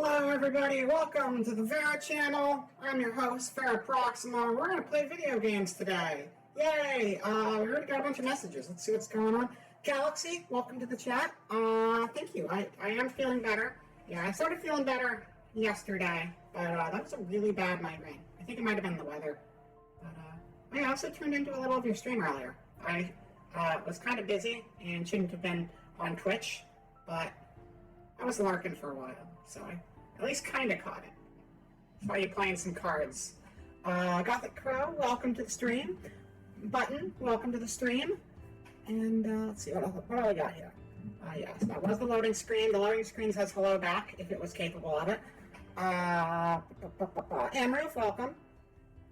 Hello everybody, welcome to the Vera channel. I'm your host, Vera Proxima. We're going to play video games today. Yay! We already got a bunch of messages. Let's see what's going on. Galaxy, welcome to the chat. Thank you. I am feeling better. Yeah, I started feeling better yesterday, but that was a really bad migraine. I think it might have been the weather. But I also tuned into a little of your stream earlier. I was kind of busy and shouldn't have been on Twitch, but I was lurking for a while, so I at least kind of caught it. Saw you playing some cards. Gothic Crow, welcome to the stream. Button, welcome to the stream. And let's see, what do I got here? Yes, that was the loading screen. The loading screen says hello back, if it was capable of it. Amroof, welcome.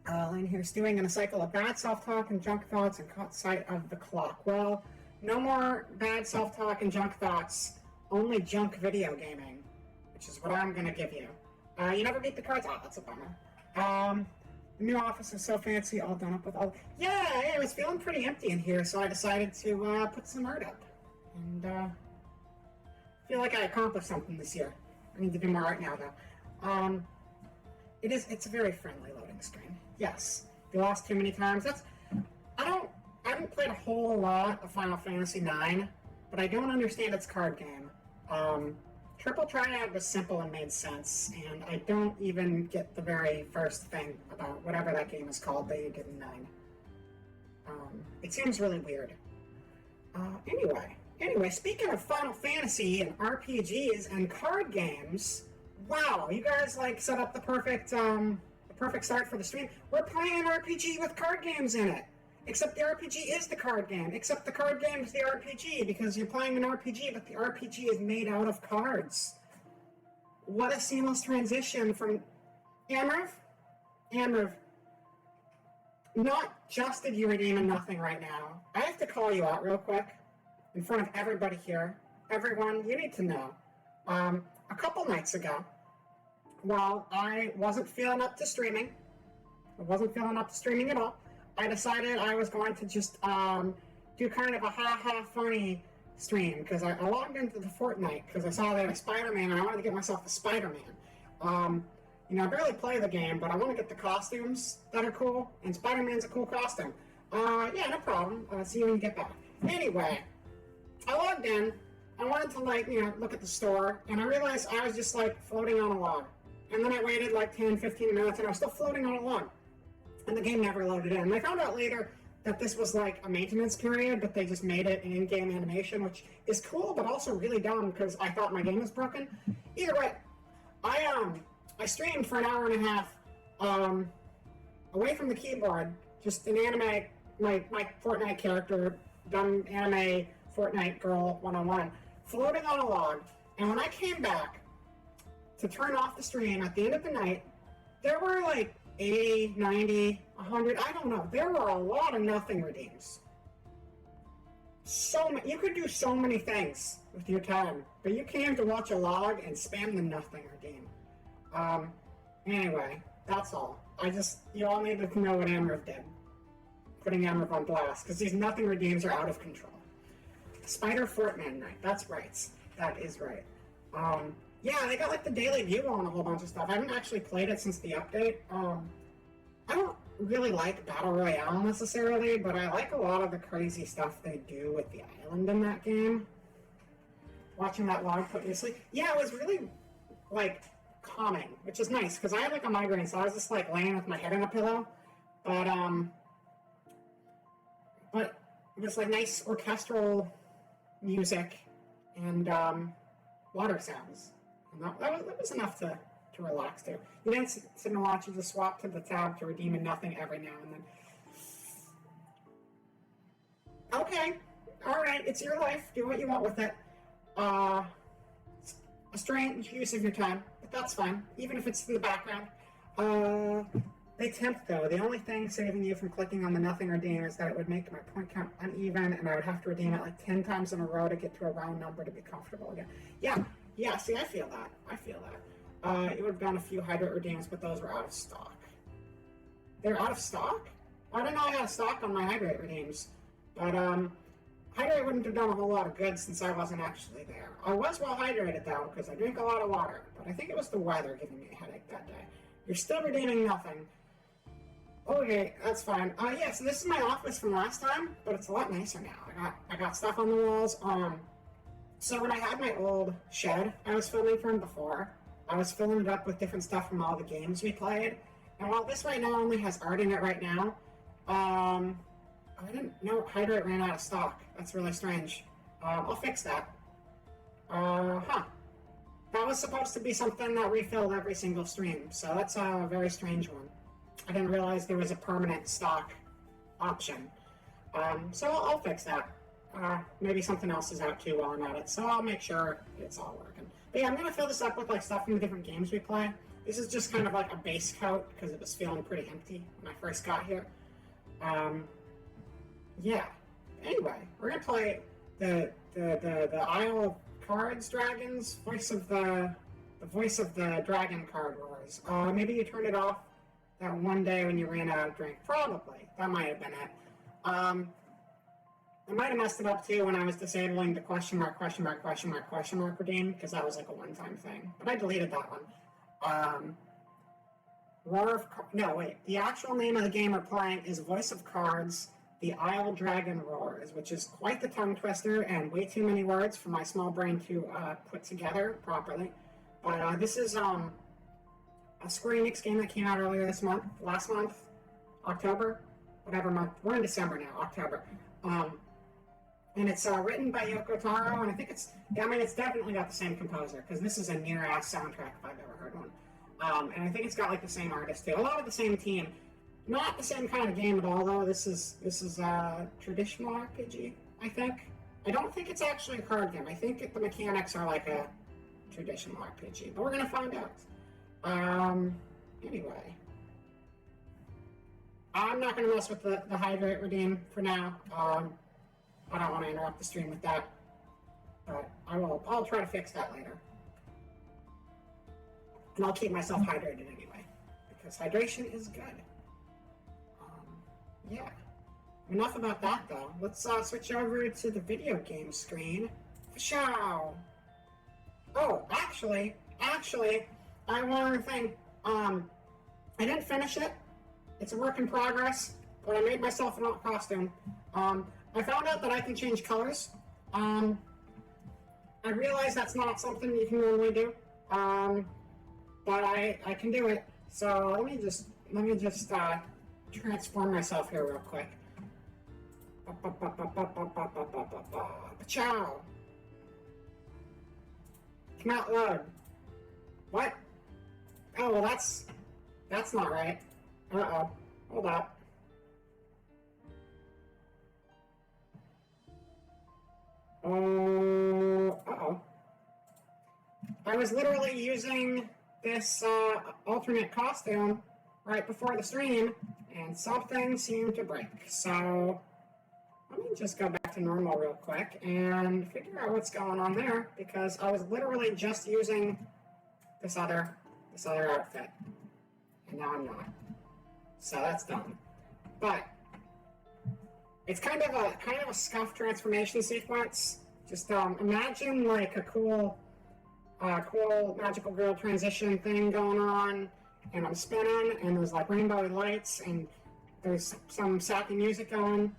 Laying here stewing in a cycle of bad self-talk and junk thoughts and caught sight of the clock. Well, no more bad self-talk and junk thoughts. Only junk video gaming, which is what I'm going to give you. You never beat the cards? Oh, that's a bummer. The new office is so fancy, all done up with all... Yeah, it was feeling pretty empty in here, so I decided to put some art up. And feel like I accomplished something this year. I need to do more art now, though. It's a very friendly loading screen. Yes. If you lost too many times, I haven't played a whole lot of Final Fantasy IX, but I don't understand its card game. Triple Triad was simple and made sense, and I don't even get the very first thing about whatever that game is called that you did in 9. It seems really weird. Anyway, speaking of Final Fantasy and RPGs and card games, wow, you guys set up the perfect start for the stream. We're playing an RPG with card games in it. Except the RPG is the card game. Except the card game is the RPG, because you're playing an RPG, but the RPG is made out of cards. What a seamless transition from... Amroof, not just did you redeem a nothing right now. I have to call you out real quick, in front of everybody here. Everyone, you need to know. A couple nights ago, while I wasn't feeling up to streaming at all, I decided I was going to just do kind of a ha-ha funny stream, because I logged into the Fortnite because I saw they had a Spider-Man and I wanted to get myself a Spider-Man. I barely play the game, but I want to get the costumes that are cool, and Spider-Man's a cool costume. Yeah, no problem. See you when you get back. Anyway, I logged in. I wanted to look at the store, and I realized I was just floating on a log. And then I waited 10-15 minutes and I was still floating on a log. And the game never loaded in. And I found out later that this was a maintenance period, but they just made it an in-game animation, which is cool, but also really dumb because I thought my game was broken. Either way, I streamed for an hour and a half away from the keyboard, just an anime, my Fortnite character, dumb anime Fortnite girl 101, floating on a log. And when I came back to turn off the stream at the end of the night, there were 80, 90, 100, I don't know. There were a lot of nothing redeems. You could do so many things with your time, but you came to watch a log and spam the nothing redeem. Anyway, that's all. You all needed to know what Amroof did. Putting Amroof on blast, because these nothing redeems are out of control. Spider Fortman night, that's right. That is right. Yeah, they got the daily view on a whole bunch of stuff. I haven't actually played it since the update. I don't really like Battle Royale necessarily, but I like a lot of the crazy stuff they do with the island in that game. Watching that log put me to sleep. Yeah, it was really, calming, which is nice, because I had, a migraine, so I was just, laying with my head in a pillow. But it was, nice orchestral music and, water sounds. And that was enough to relax to. You didn't sit and watch, you just swap to the tab to redeem a nothing every now and then. Okay, alright, it's your life, do what you want with it. It's a strange use of your time, but that's fine, even if it's in the background. They tempt, though. The only thing saving you from clicking on the nothing redeem is that it would make my point count uneven, and I would have to redeem it 10 times in a row to get to a round number to be comfortable again. Yeah, see, I feel that. It would have done a few hydrate redeems, but those were out of stock. They're out of stock? I didn't know I had stock on my hydrate redeems. But, Hydrate wouldn't have done a whole lot of good since I wasn't actually there. I was well hydrated though, because I drink a lot of water, but I think it was the weather giving me a headache that day. You're still redeeming nothing. Okay, that's fine. Yeah, so this is my office from last time, but it's a lot nicer now. I got stuff on the walls. So when I had my old shed I was filming from before, I was filling it up with different stuff from all the games we played. And while this right now only has art in it right now, I didn't know Hydrate ran out of stock. That's really strange. I'll fix that. That was supposed to be something that refilled every single stream, so that's a very strange one. I didn't realize there was a permanent stock option. So I'll fix that. Maybe something else is out too while I'm at it, so I'll make sure it's all working. But yeah, I'm gonna fill this up with like stuff from the different games we play. This is just kind of like a base coat because it was feeling pretty empty when I first got here. Yeah. Anyway, we're gonna play the Isle of Cards Dragons, the voice of the Dragon Card Wars. Maybe you turned it off that one day when you ran out of drink. Probably. That might have been it. I might have messed it up too when I was disabling the question mark redeem, because that was like a one-time thing. But I deleted that one. The actual name of the game we're playing is Voice of Cards, the Isle Dragon Roars, which is quite the tongue twister and way too many words for my small brain to put together properly. But this is a Square Enix game that came out earlier last month, October, whatever month. We're in December now, October. And it's written by Yoko Taro, and I think it's definitely got the same composer, because this is a near-ass soundtrack if I've ever heard one. And I think it's got like the same artist too. A lot of the same team. Not the same kind of game at all, though. This is a traditional RPG, I think. I don't think it's actually a card game. I think the mechanics are like a traditional RPG, but we're gonna find out. Anyway, I'm not gonna mess with the hydrate redeem for now. I don't want to interrupt the stream with that, but I'll try to fix that later, and I'll keep myself hydrated anyway, because hydration is good. Yeah. Enough about that, though. Let's switch over to the video game screen. Fashow! Oh, actually, I want to think, I didn't finish it. It's a work in progress, but I made myself an alt costume. I found out that I can change colors. I realize that's not something you can normally do, but I can do it. So let me just transform myself here real quick. Ciao. Come out loud. What? Oh, well, that's not right. Uh-oh. Hold up. Uh-oh. I was literally using this alternate costume right before the stream, and something seemed to break. So let me just go back to normal real quick and figure out what's going on there, because I was literally just using this other outfit, and now I'm not. So that's done. But it's kind of a scuff transformation sequence. Just imagine like a cool magical girl transition thing going on, and I'm spinning, and there's like rainbow lights, and there's some sappy music going.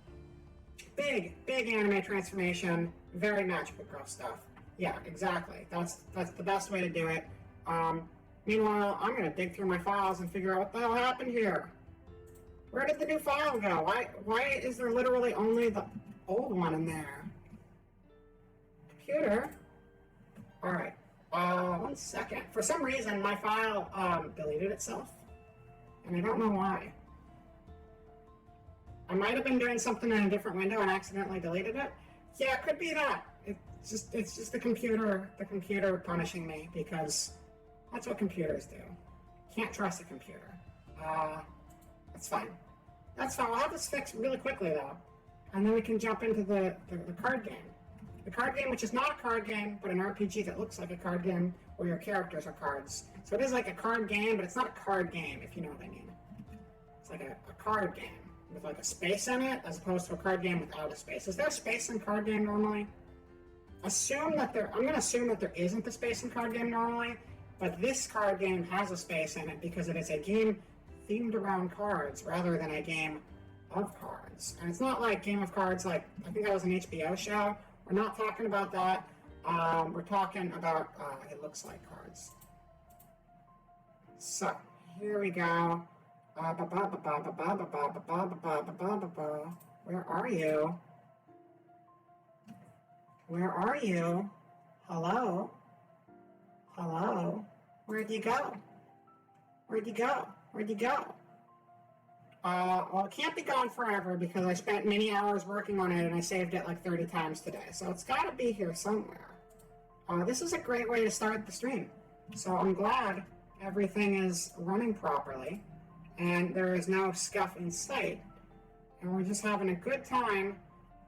Big anime transformation, very magical girl stuff. Yeah, exactly. That's the best way to do it. Meanwhile, I'm gonna dig through my files and figure out what the hell happened here. Where did the new file go? Why is there literally only the old one in there? Computer? Alright. 1 second. For some reason, my file deleted itself, and I don't know why. I might have been doing something in a different window and accidentally deleted it. Yeah, it could be that. It's just the computer punishing me, because that's what computers do. Can't trust a computer. That's fine. That's fine. I'll have this fixed really quickly though, and then we can jump into the card game. The card game, which is not a card game, but an RPG that looks like a card game, where your characters are cards. So it is like a card game, but it's not a card game, if you know what I mean. It's like a card game, with like a space in it, as opposed to a card game without a space. Is there a space in card game normally? I'm going to assume that there isn't a space in card game normally, but this card game has a space in it because it is a game themed around cards rather than a game of cards. And it's not like Game of Cards, like I think that was an HBO show. We're not talking about that. We're talking about, it looks like cards. So, here we go. Where are you? Where are you? Hello? Hello? Where'd you go? Where'd you go? Where'd you go? Well, it can't be gone forever because I spent many hours working on it and I saved it like 30 times today. So it's got to be here somewhere. This is a great way to start the stream. So I'm glad everything is running properly and there is no scuff in sight. And we're just having a good time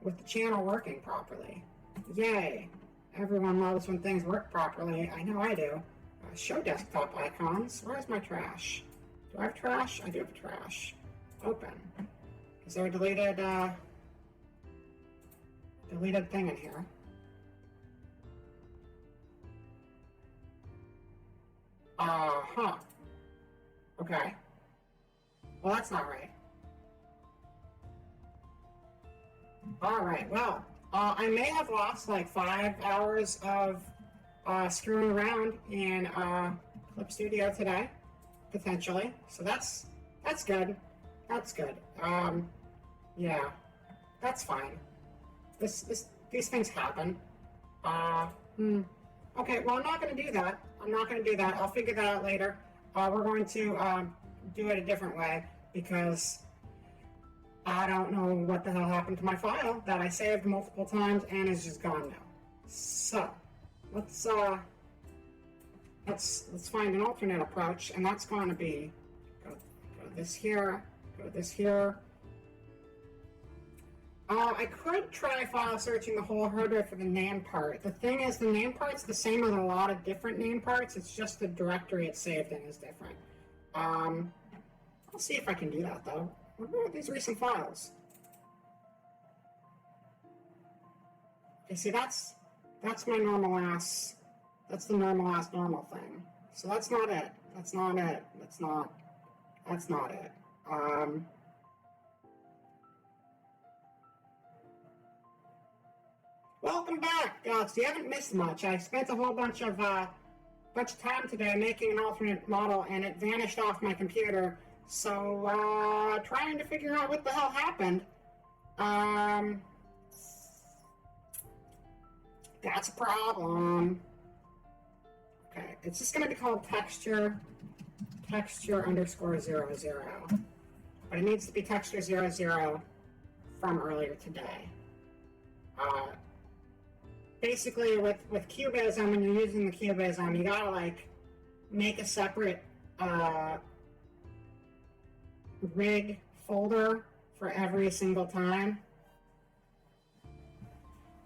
with the channel working properly. Yay. Everyone loves when things work properly. I know I do. Show desktop icons. Where's my trash? Do I have trash? I do have trash. Open. Is there a deleted thing in here? Huh. Okay. Well, that's not right. Alright, well, I may have lost like 5 hours of screwing around in Clip Studio today, potentially. So that's good. That's good. Yeah, that's fine. These things happen. Okay, well, I'm not going to do that. I'll figure that out later. We're going to do it a different way because I don't know what the hell happened to my file that I saved multiple times and is just gone now. So, let's find an alternate approach, and that's going to be go this here, go this here. I could try file searching the whole hardware for the name part. The thing is, the name part's the same with a lot of different name parts. It's just the directory it's saved in is different. I'll see if I can do that though. What about these recent files? Okay, see that's my normal ass. That's the normal thing. So that's not it. That's not it. That's not it. Welcome back, Alex. You haven't missed much. I spent a whole bunch of time today making an alternate model, and it vanished off my computer. So, trying to figure out what the hell happened. That's a problem. Okay, it's just gonna be called texture _00. But it needs to be texture 00 from earlier today. Basically, with Cubism, when you're using the Cubism, you gotta like make a separate rig folder for every single time.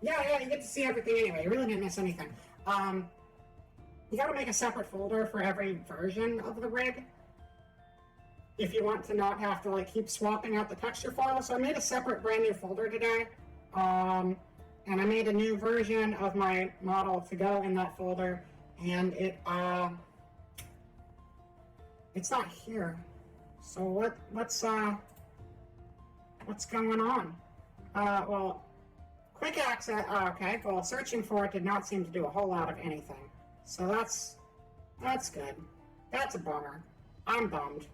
Yeah, you get to see everything anyway. You really didn't miss anything. You gotta make a separate folder for every version of the rig if you want to not have to like keep swapping out the texture file. So I made a separate brand new folder today. And I made a new version of my model to go in that folder, and it's not here. So what's going on? Well, quick access. Okay, well, searching for it did not seem to do a whole lot of anything. So that's good. That's a bummer. I'm bummed.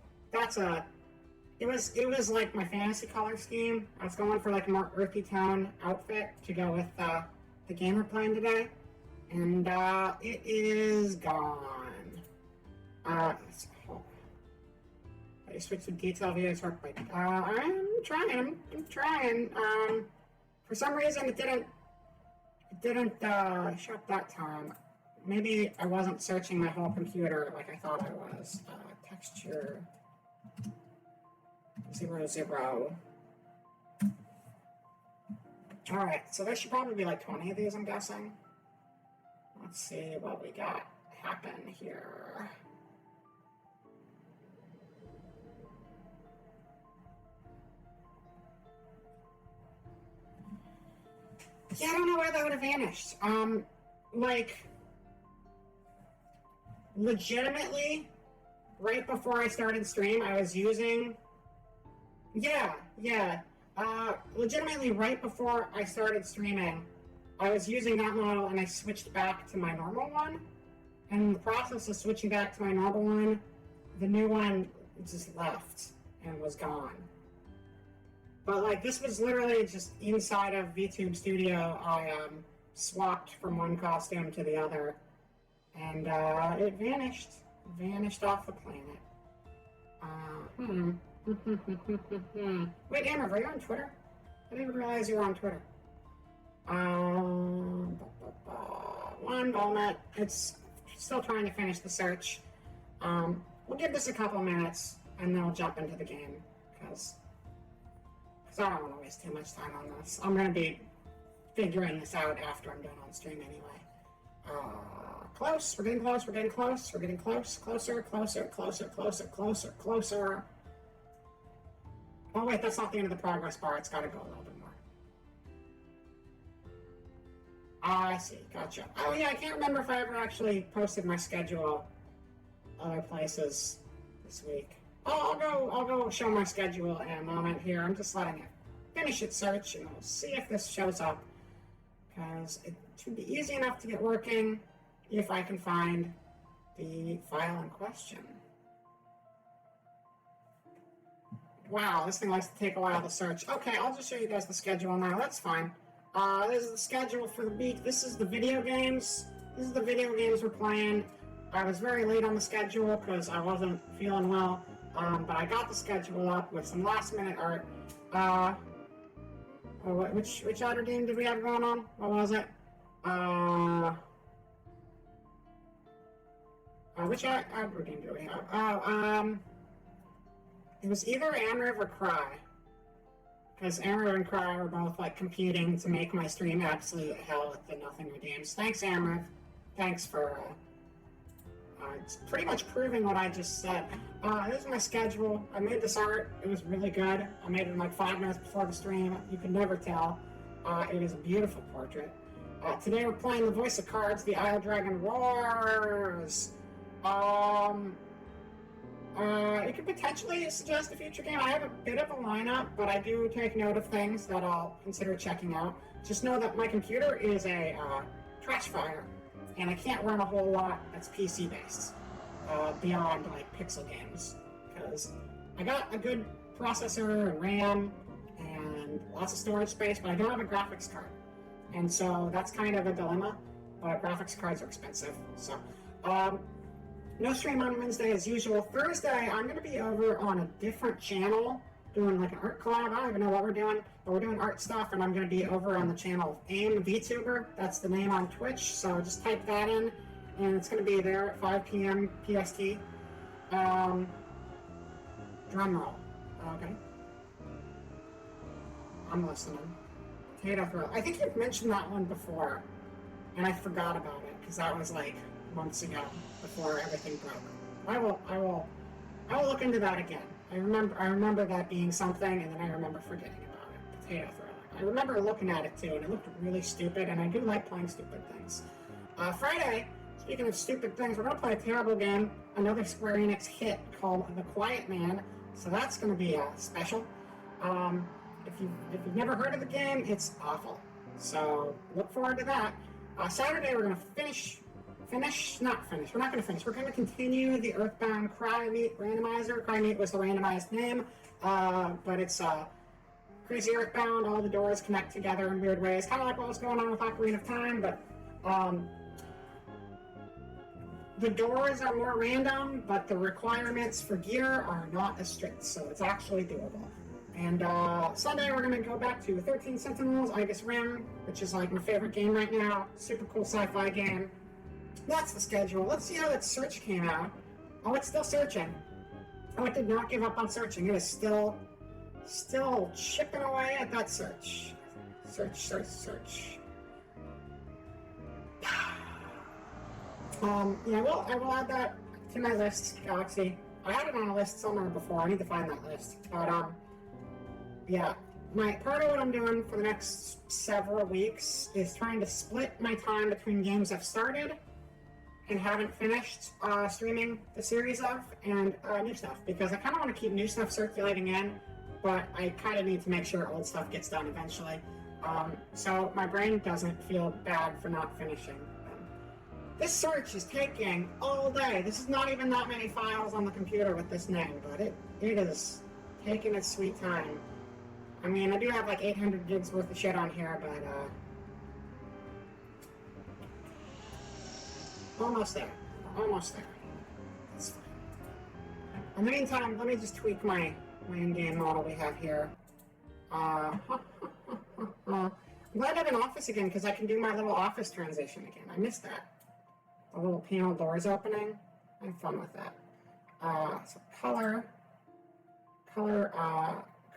It was like my fantasy color scheme. I was going for like a more earthy tone outfit to go with the game we're playing today, and it is gone. I switched to detail views work by. I'm trying. For some reason it didn't show up that time. Maybe I wasn't searching my whole computer like I thought I was. Texture 00. Alright, so there should probably be like 20 of these, I'm guessing. Let's see what we got happen here. Yeah, I don't know why that would have vanished. Like, legitimately, right before I started stream, I was using... Yeah. Legitimately, right before I started streaming, I was using that model and I switched back to my normal one. And in the process of switching back to my normal one, the new one just left and was gone. But like, this was literally just inside of VTube Studio. I swapped from one costume to the other, and it vanished off the planet. Wait, Amber, are you on Twitter? I didn't even realize you were on Twitter. One moment. It's still trying to finish the search. We'll give this a couple minutes, and then we'll jump into the game, because I don't want to waste too much time on this. I'm going to be figuring this out after I'm done on stream anyway. Close. We're getting close. We're getting close. We're getting close. Closer. Oh, wait, that's not the end of the progress bar. It's got to go a little bit more. I see. Gotcha. Oh, yeah, I can't remember if I ever actually posted my schedule other places this week. Oh, I'll go show my schedule in a moment here. I'm just letting it finish its search, and we'll see if this shows up, because it should be easy enough to get working if I can find the file in question. Wow, this thing likes to take a while to search. Okay, I'll just show you guys the schedule now. That's fine. This is the schedule for the week. This is the video games. This is the video games we're playing. I was very late on the schedule because I wasn't feeling well. But I got the schedule up with some last-minute art. Which outer game did we have going on? What was it? Which outer game do we have? It was either Amriv or Cry. Because Amriv and Cry were both, like, competing to make my stream absolute hell with the Nothing Redeems. Thanks, Amriv. Thanks for, it's pretty much proving what I just said. This is my schedule. I made this art. It was really good. I made it in like 5 minutes before the stream. You can never tell. It is a beautiful portrait. Today we're playing the Voice of Cards, the Isle Dragon Roars. It could potentially suggest a future game. I have a bit of a lineup, but I do take note of things that I'll consider checking out. Just know that my computer is a trash fire, and I can't run a whole lot that's PC-based, beyond, like, pixel games, because I got a good processor and RAM and lots of storage space, but I don't have a graphics card, and so that's kind of a dilemma, but graphics cards are expensive, so, no stream on Wednesday as usual. Thursday, I'm going to be over on a different channel, doing like an art collab. I don't even know what we're doing, but we're doing art stuff, and I'm going to be over on the channel of AIM VTuber. That's the name on Twitch, so just type that in, and it's going to be there at 5 p.m. PST. Drum roll. Okay. I'm listening. Potato Throw. I think you've mentioned that one before, and I forgot about it, because that was like months ago, before everything broke. I will look into that again. I remember that being something, and then I remember forgetting about it. Potato Throwing. I remember looking at it too, and it looked really stupid, and I do like playing stupid things. Friday, speaking of stupid things, we're going to play a terrible game, another Square Enix hit called The Quiet Man, so that's going to be special. If you've never heard of the game, it's awful. So look forward to that. Saturday, we're going to we're not going to finish. We're going to continue the Earthbound Crymeet randomizer. Crymeet was the randomized name, but it's Crazy Earthbound. All the doors connect together in weird ways, kind of like what was going on with Ocarina of Time, but the doors are more random, but the requirements for gear are not as strict, so it's actually doable. And Sunday, we're going to go back to 13 Sentinels, Ibis Rim, which is like my favorite game right now. Super cool sci-fi game. That's the schedule. Let's see how that search came out. Oh, it's still searching. Oh, it did not give up on searching. It is still chipping away at that search. Search. Yeah, well, I will add that to my list, Galaxy. I had it on a list somewhere before. I need to find that list. But, yeah. part of what I'm doing for the next several weeks is trying to split my time between games I've started and haven't finished streaming the series of, and new stuff, because I kind of want to keep new stuff circulating in, but I kind of need to make sure old stuff gets done eventually. So my brain doesn't feel bad for not finishing them. This search is taking all day. This is not even that many files on the computer with this name, but it is taking its sweet time. I mean, I do have like 800 gigs worth of shit on here, but almost there. Almost there. That's fine. In the meantime, let me just tweak my in-game model we have here. I'm glad I have an office again, because I can do my little office transition again. I missed that. The little panel doors opening. I have fun with that. So color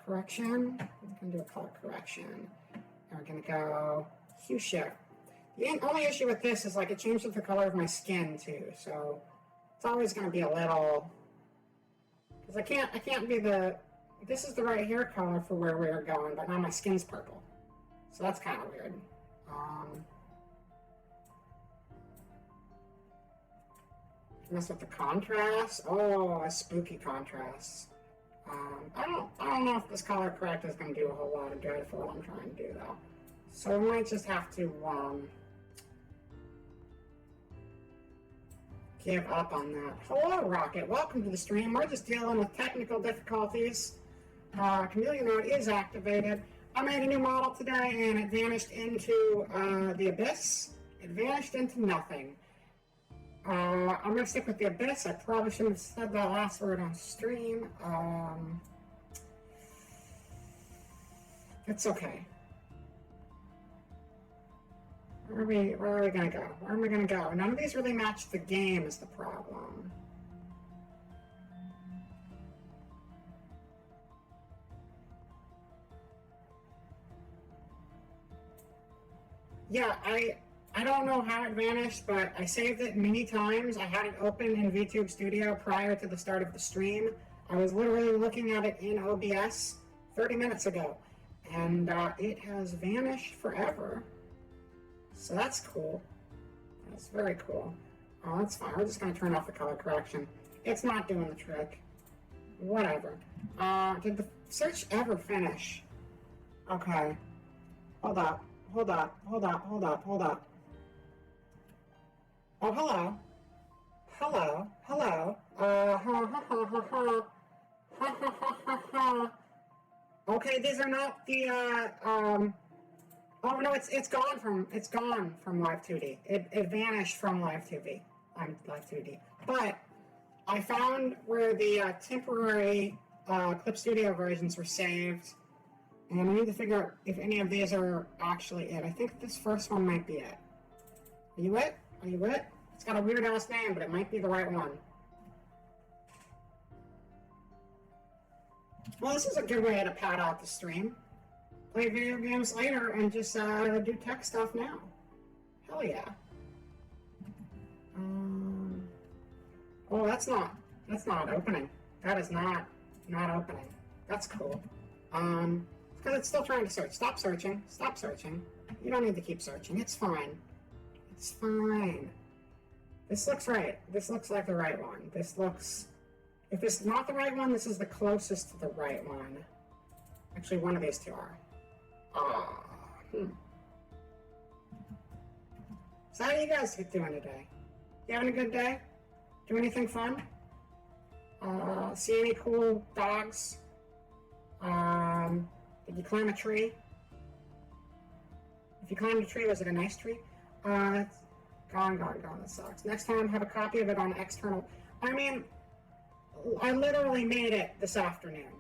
correction. I'm going to do a color correction. And we're going to go hue shift. The only issue with this is like it changes the color of my skin too. So it's always going to be a little, because I can't be this is the right hair color for where we're going, but now my skin's purple. So that's kind of weird. Mess with the contrast. Oh, a spooky contrast. I don't know if this color correct is going to do a whole lot of good for what I'm trying to do though. So we might just have to give up on that. Hello, Rocket. Welcome to the stream. We're just dealing with technical difficulties. Chameleon mode is activated. I made a new model today, and it vanished into the abyss. It vanished into nothing. I'm going to stick with the abyss. I probably shouldn't have said that last word on stream. It's okay. Where are we going to go? Where am I going to go? None of these really match the game is the problem. Yeah, I don't know how it vanished, but I saved it many times. I had it open in VTube Studio prior to the start of the stream. I was literally looking at it in OBS 30 minutes ago, and it has vanished forever. So that's cool. That's very cool. Oh, that's fine. We're just going to turn off the color correction. It's not doing the trick. Whatever. Did the search ever finish? Okay. Hold up. Hold up. Oh, hello. Okay, these are not the, oh no, it's gone from Live2D. It vanished from Live2D. Live2D. But I found where the temporary Clip Studio versions were saved, and I need to figure out if any of these are actually it. I think this first one might be it. Are you it? It's got a weird ass name, but it might be the right one. Well, this is a good way to pad out the stream. Play video games later and just do tech stuff now. Hell yeah. Oh, that's not opening. That is not opening. That's cool. Because it's still trying to search. Stop searching. You don't need to keep searching. It's fine. This looks right. This looks like the right one. This looks... If it's not the right one, this is the closest to the right one. Actually, one of these two are. So how are you guys doing today? You having a good day? Do anything fun? See any cool dogs? Did you climb a tree? If you climbed a tree, was it a nice tree? It's gone, that sucks. Next time, have a copy of it on external. I mean, I literally made it this afternoon.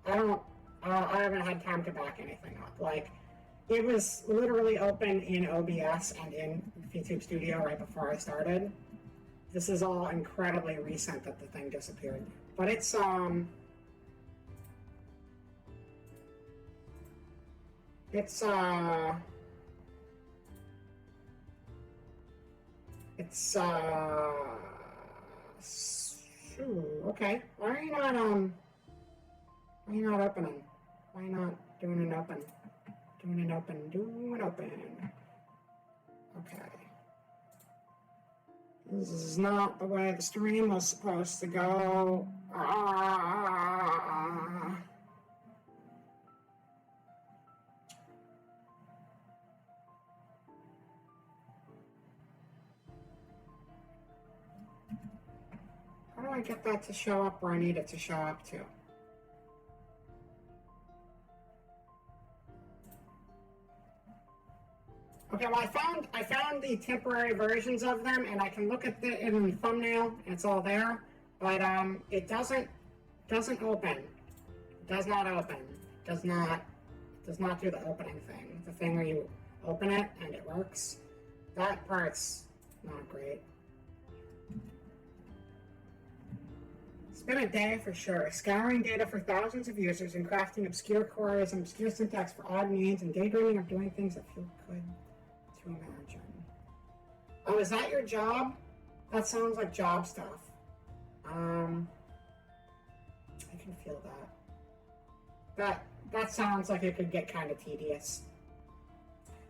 I haven't had time to back anything up. Like, it was literally open in OBS and in VTube Studio right before I started. This is all incredibly recent that the thing disappeared. But it's, okay. Why are you not opening? Why not? Doing an open. Doing an open. Doing an open. Okay. This is not the way the stream was supposed to go. How do I get that to show up where I need it to show up to? Okay, well I found the temporary versions of them, and I can look at it in the thumbnail, and it's all there. But it doesn't open. It does not open. It does not do the opening thing. The thing where you open it and it works. That part's not great. It's been a day for sure, scouring data for thousands of users and crafting obscure queries and obscure syntax for odd means and daydreaming of doing things that feel good to imagine. Oh, is that your job? That sounds like job stuff. I can feel that. That sounds like it could get kind of tedious.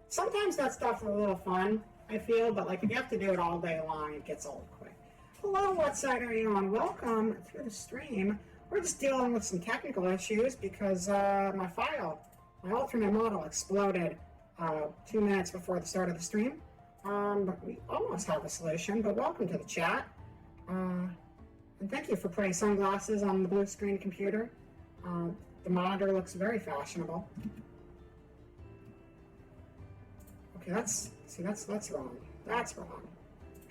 Sometimes that stuff is a little fun, I feel, but like if you have to do it all day long, it gets old quick. Hello, what side are you on? Welcome to the stream. We're just dealing with some technical issues because my alternate model exploded 2 minutes before the start of the stream. But we almost have a solution, but welcome to the chat. And thank you for putting sunglasses on the blue screen computer. The monitor looks very fashionable. Okay, that's wrong. That's wrong.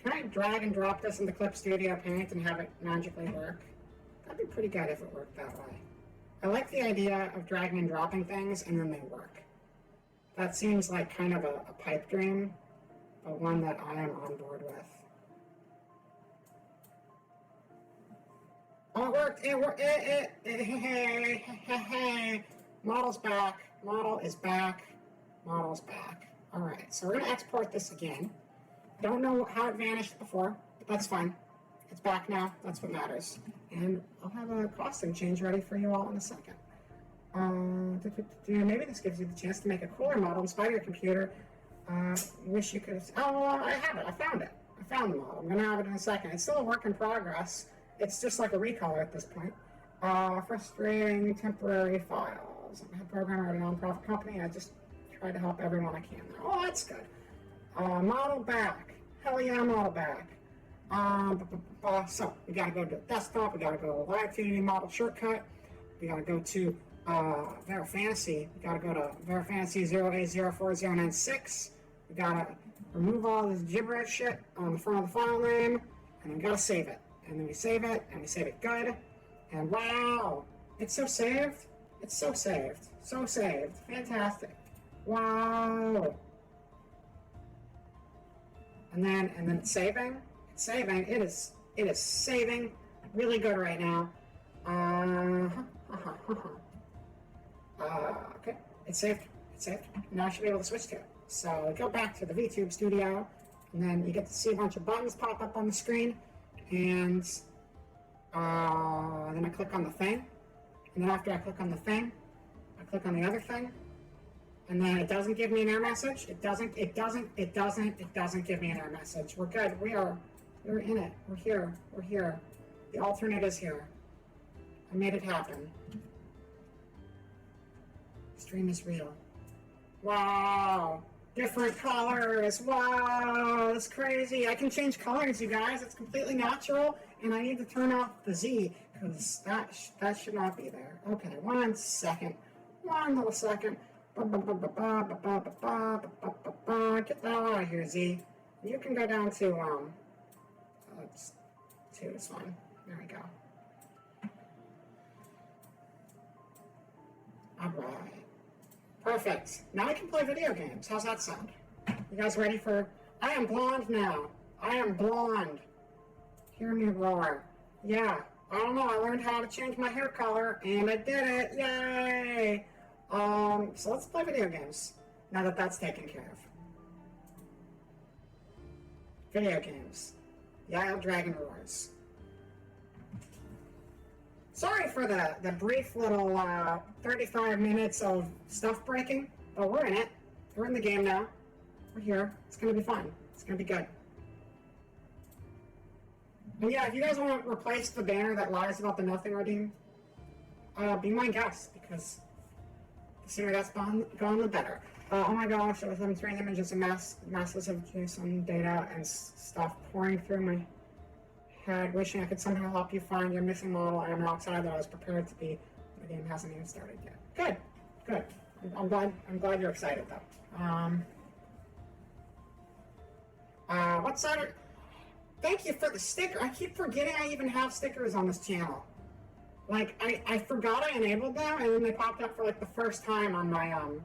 Can I drag and drop this into Clip Studio Paint and have it magically work? That'd be pretty good if it worked that way. I like the idea of dragging and dropping things and then they work. That seems like kind of a pipe dream, but one that I am on board with. Oh, it worked! It worked! Hey. Model's back. Model is back. Model's back. All right, so we're going to export this again. Don't know how it vanished before, but that's fine. It's back now. That's what matters. And I'll have a costing change ready for you all in a second. Maybe this gives you the chance to make a cooler model in spite of your computer. Wish you could. Oh, I have it. I found it. I found the model. I'm going to have it in a second. It's still a work in progress. It's just like a recolor at this point. Frustrating temporary files. I'm a programmer at a nonprofit company. I just try to help everyone I can. Oh, that's good. Model back. Hell yeah, model back. So we gotta go to desktop. We gotta go to Live2D model shortcut. We gotta go to VeraFantasy. We gotta go to VeraFantasy 0A04096. We gotta remove all this gibberish shit on the front of the file name, and then we gotta save it. And then we save it, and we save it good. And wow, it's so saved. It's so saved. So saved. Fantastic. Wow. And then it's saving. It's saving. It is saving really good right now. Okay. It's saved. It's saved. Now I should be able to switch to it. So go back to the VTube Studio, and then you get to see a bunch of buttons pop up on the screen. And then I click on the thing. And then after I click on the thing, I click on the other thing. And then it doesn't give me an error message. It doesn't give me an error message. We're good. We're in it. We're here. The alternate is here. I made it happen. Stream is real. Wow. Different colors. Wow. That's crazy. I can change colors, you guys. It's completely natural. And I need to turn off the Z because that should not be there. Okay, 1 second. 1 little second. Get that out of here, Z. You can go down to 2 is fine. There we go. Alright. Perfect. Now I can play video games. How's that sound? You guys ready for... I am blonde now. I am blonde. Hear me roar. Yeah. I don't know. I learned how to change my hair color, and I did it. Yay! So let's play video games, now that that's taken care of. Video games. Yael Dragon Roars. Sorry for the brief little 35 minutes of stuff breaking, but we're in it. We're in the game now. We're here. It's going to be fun. It's going to be good. And yeah, if you guys want to replace the banner that lies about the Nothing Redeem, be my guest, because the sooner that's gone, the better. Oh my gosh, I was having 3 images of masses of JSON data and stuff pouring through my head, wishing I could somehow help you find your missing model. I am outside that I was prepared to be. The game hasn't even started yet. Good, good. I'm glad you're excited though. What side? Thank you for the sticker. I keep forgetting I even have stickers on this channel. Like I forgot I enabled them, and then they popped up for like the first time on my on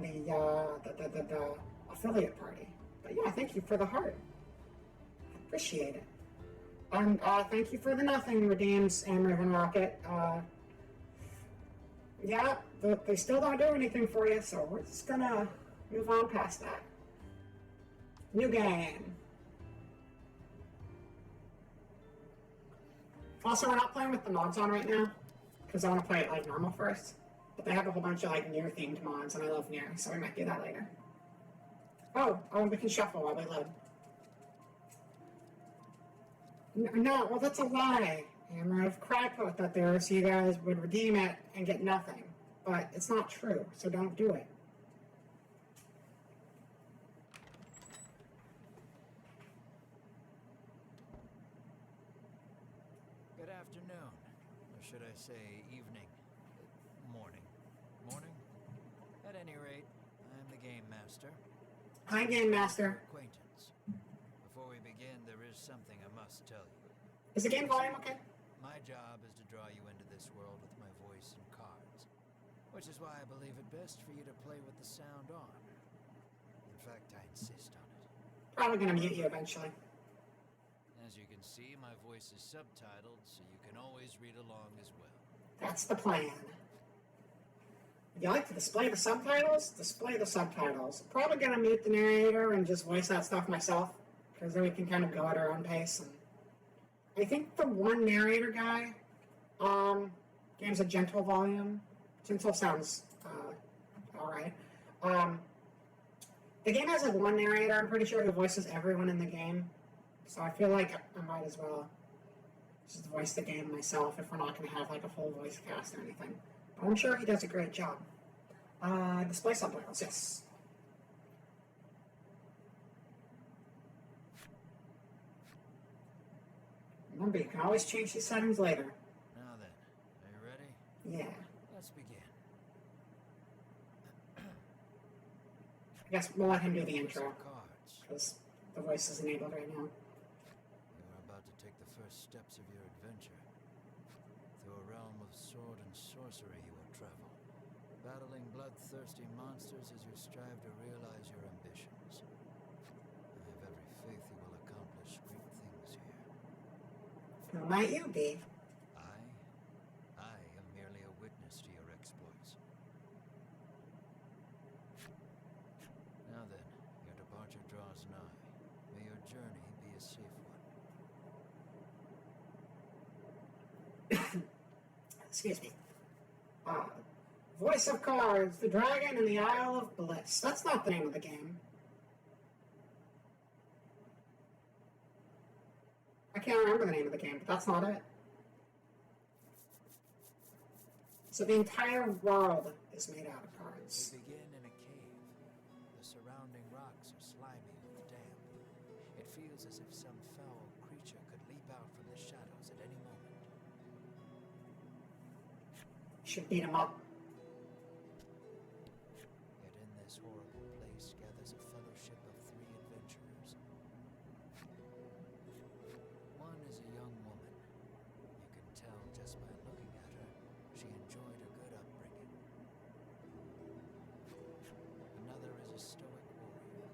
the affiliate party. But yeah, thank you for the heart. I appreciate it. And thank you for the Nothing Redeems and Riven Rocket. Yeah, they still don't do anything for you, so we're just gonna move on past that. New game. Also, we're not playing with the mods on right now, because I want to play it like normal first. But they have a whole bunch of like Nier themed mods, and I love Nier, so we might do that later. Oh, we can shuffle while we load. No, well that's a lie. Amrov Cry put that there so you guys would redeem it and get nothing. But it's not true, so don't do it. Good afternoon, or should I say evening, morning. Morning? At any rate, I'm the Game Master. Hi, Game Master. Acquaintance. Before we begin, there is something I must tell you. Is the game volume okay? My job is to draw you into this world with my voice and cards, which is why I believe it best for you to play with the sound on. In fact, I insist on it. Probably gonna mute you eventually. As you can see, my voice is subtitled, so you can always read along as well. That's the plan. If you like to display the subtitles, display the subtitles. Probably gonna mute the narrator and just voice that stuff myself, because then we can kind of go at our own pace. And I think the one narrator guy, game's a gentle volume. Gentle sounds alright. The game has like one narrator, I'm pretty sure, who voices everyone in the game. So I feel like I might as well just voice the game myself if we're not going to have like a full voice cast or anything. But I'm sure he does a great job. Display subtitles, yes. Remember, you can always change these settings later. Now then, are you ready? Yeah. Let's begin. I guess we'll let him do the intro, Cards. because the voice is enabled right now. You are about to take the first steps of your adventure. Through a realm of sword and sorcery you will travel, battling bloodthirsty monsters as you strive to realize your ambitions. I have every faith you will accomplish great things here. Who might you be? I am merely a witness to your exploits. Now then, your departure draws nigh. May your journey be a safe one. Excuse me. Voice of Cards, the Dragon and the Isle of Bliss. That's not the name of the game. I can't remember the name of the game, but that's not it. So the entire world is made out of We cards. begin in a cave. The surrounding rocks are slimy with damp. It feels as if some foul creature could leap out from the shadows at any moment. Should beat 'em up. Yet in this horrible place gathers a fellowship of 3 adventurers. One is a young woman. You can tell just by looking at her, she enjoyed a good upbringing. Another is a stoic warrior.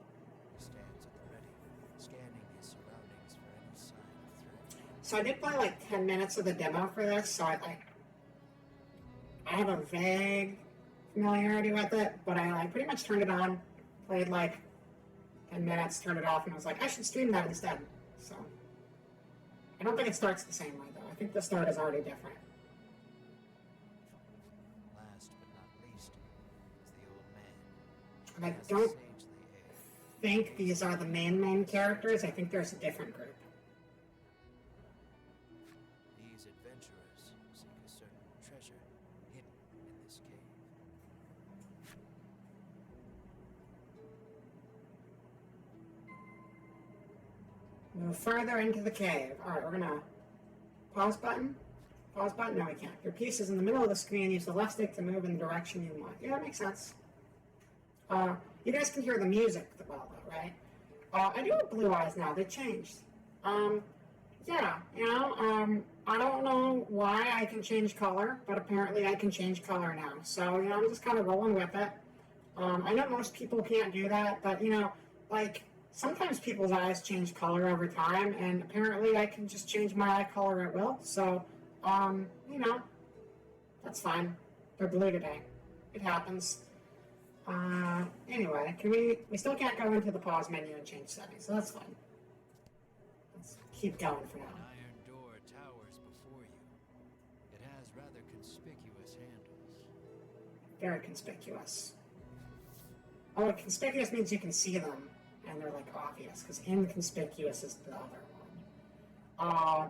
He stands at the ready, scanning his surroundings for any sign of threat. So I did play like 10 minutes of the demo for this, so I have a vague familiarity with it, but I like pretty much turned it on, played like 10 minutes, turned it off, and I was like, I should stream that instead. So I don't think it starts the same way though. I think the start is already different. And I As don't sagely erred. think these are the main characters. I think there's a different group. These adventurers seek a certain treasure hidden in this cave. Move further into the cave. Alright, we're gonna pause button. Pause button? No, we can't. Your piece is in the middle of the screen. Use the left stick to move in the direction you want. Yeah, that makes sense. You guys can hear the music well, though, right? I do have blue eyes now. They changed. Yeah, I don't know why I can change color, but apparently I can change color now. So, I'm just kind of rolling with it. I know most people can't do that, but, like, sometimes people's eyes change color over time, and apparently I can just change my eye color at will. So, that's fine. They're blue today. It happens. Anyway, we still can't go into the pause menu and change settings, so that's fine. Let's keep going for An now. iron door towers before you. It has rather conspicuous handles. Very conspicuous. Oh, conspicuous means you can see them, and they're, like, obvious, because inconspicuous is the other one.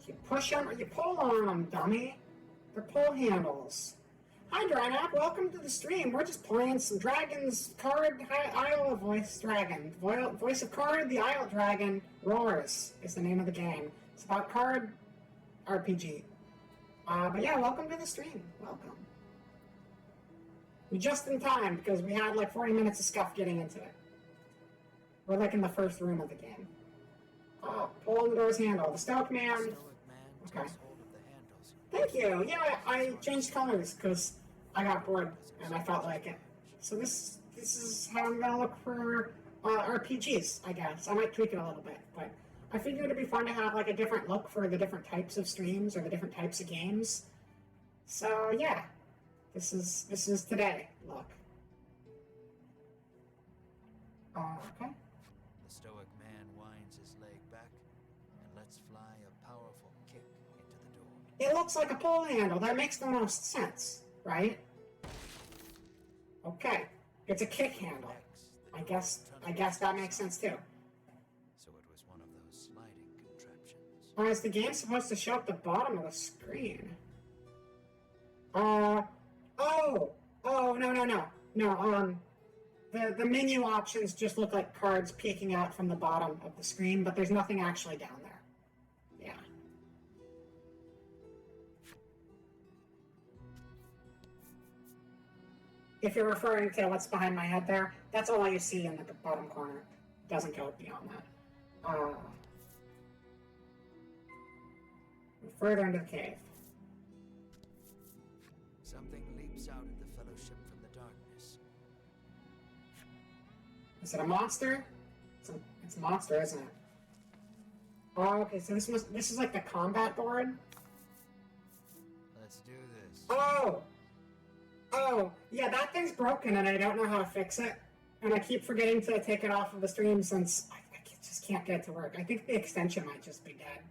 You push them, or you pull on them, dummy. They're pull handles. Hi, Drynak, welcome to the stream. We're just playing some Dragon's Card Isle Voice Dragon. Voice of Card, the Isle Dragon Roars is the name of the game. It's about card RPG. But yeah, welcome to the stream. Welcome. We're just in time, because we had like 40 minutes of scuff getting into it. We're like in the first room of the game. Pull on the door's handle. The Stoic Man. Stoic man Okay. takes hold of the handles. Thank you. Yeah, I changed colors because I got bored and I felt like it. So this is how I'm gonna look for RPGs, I guess. I might tweak it a little bit, but I figured it'd be fun to have like a different look for the different types of streams or the different types of games. So yeah, this is today look. Okay. The stoic man winds his leg back and lets fly a powerful kick into the door. It looks like a pull handle. That makes the most sense, right? Okay, it's a kick handle. Next, the I door guess that trundles makes aside. sense too. So it was one of those sliding contraptions. Or is the game supposed to show at the bottom of the screen? No, the menu options just look like cards peeking out from the bottom of the screen, but there's nothing actually down there. Yeah. If you're referring to what's behind my head there, that's all you see in the bottom corner. It doesn't go beyond that. Further into the cave. Something leaps out at the fellowship from the darkness. Is it a monster? It's a monster, isn't it? Oh, okay, so this is like the combat board? Let's do this. Oh, yeah, that thing's broken and I don't know how to fix it. And I keep forgetting to take it off of the stream since I just can't get it to work. I think the extension might just be dead.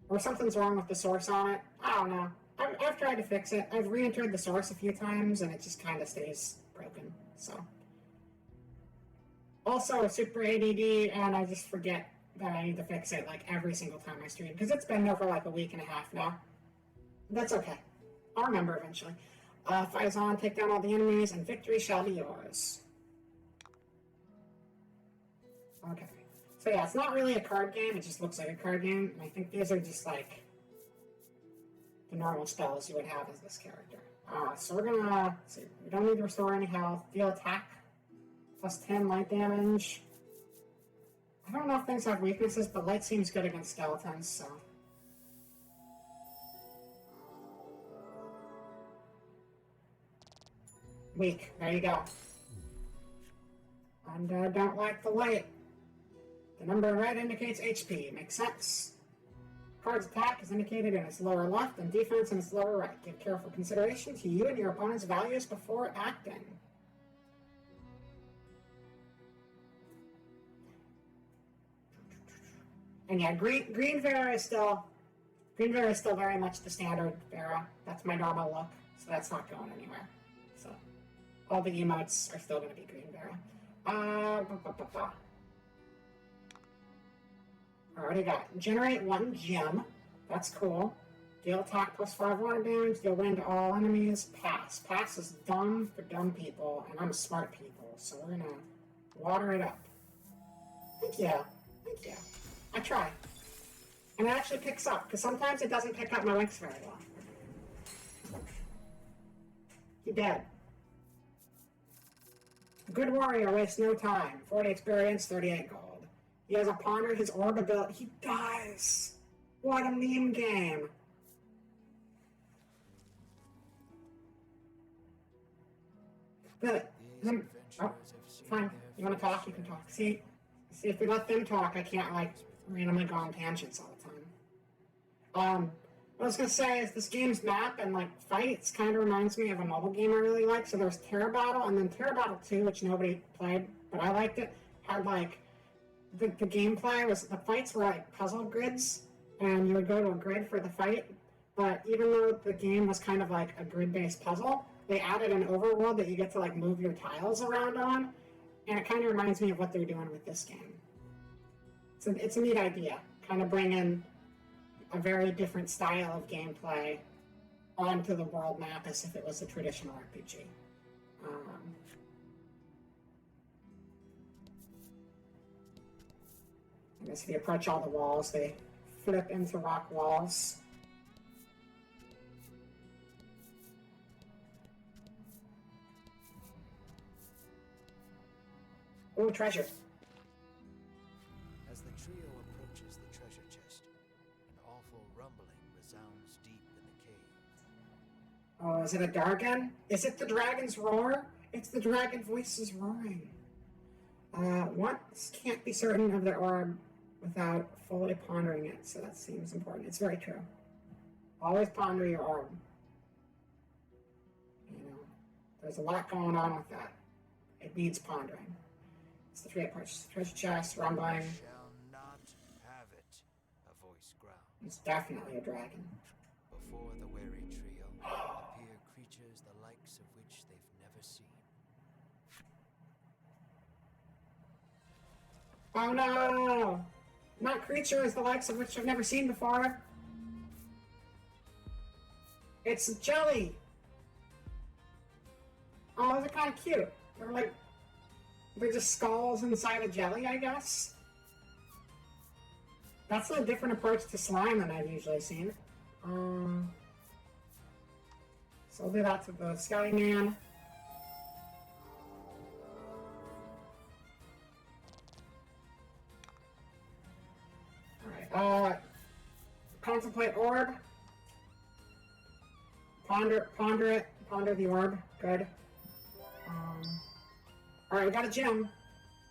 Or something's wrong with the source on it. I don't know. I've tried to fix it. I've re-entered the source a few times and it just kind of stays broken, so. Also, super ADD, and I just forget that I need to fix it like every single time I stream, because it's been there for like a week and a half now. That's okay. I'll remember eventually. Fight on, take down all the enemies, and victory shall be yours. Okay. So yeah, it's not really a card game, it just looks like a card game. And I think these are just like the normal spells you would have as this character. So we're gonna see. We don't need to restore any health. Deal attack. Plus 10 light damage. I don't know if things have weaknesses, but light seems good against skeletons, so. Weak. There you go. And I don't like the light. The number in red indicates HP. Makes sense. Card's attack is indicated in its lower left and defense in its lower right. Give careful consideration to you and your opponent's values before acting. And yeah, green Vera is still very much the standard Vera. That's my normal look, so that's not going anywhere. So all the emotes are still going to be green barrel. I already got generate 1 gem. That's cool. Deal attack plus 5 water damage. Deal wind to all enemies. Pass. Pass is dumb for dumb people, and I'm smart people, so we're gonna water it up. Thank you. Thank you. I try. And it actually picks up, because sometimes it doesn't pick up my links very well. You're dead. Good warrior wastes no time. 40 experience, 38 gold. He has a ponder his orb ability. He dies. What a meme game. But, oh, fine. You want to talk? You can talk. See, if we let them talk, I can't, like, randomly go on tangents all the time. What I was going to say is this game's map and, like, fights kind of reminds me of a mobile game I really like. So there's Terra Battle, and then Terra Battle 2, which nobody played, but I liked it, had, like, the gameplay was, the fights were, like, puzzle grids, and you would go to a grid for the fight, but even though the game was kind of like a grid-based puzzle, they added an overworld that you get to, like, move your tiles around on, and it kind of reminds me of what they're doing with this game. It's a neat idea, kind of bringing a very different style of gameplay onto the world map as if it was a traditional RPG. I guess if you approach all the walls, they flip into rock walls. Oh, treasure. As the trio approaches the treasure chest, an awful rumbling resounds deep in the cave. Oh, is it a Dargon? Is it the dragon's roar? It's the dragon voices roaring. Once can't be certain of their orb without fully pondering it, so that seems important. It's very true. Always ponder your orb. You know, there's a lot going on with that. It needs pondering. It's the three approaches. Treasure chest, rumbling. Shall not have it, a voice growled. It's definitely a dragon. Before the wary trio appear creatures the likes of which they've never seen. Oh no! Not creatures the likes of which I've never seen before. It's a jelly. Oh, those are kind of cute. They're just skulls inside a jelly, I guess. That's a different approach to slime than I've usually seen. So I'll do that to the Skelly Man. Alright, contemplate orb. Ponder it. Ponder the orb. Good. Alright, we got a gem.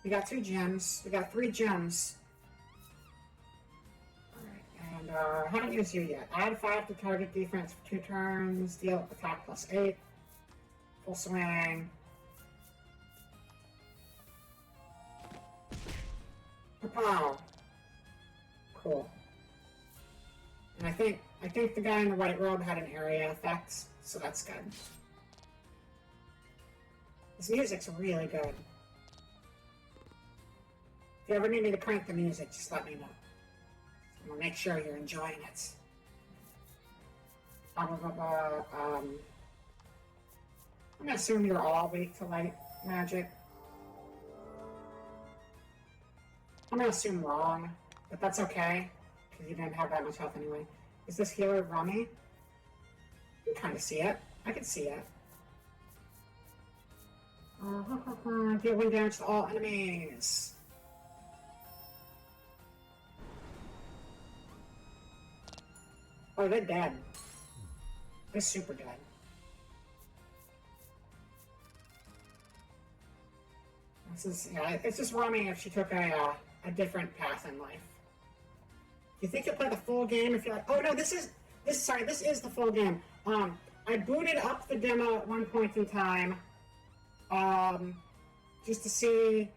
We got 2 gems. We got 3 gems. Alright, and haven't used you yet. Add 5 to target defense for 2 turns. Deal attack plus 8. Full swing. Pow. Cool. And I think the guy in the white robe had an area effect, so that's good. This music's really good. If you ever need me to crank the music, just let me know. I'm gonna make sure you're enjoying it. I'm gonna assume you're all weak to light magic. I'm gonna assume wrong, but that's okay, because you didn't have that much health anyway. Is this healer Rummy? You can kind of see it. I can see it. Deal 1 damage to all enemies. Oh, they're dead. They're super dead. This is, yeah, it's just Rummy if she took a different path in life. You think you'll play the full game if you're like, oh no, this is the full game. I booted up the demo at one point in time, just to see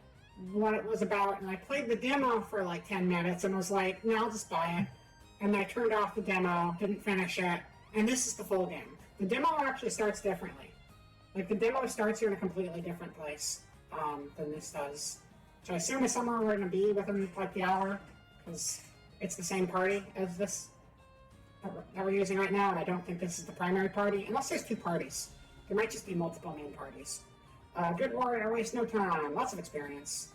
what it was about, and I played the demo for like 10 minutes and was like, no, I'll just buy it. And I turned off the demo, didn't finish it, and this is the full game. The demo actually starts differently. Like, the demo starts you in a completely different place than this does. So I assume it's somewhere we're going to be within, like, the hour, because it's the same party as this that we're using right now, and I don't think this is the primary party, unless there's 2 parties. There might just be multiple main parties. Good warrior, waste no time. Lots of experience.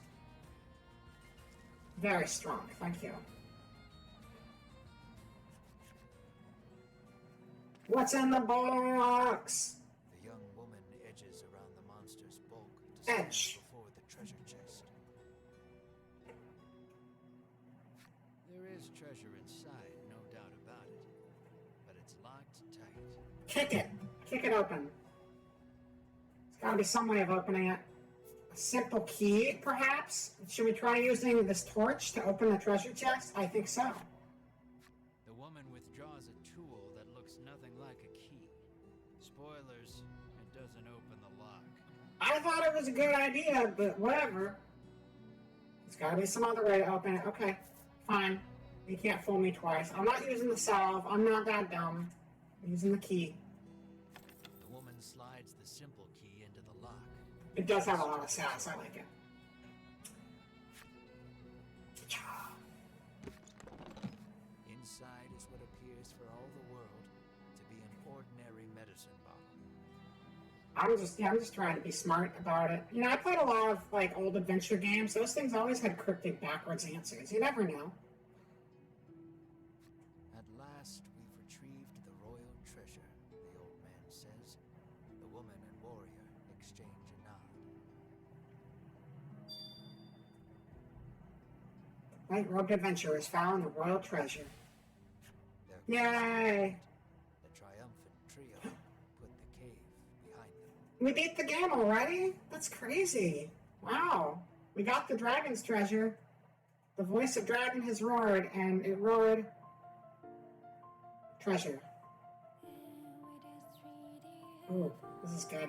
Very strong, thank you. What's in the box? The young woman edges around the monster's bulk to stand before the treasure chest. There is treasure inside, no doubt about it, but it's locked tight. Kick it. Kick it open. There's gotta be some way of opening it. A simple key, perhaps? Should we try using this torch to open the treasure chest? I think so. The woman withdraws a tool that looks nothing like a key. Spoilers, it doesn't open the lock. I thought it was a good idea, but whatever. There's gotta be some other way to open it. Okay, fine. You can't fool me twice. I'm not using the salve. I'm not that dumb. I'm using the key. The woman slides the simple key into the lock. It does have a lot of sass. I like it. Inside is what appears for all the world to be an ordinary medicine bottle. I'm just trying to be smart about it. You know, I played a lot of, like, old adventure games. Those things always had cryptic backwards answers. You never know. At last, we've retrieved the royal treasure, the old man says. The woman and warrior exchange a nod. White-robed adventurers found the royal treasure. Their Yay! The triumphant trio put the cave behind them. We beat the game already? That's crazy. Wow. We got the dragon's treasure. The voice of dragon has roared, and it roared treasure. Ooh, this is good.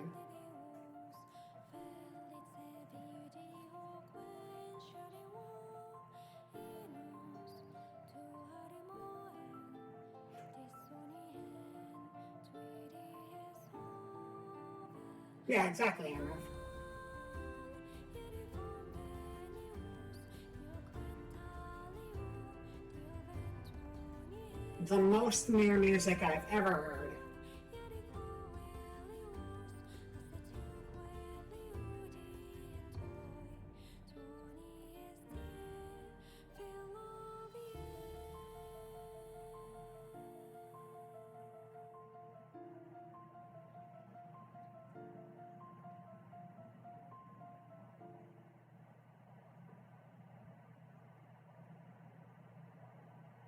Yeah, exactly, Amber. The most mere music I've ever heard.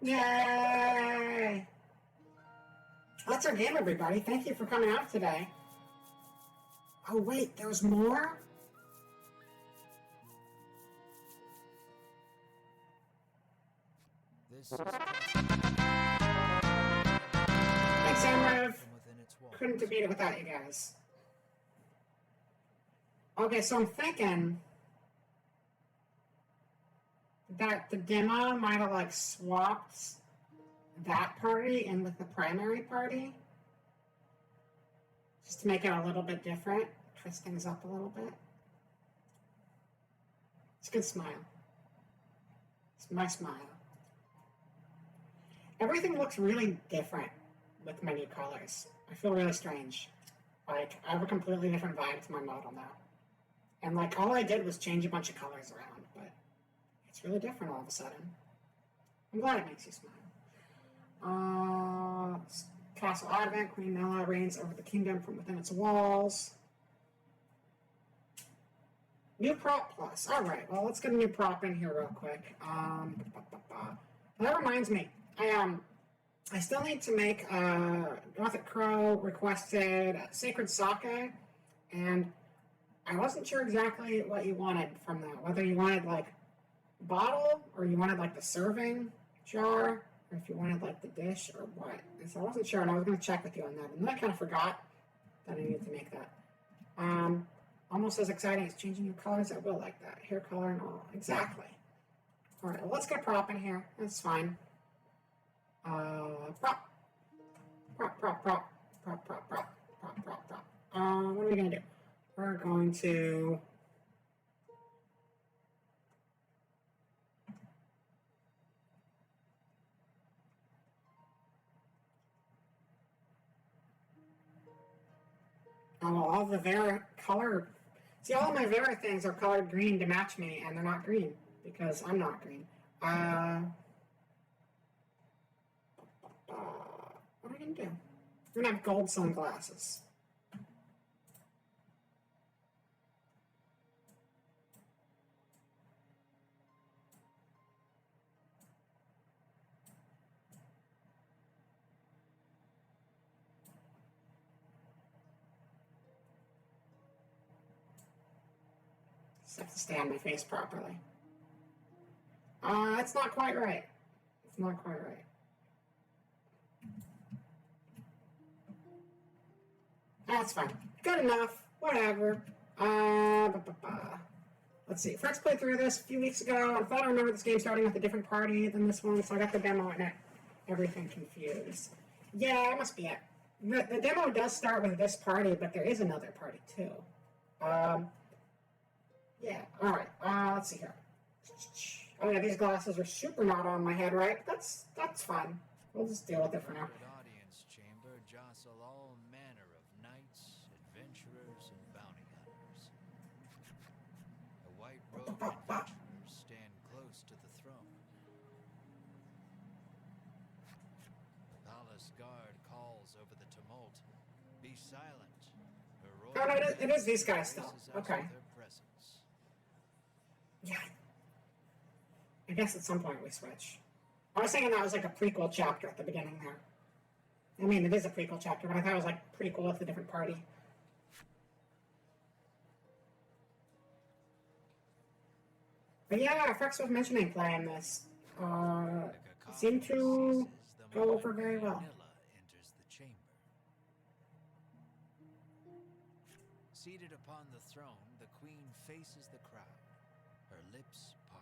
Yay! That's our game, everybody. Thank you for coming out today. Oh, wait, there was more? This is Thanks, Amrev. from within its walls. Couldn't defeat it without you guys. Okay, so I'm thinking that the demo might have, like, swapped that party in with the primary party. Just to make it a little bit different. Twist things up a little bit. It's a good smile. It's my smile. Everything looks really different with my new colors. I feel really strange. Like, I have a completely different vibe to my model now. And, like, all I did was change a bunch of colors around, but it's really different all of a sudden. I'm glad it makes you smile. Castle Advent, Queen Nella reigns over the kingdom from within its walls. New prop plus. Alright, well, let's get a new prop in here real quick. That reminds me, I still need to make Gothic Crow requested Sacred Sake, and I wasn't sure exactly what you wanted from that. Whether you wanted, like, bottle, or you wanted, like, the serving jar, or if you wanted, like, the dish, or what. And so I wasn't sure, and I was going to check with you on that. And then I kind of forgot that I needed to make that. Almost as exciting as changing your colors. I will like that. Hair color and all. Exactly. All right, well, let's get a prop in here. That's fine. Prop. What are we gonna do? We're going to all the Vera color. See, all of my Vera things are colored green to match me, and they're not green because I'm not green. What are we gonna do? We're gonna have gold sunglasses. Just have to stay on my face properly. That's not quite right. It's not quite right. That's fine. Good enough. Whatever. Let's see. Frex played through this a few weeks ago. I thought I remembered this game starting with a different party than this one, so I got the demo and everything confused. Yeah, that must be it. The demo does start with this party, but there is another party too. Yeah. All right. Let's see here. Oh yeah, these glasses are super not on my head, right? That's fine. We'll just deal with it for now. Audience chamber jostle all manner of knights, adventurers, and bounty hunters. The white-robed adventurers stand close to the throne. The palace guard calls over the tumult. Be silent. Oh no, it is these guys still. Okay. Yeah. I guess at some point we switch. I was thinking that was like a prequel chapter at the beginning there. I mean, it is a prequel chapter, but I thought it was like prequel with a different party. But yeah, Frex was mentioning playing this. It seemed to go over very well. Enters the chamber. Seated upon the throne, the queen faces the crowd. Her lips part.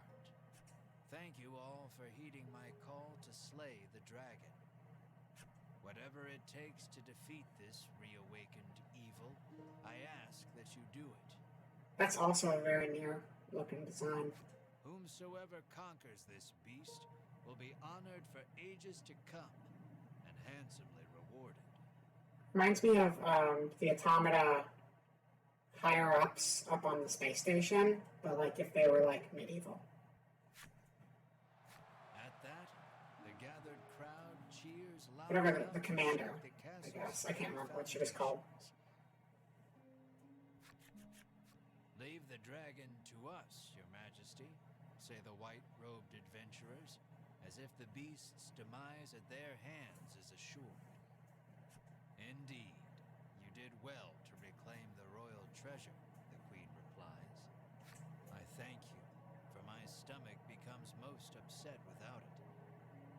Thank you all for heeding my call to slay the dragon. Whatever it takes to defeat this reawakened evil, I ask that you do it. That's also a very near-looking design. Whomsoever conquers this beast will be honored for ages to come and handsomely rewarded. Reminds me of the Automata higher-ups up on the space station, but like if they were like medieval. Whatever the commander, I guess. I can't remember what she was called. Leave the dragon to us, your majesty, say the white-robed adventurers, as if the beast's demise at their hands is assured. Indeed, you did well to reclaim the royal treasure, the queen replies. I thank you, for my stomach becomes most upset without it.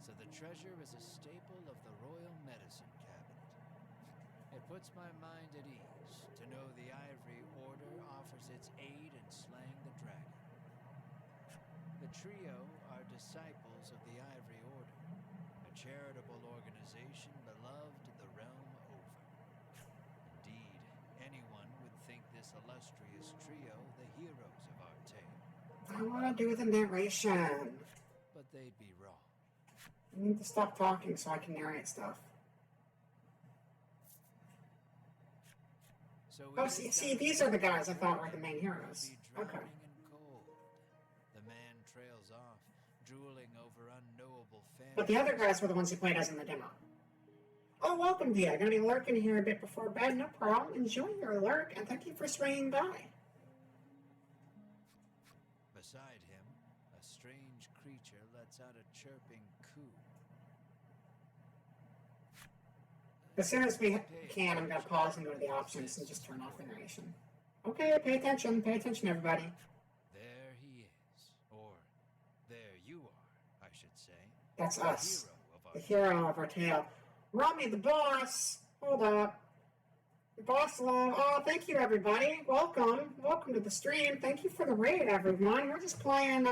So the treasure is a staple of the royal medicine cabinet. It puts my mind at ease to know the Ivory Order offers its aid in slaying the dragon. The trio are disciples of the Ivory Order, a charitable organization beloved the realm over. Indeed, anyone would think this illustrious trio the heroes of our tale. I want to do the narration. But they'd be wrong. I need to stop talking so I can narrate stuff. Oh, see, these are the guys I thought were the main heroes. Okay. The man trails off, drooling over unknowable fantasy. But the other guys were the ones he played as in the demo. Oh, welcome, Dia. Gonna be lurking here a bit before bed. No problem. Enjoy your lurk, and thank you for swinging by. Beside him, a strange creature lets out a chirping coo. As soon as we can, I'm going to pause and go to the options and just turn off the narration. Okay, pay attention, everybody. There he is, or there you are, I should say. That's us, the hero of our tale. Rami, the boss. Hold up. The boss alone. Oh, thank you, everybody. Welcome to the stream. Thank you for the raid, everyone. We're just playing,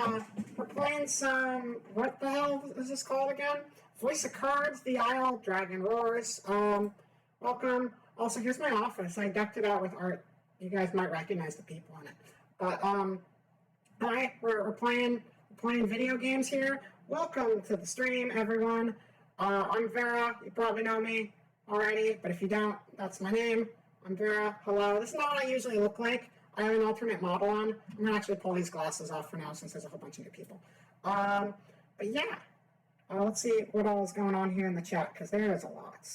we're playing some, what the hell is this called again? Voice of Cards, The Isle, Dragon Roars. Welcome. Also, here's my office. I decked it out with art. You guys might recognize the people in it. But hi, we're playing video games here. Welcome to the stream, everyone. I'm Vera. You probably know me already, but if you don't, that's my name. I'm Vera. Hello. This is not what I usually look like. I have an alternate model on. I'm gonna actually pull these glasses off for now since there's a whole bunch of new people. But yeah, let's see what all is going on here in the chat because there is a lot.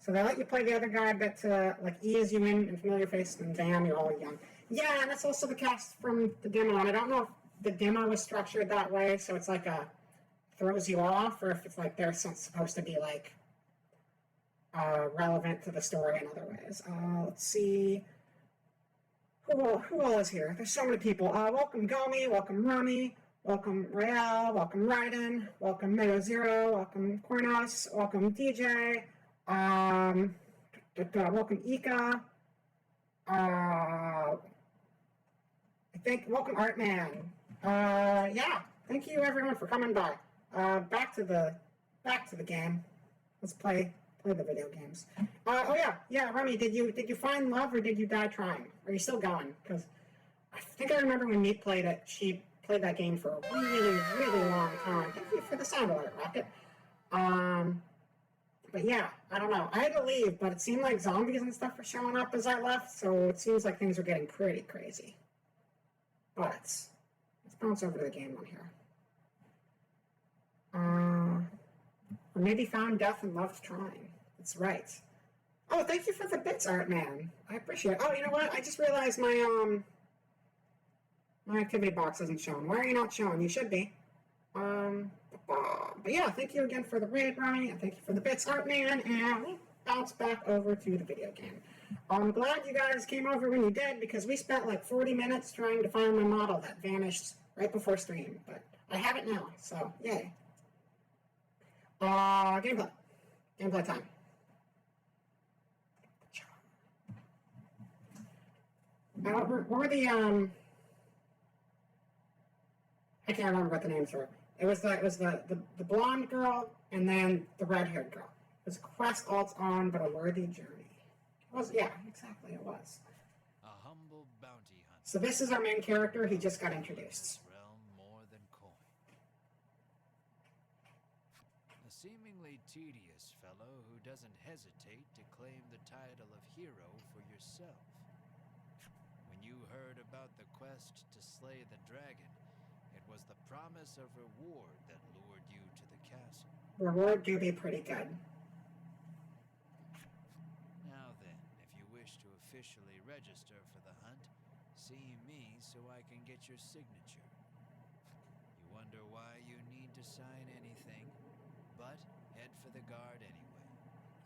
So they let you play the other guy, but to like ease you in and familiar face, and damn, you're all young. Yeah, and that's also the cast from the demo. And I don't know if the demo was structured that way, so it's like throws you off, or if it's like they're supposed to be like relevant to the story in other ways. Let's see. Who all is here? There's so many people. Welcome Gomi, welcome Rami, welcome Rael, welcome Raiden, welcome Mego Zero, welcome Kornos, welcome DJ, welcome Ika, I think welcome Artman. Yeah, thank you everyone for coming by. Back to the game. Let's play the video games. Oh yeah, Remy, did you find love or did you die trying? Are you still going? Because I think I remember when Meat played it, she played that game for a really, really long time. Thank you for the sound alert, Rocket. But yeah, I don't know. I had to leave, but it seemed like zombies and stuff were showing up as I left, so it seems like things are getting pretty crazy. But let's bounce over to the game on here. Or maybe found death and loved trying. That's right. Oh, thank you for the bits, Art Man. I appreciate it. Oh, you know what? I just realized my my activity box isn't shown. Why are you not showing? You should be. But yeah, thank you again for the raid, Ronnie, and thank you for the bits, Art Man, and we'll bounce back over to the video game. I'm glad you guys came over when you did, because we spent like 40 minutes trying to find my model that vanished right before stream, but I have it now, so yay. Gameplay time. What were the I can't remember what the names were. It was the blonde girl and then the red-haired girl. It was a quest alt on, but a worthy journey. It was, yeah, exactly, it was. A humble bounty hunter. So this is our main character. He just got introduced. Realm more than coin. A seemingly tedious fellow who doesn't hesitate to claim the title of hero for yourself. When you heard about the quest to slay the dragon, it was the promise of reward that lured you to the castle. Reward do be pretty good. Now then, if you wish to officially register for the hunt, see me so I can get your signature. You wonder why you need to sign anything, but head for the guard anyway.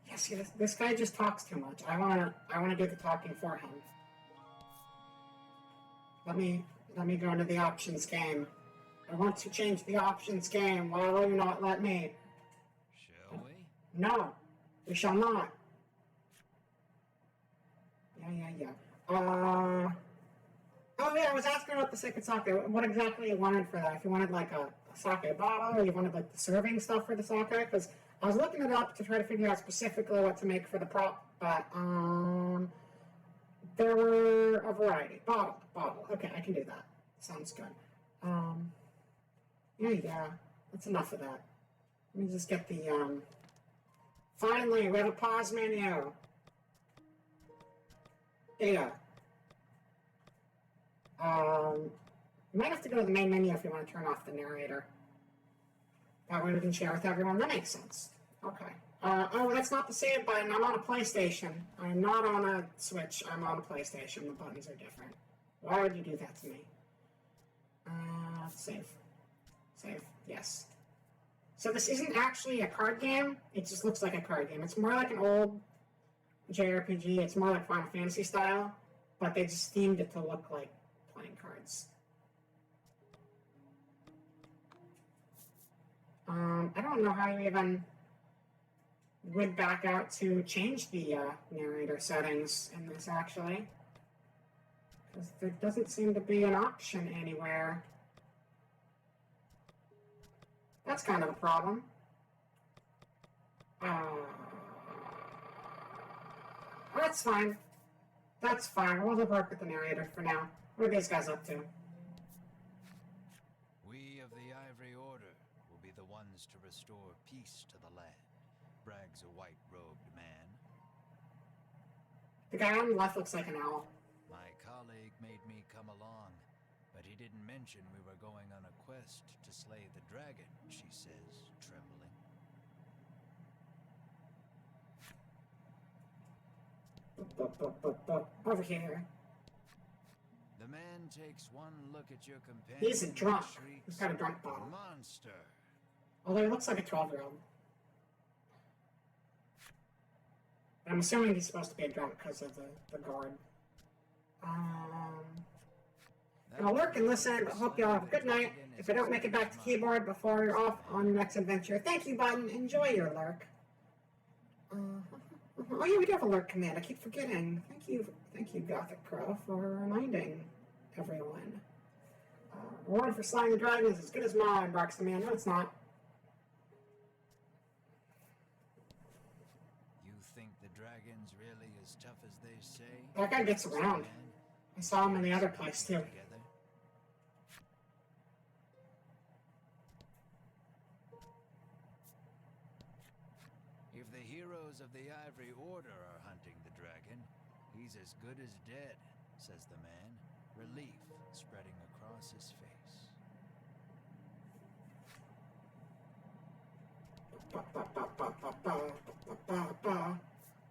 Yes, this guy just talks too much. I wanna do the talking for him. Let me go into the options game. I want to change the options game. Why will you not let me? Shall we? No, we shall not. Yeah. Oh yeah, I was asking about the sacred sake. What exactly you wanted for that? If you wanted like a sake bottle, or you wanted like the serving stuff for the sake? Because I was looking it up to try to figure out specifically what to make for the prop, but there were a variety. Bottle. Okay, I can do that. Sounds good. Yeah, that's enough of that. Let me just get the, finally, we have a pause menu. Data. You might have to go to the main menu if you want to turn off the narrator. That way we can share with everyone. That makes sense. Okay. Oh, that's not the save button. I'm on a PlayStation. I'm not on a Switch. I'm on a PlayStation. The buttons are different. Why would you do that to me? Save. Save. Yes. So this isn't actually a card game. It just looks like a card game. It's more like an old JRPG. It's more like Final Fantasy style, but they just themed it to look like playing cards. I don't know how you even would back out to change the narrator settings in this, actually. Because there doesn't seem to be an option anywhere. That's kind of a problem. That's fine. That's fine. We'll work with the narrator for now. What are these guys up to? We of the Ivory Order will be the ones to restore peace to the land, brags a white-robed man. The guy on the left looks like an owl. My colleague made me come along, but he didn't mention we were going on a quest to slay the dragon, she says, trembling. Over here. The man takes one look at your companion. He's a drunk. And shrieks, He's got a drunk bottle. Monster! Although he looks like a 12-year-old. I'm assuming he's supposed to be a drunk because of the guard. I'll lurk and listen, but hope y'all have a good night. If I don't make it back to keyboard before you're off on your next adventure, thank you, Button. Enjoy your lurk. Oh yeah, we do have a lurk command. I keep forgetting. Thank you, Gothic Pro, for reminding everyone. Reward for slaying the dragon is as good as mine, barks the man. No, it's not. You think the dragon's really as tough as they say? That guy gets around. I saw him in the other place too. Together? If the heroes of the Ivory Order are hunting the dragon, he's as good as dead, says the man, relief spreading across his face.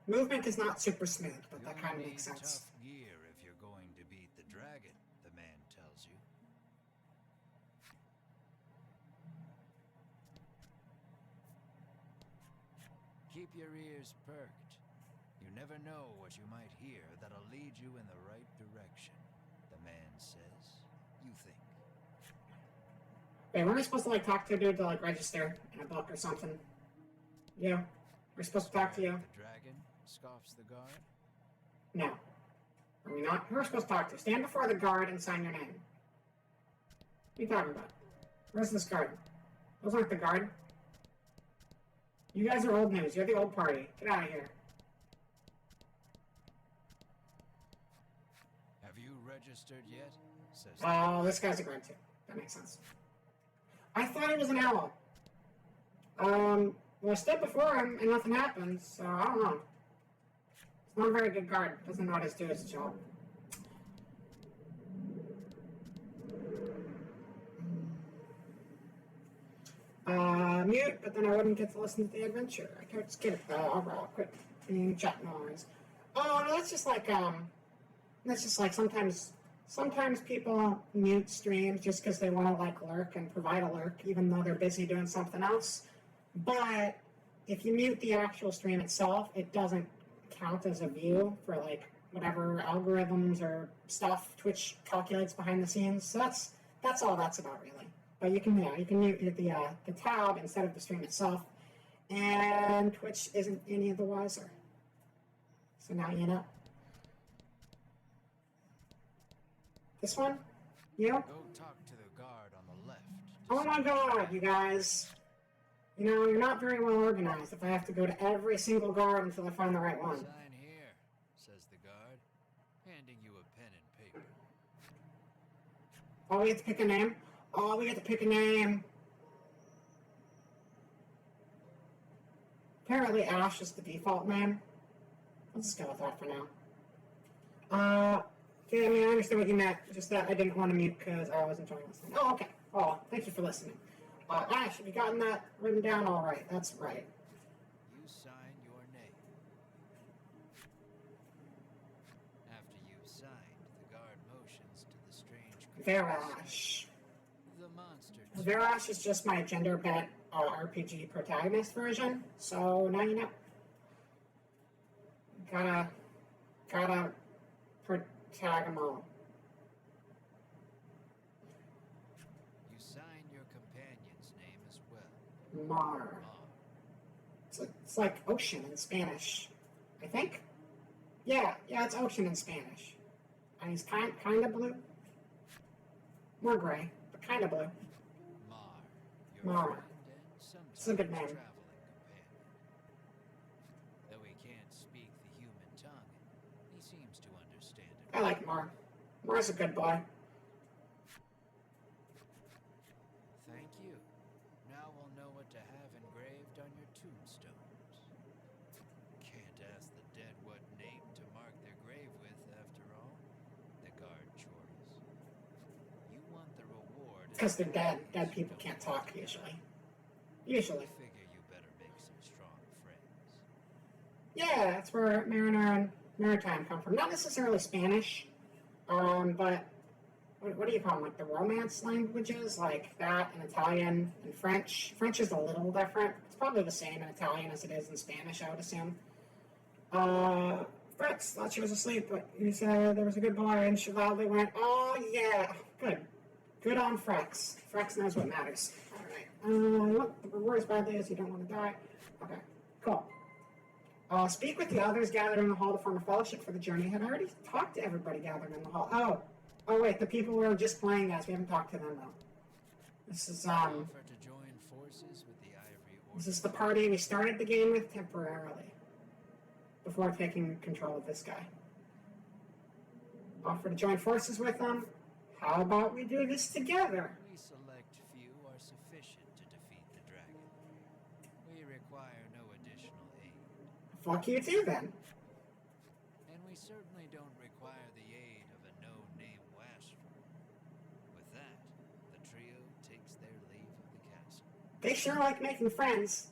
Movement is not super smooth, but that kind of makes sense. Tough gear if you're going to beat the dragon, the man tells you. Keep your ears perked. You never know what you might hear that'll lead you in the right direction, the man says. You think. Wait, weren't we supposed to talk to a dude to register in a book or something? Yeah, we're supposed to talk to you. The dragon, scoffs the guard. No. Are we not? Who are we supposed to talk to? Stand before the guard and sign your name. What are you talking about? Where's this guard? Those aren't the guard. You guys are old news. You're the old party. Get out of here. Have you registered yet? Says Oh, this guy's a guard too. That makes sense. I thought he was an owl. Well, I stood before him and nothing happened, so I don't know. He's not a very good guard. Doesn't know how to do his job. Mute, but then I wouldn't get to listen to the adventure. I could skip overall quit being chat noise. Oh, no, that's just sometimes people mute streams just because they want to lurk and provide a lurk, even though they're busy doing something else. But if you mute the actual stream itself, it doesn't count as a view for whatever algorithms or stuff Twitch calculates behind the scenes. So that's all that's about, really. But you can mute the tab instead of the stream itself, and Twitch isn't any the wiser. So now you know. This one? You? go talk to the guard on the left. Oh my god, you guys. You're not very well organized if I have to go to every single guard until I find the right one. Sign here, says the guard, handing you a pen and paper. Oh, we have to pick a name? Oh, we get to pick a name. Apparently Ash is the default name. Let's just go with that for now. Okay, I understand what you meant. Just that I didn't want to mute because I wasn't trying to listen. Oh, okay. Oh, thank you for listening. Ash, have you gotten that written down all right? That's right. You sign your name. After you've signed, the guard motions to the strange creature. Verash. The monster. Verash is just my gender bet RPG protagonist version, so now you know. Gotta protag them all. You sign your companion's name as well. Mar. Mar. It's like ocean in Spanish, I think. Yeah, it's ocean in Spanish. And he's kind of blue. More gray, but kind of blue. Mar. Your Mar. friend and sometimes It's a good name. traveling companion. Though he can't speak the human tongue, I like Mar. Mar's a good boy. Thank you. Now we'll know what to have engraved on your tombstones. Can't ask the dead what name to mark their grave with, after all. The guard chores. You want the reward. Because they're dead. Dead people can't talk usually. Usually. I figure you better make some strong friends. Yeah, that's where Mariner and Maritime come from. Not necessarily Spanish, but what do you call them? Like the Romance languages, like that, and Italian and French. French is a little different. It's probably the same in Italian as it is in Spanish, I would assume. Fritz thought she was asleep, but you said there was a good boy, and she loudly went, "Oh yeah, good, good on Frex. Frex knows what matters." All right. Look, the reward is badly as you don't want to die. Okay, cool. Speak with the others gathered in the hall to form a fellowship for the journey. Had I already talked to everybody gathered in the hall? Oh wait, the people we were just playing as. We haven't talked to them though. This is Offer to join forces with the Ivory Order. This is the party we started the game with temporarily, before taking control of this guy. Offer to join forces with them. How about we do this together? We select few are sufficient to defeat the dragon. We require no additional aid. Fuck you too then. And we certainly don't require the aid of a no-name Wastro. With that, the trio takes their leave of the castle. They sure like making friends.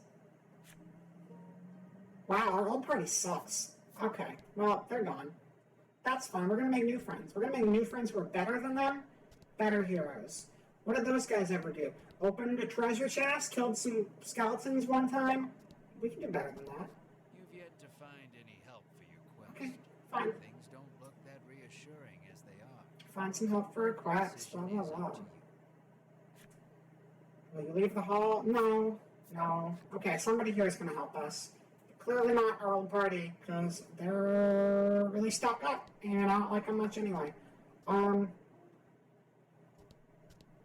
Wow, our old party sucks. Okay, well, they're gone. That's fine. We're gonna make new friends. We're gonna make new friends who are better than them. Better heroes. What did those guys ever do? Opened a treasure chest, killed some skeletons one time? We can do better than that. You've yet to find any help for your quest. Okay, fine. Things don't look that reassuring as they are. Find some help for a quest. Blah, Decision blah, is blah. up to you. Will you leave the hall? No. No. Okay, somebody here is going to help us. Clearly not our old party, because they're really stuck up, and I don't like them much anyway.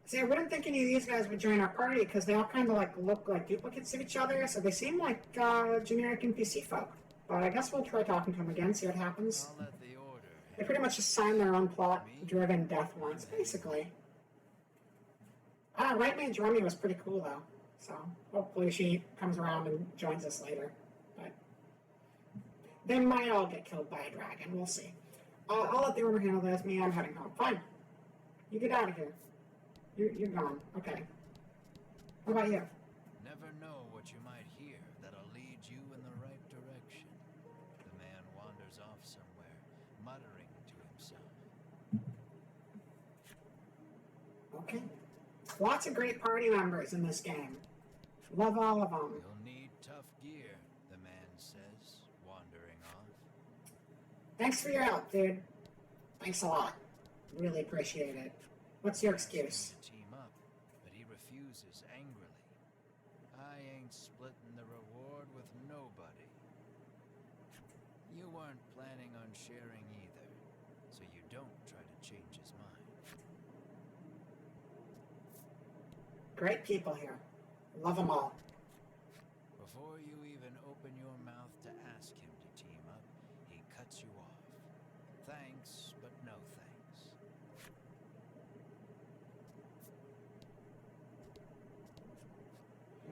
See, I wouldn't think any of these guys would join our party, because they all kind of like look like duplicates of each other, so they seem like generic NPC folk. But I guess we'll try talking to them again, see what happens. I'll let the order. They pretty much just sign their own plot-driven death warrants, basically. Right Mage Rummy was pretty cool, though. So, hopefully she comes around and joins us later. But they might all get killed by a dragon. We'll see. I'll let the order handle this. Me, I'm heading home. Fine. You get out of here. You're gone. Okay. How about you? Never know what you might hear that'll lead you in the right direction. The man wanders off somewhere, muttering to himself. Okay. Lots of great party members in this game. Love all of them. You'll need tough gear, the man says, wandering off. Thanks for your help, dude. Thanks a lot. Really appreciate it. What's your excuse? To team up, but he refuses angrily. I ain't splitting the reward with nobody. You weren't planning on sharing either, so you don't try to change his mind. Great people here. Love them all. Before you even open your mouth to ask him to team up, he cuts you off. Thanks, but no thanks.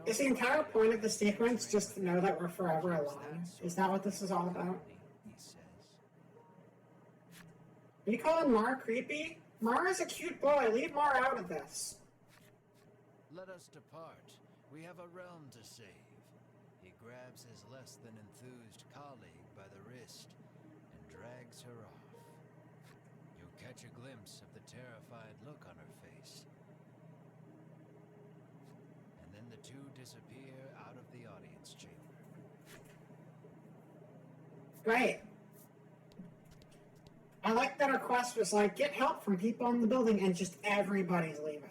Is the entire point of the sequence just to know that we're forever alone? Is that what this is all about? He says. Are you calling Mar creepy? Mar is a cute boy. Leave Mar out of this. Let us depart. We have a realm to save. He grabs his less than enthused colleague by the wrist and drags her off. You catch a glimpse of the terrified look on her face. And then the two disappear out of the audience chamber. Great. I like that our quest was like, get help from people in the building, and just everybody's leaving.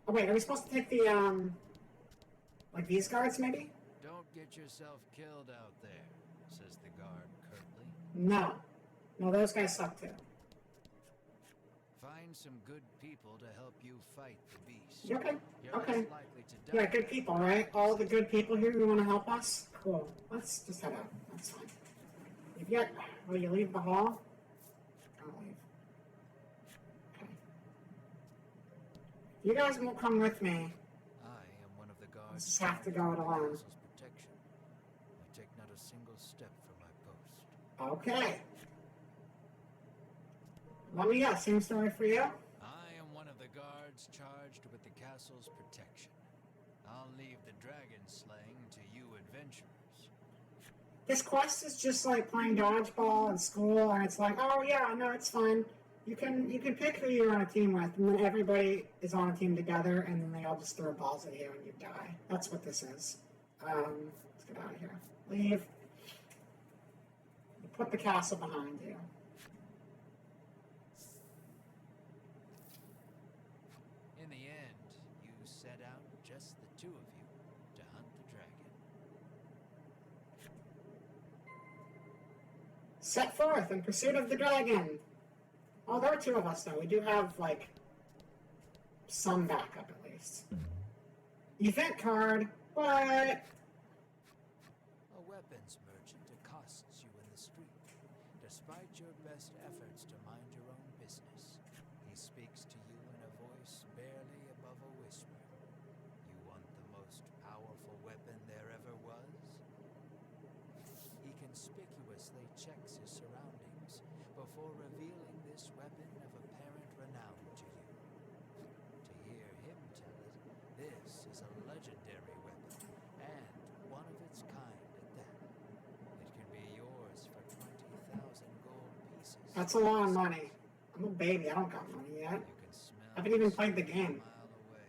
Oh wait, are we supposed to take the, like these guards maybe? Don't get yourself killed out there, says the guard curtly. No. No, those guys suck too. Find some good people to help you fight the beast. Okay, You're okay. less likely to die. Yeah, good people, right? All the good people here who want to help us? Cool. Let's just head out. That's fine. Will you leave the hall? I'll leave. You guys won't come with me. I am one of the guards Just have to charged go with it the alone. castle's protection. I take not a single step from my post. Okay. Let me guess, same story for you? I am one of the guards charged with the castle's protection. I'll leave the dragon slaying to you adventurers. This quest is just like playing dodgeball in school, and it's like, oh yeah, no, it's fun. You can pick who you're on a team with, and then everybody is on a team together, and then they all just throw balls at you and you die. That's what this is. Let's get out of here. Leave. Put the castle behind you. In the end, you set out, just the two of you, to hunt the dragon. Set forth in pursuit of the dragon. Oh, there are two of us, though. We do have, like, some backup, at least. Event card. What? A weapons merchant accosts you in the street. Despite your best efforts to mind your own business, he speaks to you in a voice barely above a whisper. You want the most powerful weapon there ever was? He conspicuously checks his surroundings before revealing this weapon of apparent renown to you. To hear him tell it, this is a legendary weapon, and one of its kind at that. It can be yours for 20,000 gold pieces. That's a lot of money. I'm a baby. I don't got money yet. You can smell I haven't even it played the a game. mile away,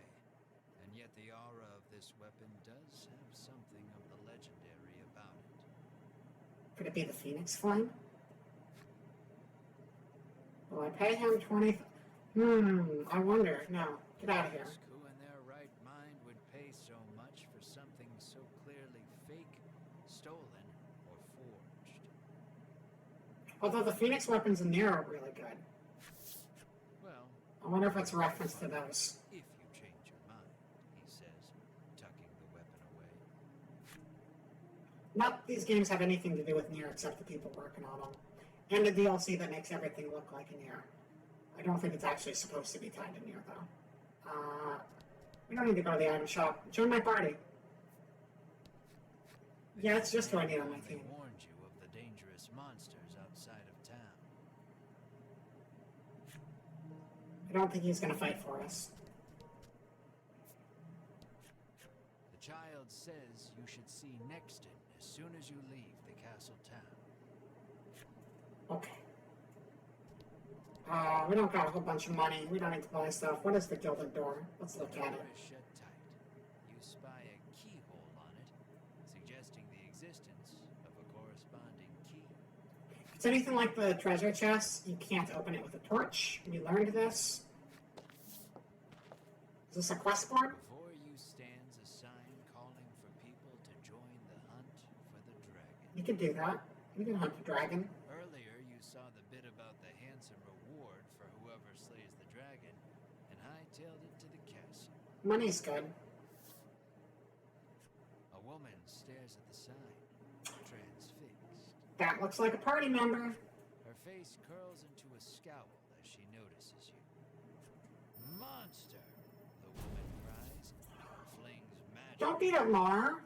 and yet the aura of this weapon does have something of the legendary about it. Could it be the Phoenix Flame? Will I pay him 20? I wonder. No. Get out of here. Ask who in their right mind would pay so much for something so clearly fake, stolen, or forged. Although the Phoenix weapons in there are really good. Well, I wonder if it's a reference to those. if you change your mind, he says, tucking the weapon away. Not these games have anything to do with Nier except the people working on them. And the DLC that makes everything look like a Nier. I don't think it's actually supposed to be tied to Nier, though. We don't need to go to the item shop. Join my party. Yeah, it's just who I need on my They team. warned you of the dangerous monsters outside of town. I don't think he's going to fight for us. The child says you should see Nexton as soon as you leave the castle town. Okay. We don't got a whole bunch of money. We don't need to buy stuff. What is the gilded door? Let's look The at door it. is shut tight. You spy a keyhole on it, suggesting the existence of a corresponding key. If it's anything like the treasure chest, you can't open it with a torch. You learned this. Is this a quest board? Before you stands a sign calling for people to join the hunt for the dragon. You can do that. You can hunt the dragon. Earlier, you saw the bit about the handsome reward for whoever slays the dragon, and hightailed it to the castle. Money's good. A woman stares at the sign, transfixed. That looks like a party member. Her face curls into a scowl as she notices you. Monster! The woman cries, flings magic. Don't beat up Mar.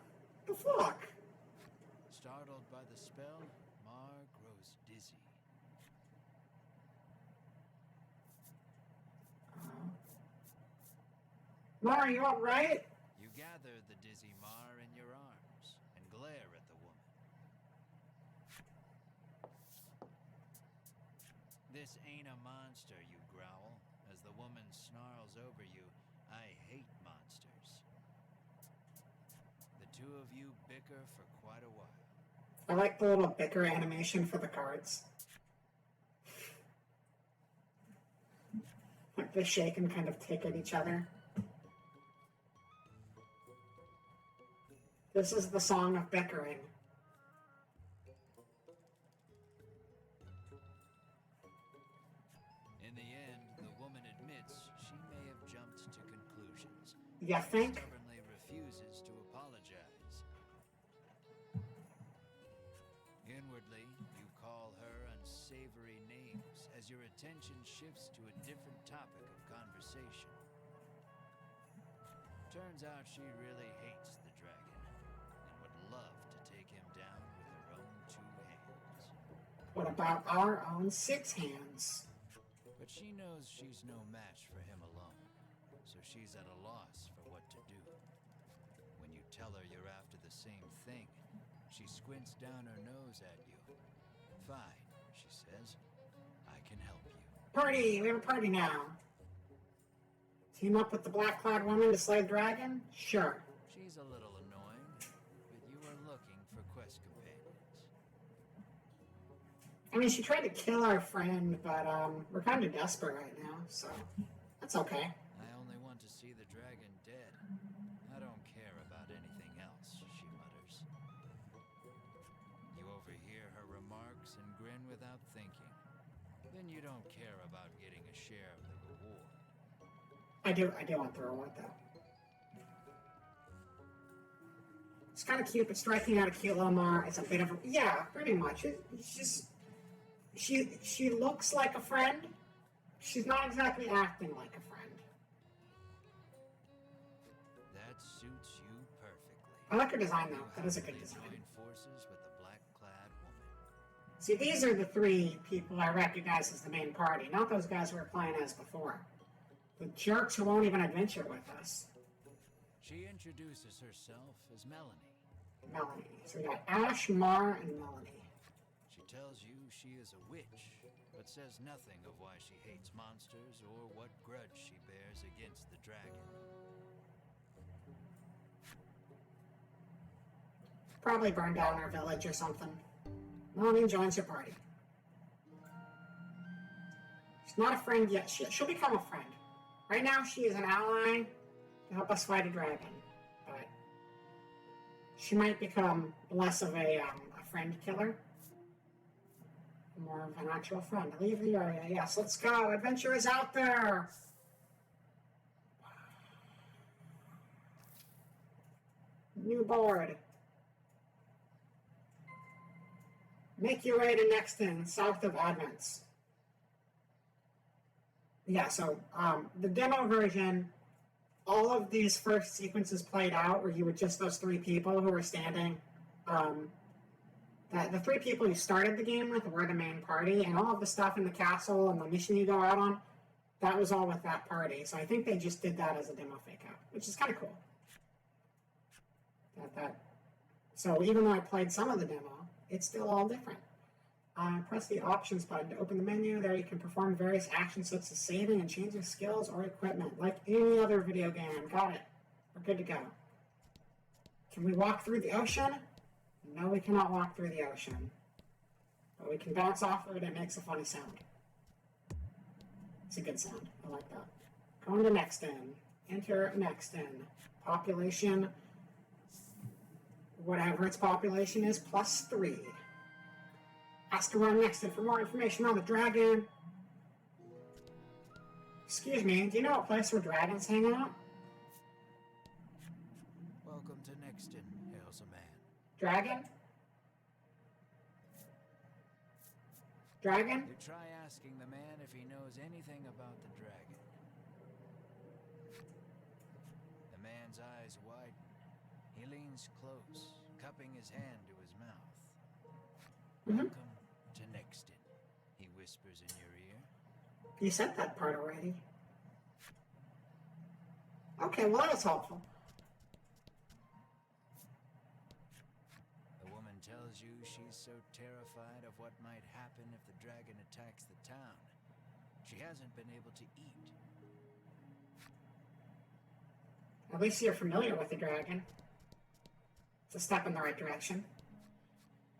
The fuck? Startled by the spell, Mar grows dizzy. Mar, are you alright? You gather the dizzy Mar in your arms and glare at the woman. This ain't a monster, you growl, as the woman snarls over you. I hate monsters. The two of you bicker for quite a while. I like the little bicker animation for the cards. Like they shake and kind of tick at each other. This is the song of bickering. In the end, the woman admits she may have jumped to conclusions. You think? Stubbornly refuses to apologize. Inwardly, you call her unsavory names as your attention shifts to a different topic of conversation. Turns out she really hates the dragon and would love to take him down with her own 2 hands. What about our own 6 hands? But she knows she's no match for him alone, so she's at a loss for what to do. When you tell her you're after the same thing, she squints down her nose at you. Fine, she says. I can help you. Party! We have a party now. Team up with the black-clad woman to slay the dragon? Sure. She's a little annoying, but you are looking for quest companions. I mean, she tried to kill our friend, but we're kind of desperate right now, so that's okay. I only want to see the dragon dead. I don't care about anything else, she mutters. You overhear her remarks and grin without thinking. Then you don't care about getting a share of the reward. I do want the reward, though. It's kind of cute, but striking out a cute little Mar, it's a bit of a... Yeah, pretty much. It's just... She looks like a friend. She's not exactly acting like a friend. That suits you perfectly. I like her design, though. You That is a good happily design. join forces with the black-clad woman. See, these are the 3 people I recognize as the main party, not those guys we were playing as before. The jerks who won't even adventure with us. She introduces herself as Melanie. Melanie. So we got Ash, Mar, and Melanie. She tells you she is a witch, but says nothing of why she hates monsters or what grudge she bears against the dragon. Probably burned down our village or something. Melanie joins your party. She's not a friend yet. She'll become a friend. Right now, she is an ally to help us fight a dragon. But she might become less of a friend killer. More of an actual friend. Leave the area. Yes, let's go. Adventure is out there. New board. Make your way to Nexton, south of Advents. Yeah, so the demo version, all of these first sequences played out where you were just those 3 people who were standing. The 3 people you started the game with were the main party, and all of the stuff in the castle and the mission you go out on, that was all with that party. So I think they just did that as a demo fake out, which is kind of cool. So even though I played some of the demo, it's still all different. Press the options button to open the menu. There you can perform various actions such as saving and changing skills or equipment, like any other video game. Got it. We're good to go. Can we walk through the ocean? No, we cannot walk through the ocean. But we can bounce off of it. It makes a funny sound. It's a good sound. I like that. Going to Nexton. Enter Nexton. Population, whatever its population is, +3. Ask around Nexton for more information on the dragon. Excuse me, do you know a place where dragons hang out? Welcome to Nexton, hails a man. Dragon? Dragon? You try asking the man if he knows anything about the dragon. The man's eyes widen. He leans close, cupping his hand to his mouth. Welcome to Nexton, he whispers in your ear. You said that part already. Okay, well that was helpful. The woman tells you she's so terrified of what might happen if the dragon attacks the town. She hasn't been able to eat. At least you're familiar with the dragon. It's a step in the right direction.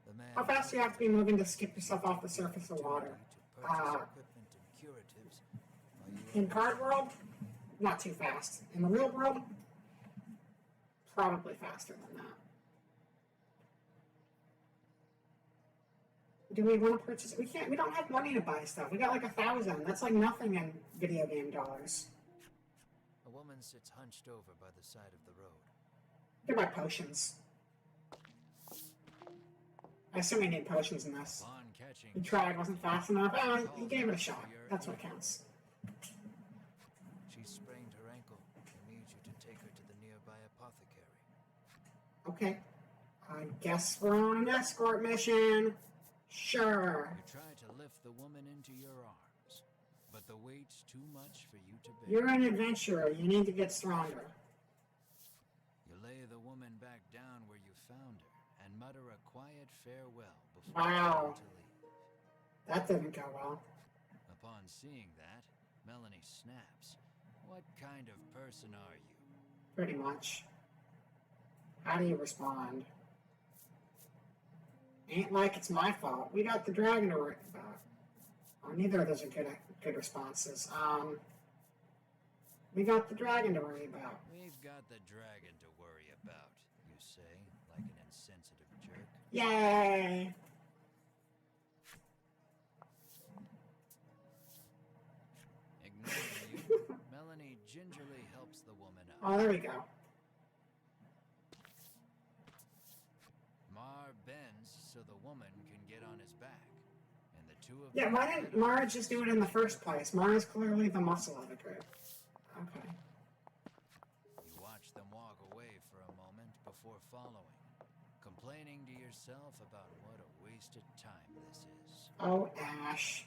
The man How fast do you have to be moving to skip yourself off the surface of water? to purchase equipment and curatives while you In card world, not too fast. In the real world, probably faster than that. Do we want to purchase? We can't. We don't have money to buy stuff. We got like 1,000. That's like nothing in video game dollars. A woman sits hunched over by the side of the road. You can buy potions. I assume we need potions in this. Upon catching You tried, wasn't fast enough. You gave it a shot. That's what counts. She sprained her ankle and needs you to take her to the Okay. I guess we're on an escort mission. Sure. You try to lift the woman into your arms, but the weight's too much for you to bear. You're an adventurer. You need to get stronger. You lay the woman back down where you found her and mutter a quiet farewell before Wow. to leave. That didn't go well. Upon seeing that, Melanie snaps. What kind of person are you? Pretty much. How do you respond? Ain't like it's my fault. We got the dragon to worry about. Oh, neither of those are good responses. We got the dragon to worry about. We've got the dragon to worry about, you say, like an insensitive jerk. Yay! Ignoring you, Melanie gingerly helps the woman up. Oh, there we go. Mar bends so the woman can get on his back, and the two of Yeah, them why didn't Mara just do it in the first place? Mara's clearly the muscle of the group. Okay. You watch them walk away for a moment before following, complaining to yourself about what a wasted time this is. Oh, Ash.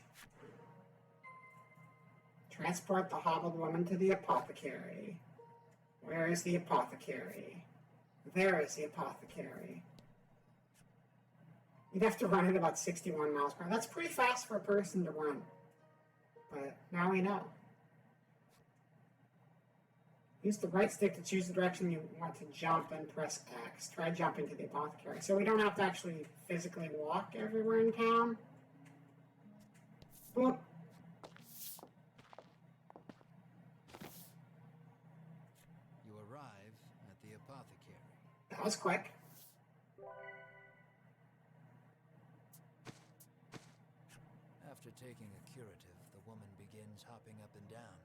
Transport the hobbled woman to the apothecary. Where is the apothecary? There is the apothecary. You'd have to run at about 61 miles per hour. That's pretty fast for a person to run. But now we know. Use the right stick to choose the direction you want to jump and press X. Try jumping to the apothecary. So we don't have to actually physically walk everywhere in town. Boop. You arrive at the apothecary. That was quick. After taking a curative, the woman begins hopping up and down.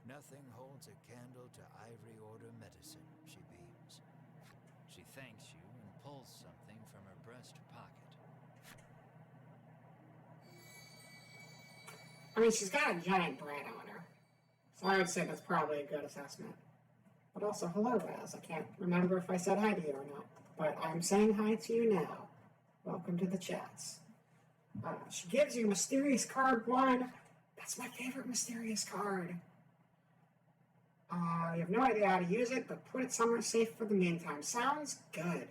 Nothing holds a candle to Ivory Order medicine, she beams. She thanks you and pulls something from her breast pocket. I mean, she's got a giant brat on her. So I would say that's probably a good assessment. But also, hello, Raz. I can't remember if I said hi to you or not. But I'm saying hi to you now. Welcome to the chats. She gives you Mysterious Card 1. That's my favorite Mysterious card. You have no idea how to use it, but put it somewhere safe for the meantime. Sounds good.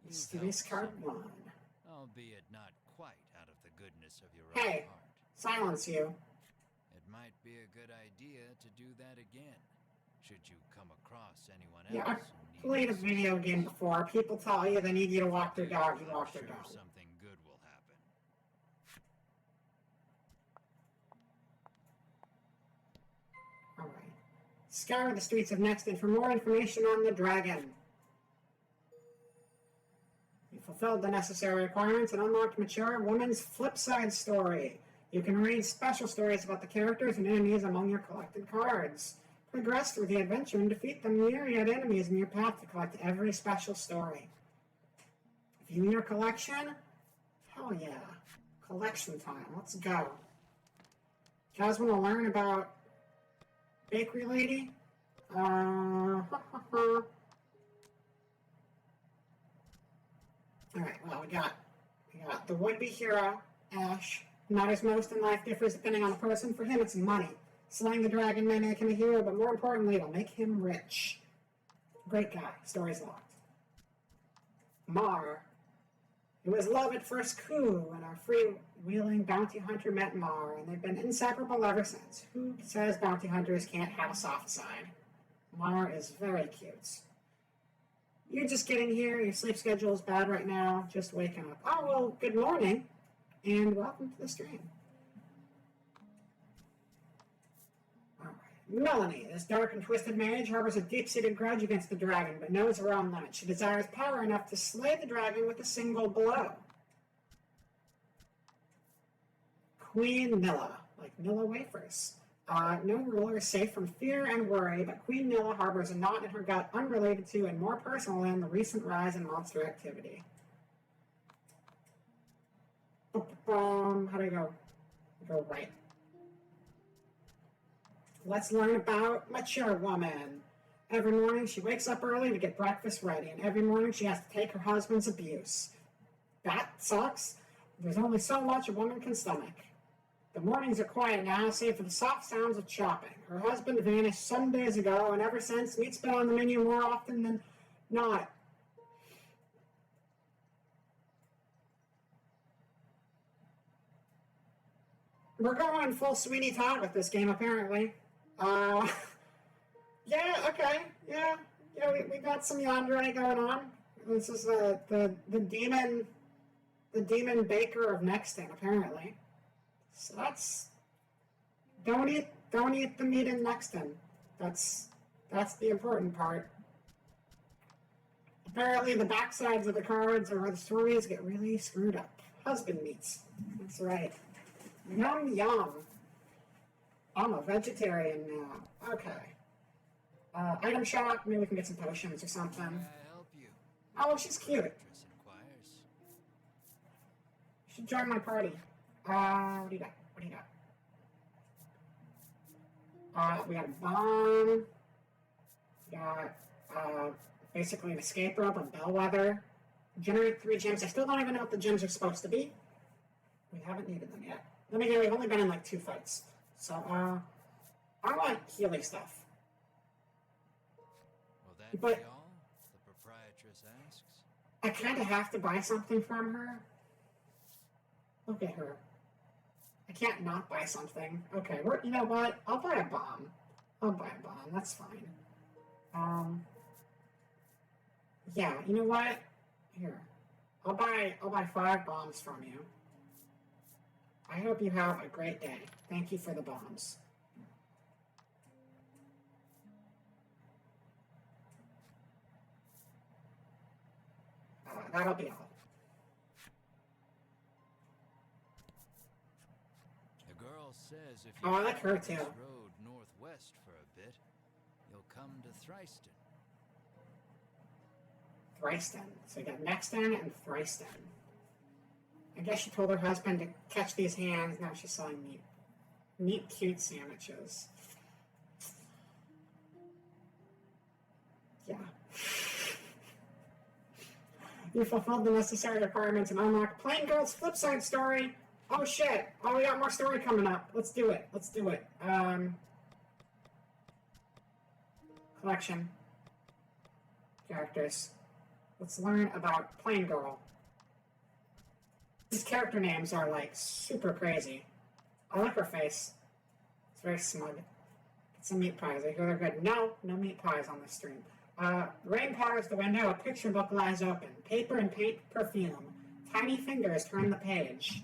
Mysterious Card 1. Albeit not quite out of the goodness of your Hey, own heart. silence you. It might be a good idea to do that again, should you come across anyone else Yeah, I've who played a needs video game before. People tell you they need you to walk their dog, you walk their sure dog. something good will happen. Alright. Scour the streets of Nexton for more information on the dragon. You fulfilled the necessary requirements and unlocked Mature Woman's Flipside story. You can read special stories about the characters and enemies among your collected cards. Progress through the adventure and defeat the myriad enemies in your path to collect every special story. View your collection? Hell yeah. Collection time. Let's go. You guys want to learn about Bakery Lady? Alright, well, we got the would-be hero, Ash. Matters most in life differs depending on the person. For him, it's money. Slaying the dragon may make him a hero, but more importantly, it'll make him rich. Great guy. Story's locked. Mar. It was love at first coup when our free-wheeling bounty hunter met Mar, and they've been inseparable ever since. Who says bounty hunters can't have a soft side? Mar is very cute. You're just getting here. Your sleep schedule is bad right now. Just waking up. Oh, well, good morning, and welcome to the stream. Melanie, this dark and twisted mage, harbors a deep-seated grudge against the dragon, but knows her own limit. She desires power enough to slay the dragon with a single blow. Queen Nilla, like Nilla wafers. No ruler is safe from fear and worry, but Queen Nilla harbors a knot in her gut unrelated to and more personal than the recent rise in monster activity. How do I go? Go right. Let's learn about Mature Woman. Every morning she wakes up early to get breakfast ready, and every morning she has to take her husband's abuse. That sucks. There's only so much a woman can stomach. The mornings are quiet now, save for the soft sounds of chopping. Her husband vanished some days ago, and ever since, meat's been on the menu more often than not. We're going full Sweeney Todd with this game, apparently. Yeah, okay, yeah, we got some yandere going on. This is the demon baker of Nexton, apparently. So don't eat the meat in Nexton. That's the important part. Apparently, the backsides of the cards or the stories get really screwed up. Husband meats. That's right. Yum yum. I'm a vegetarian now. Okay. Item shop. Maybe we can get some potions or something. May I help you? Oh, she's cute. Waitress inquires. You should join my party. What do you got? What do you got? We got a bomb. We got, basically an escape rope, a bellwether. Generate 3 gems. I still don't even know what the gems are supposed to be. We haven't needed them yet. Let me get, we've only been in like 2 fights. So, I want Healy stuff. Will that But- be all? The proprietress asks. I kind of have to buy something from her. Look at her. I can't not buy something. Okay, you know what? I'll buy a bomb. That's fine. Yeah, you know what? Here. I'll buy 5 bombs from you. I hope you have a great day. Thank you for the bombs. That'll be all. The girl says if Oh, you I like her follow this too. road northwest for a bit, you'll come to Thryston. Thryston. So we got Nexton and Thryston. I guess she told her husband to catch these hands. Now she's selling meat. Meat cute sandwiches. Yeah. You fulfilled the necessary requirements and unlocked Plain Girl's Flipside story. Oh shit. Oh, we got more story coming up. Let's do it. Collection. Characters. Let's learn about Plain Girl. These character names are like super crazy. I like her face. It's very smug. Get some meat pies. I hear they're good. No meat pies on this stream. Rain powders the window. A picture book lies open. Paper and paint perfume. Tiny fingers turn the page.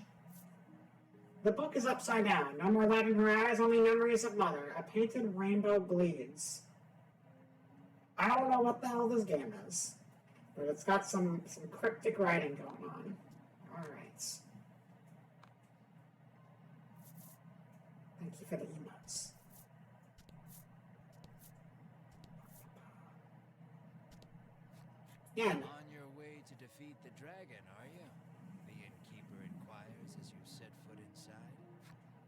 The book is upside down. No more light in her eyes, only memories of mother. A painted rainbow bleeds. I don't know what the hell this game is, but it's got some cryptic writing going on. Alright. Thank you for the emotes. Yeah, no. On your way to defeat the dragon, are you? The innkeeper inquires as you set foot inside.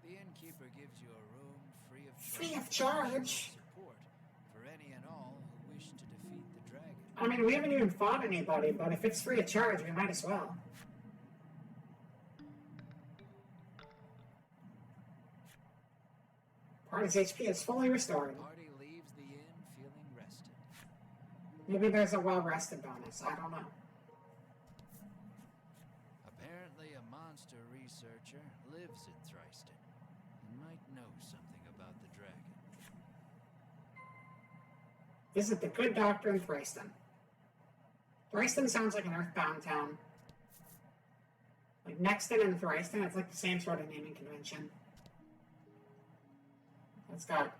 The innkeeper gives you a room free of charge. Free of charge? Support for any and all who wish to defeat the dragon. I mean, we haven't even fought anybody, but if it's free of charge, we might as well. Party's HP is fully restored. Party leaves the inn feeling rested. Maybe there's a well-rested bonus. I don't know. Apparently, a monster researcher lives in Thryston and might know something about the dragon. Visit the good doctor in Thryston. Thryston sounds like an Earthbound town. Like Nexton and Thryston, it's like the same sort of naming convention. It's got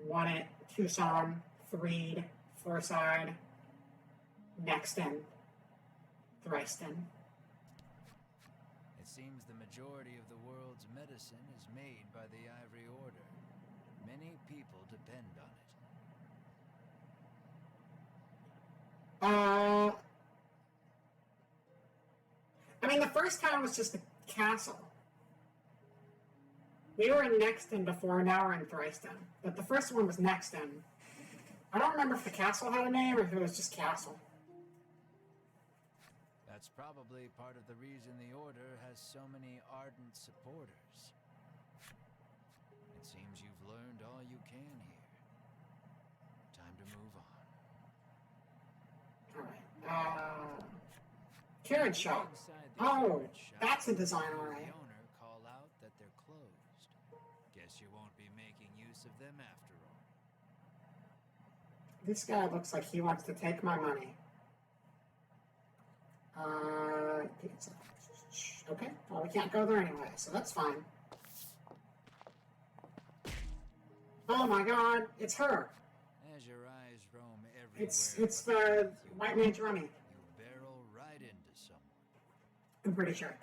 Wannet, Tucson, Threed, Forside, Nexton, Thryston. It seems the majority of the world's medicine is made by the Ivory Order. Many people depend on it. I mean, the first town was just a castle. We were in Nexton before, now we're in Thryston. But the first one was Nexton. I don't remember if the castle had a name or if it was just castle. That's probably part of the reason the Order has so many ardent supporters. It seems you've learned all you can here. Time to move on. Alright, carriage shop. Inside the Oh, carriage shop, that's a design, the alright. owner call out that they're closed. Guess you won't be making use of them after all. This guy looks like he wants to take my money. Okay, well, we can't go there anyway, so that's fine. Oh my god, it's her. As your eyes roam everywhere, It's the White Mage Rummy. you barrel right into someone. I'm pretty sure.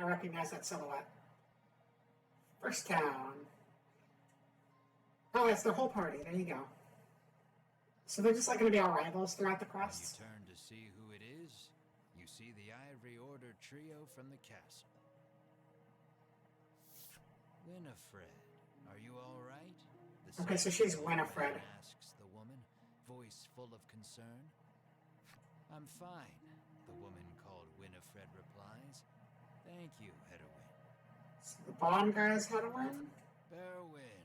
I recognize that silhouette. First town. Oh, it's their whole party. There you go. So they're just like going to be all rivals throughout the When you quests? turn to see who it is, you see the Ivory Order trio from the castle. Winifred, are you all right? The Okay, so she's second Winifred. man asks the woman, voice full of concern. I'm fine, the woman called Winifred replies. Thank you, Hedwin. So the Bond guys had a win? Berwin,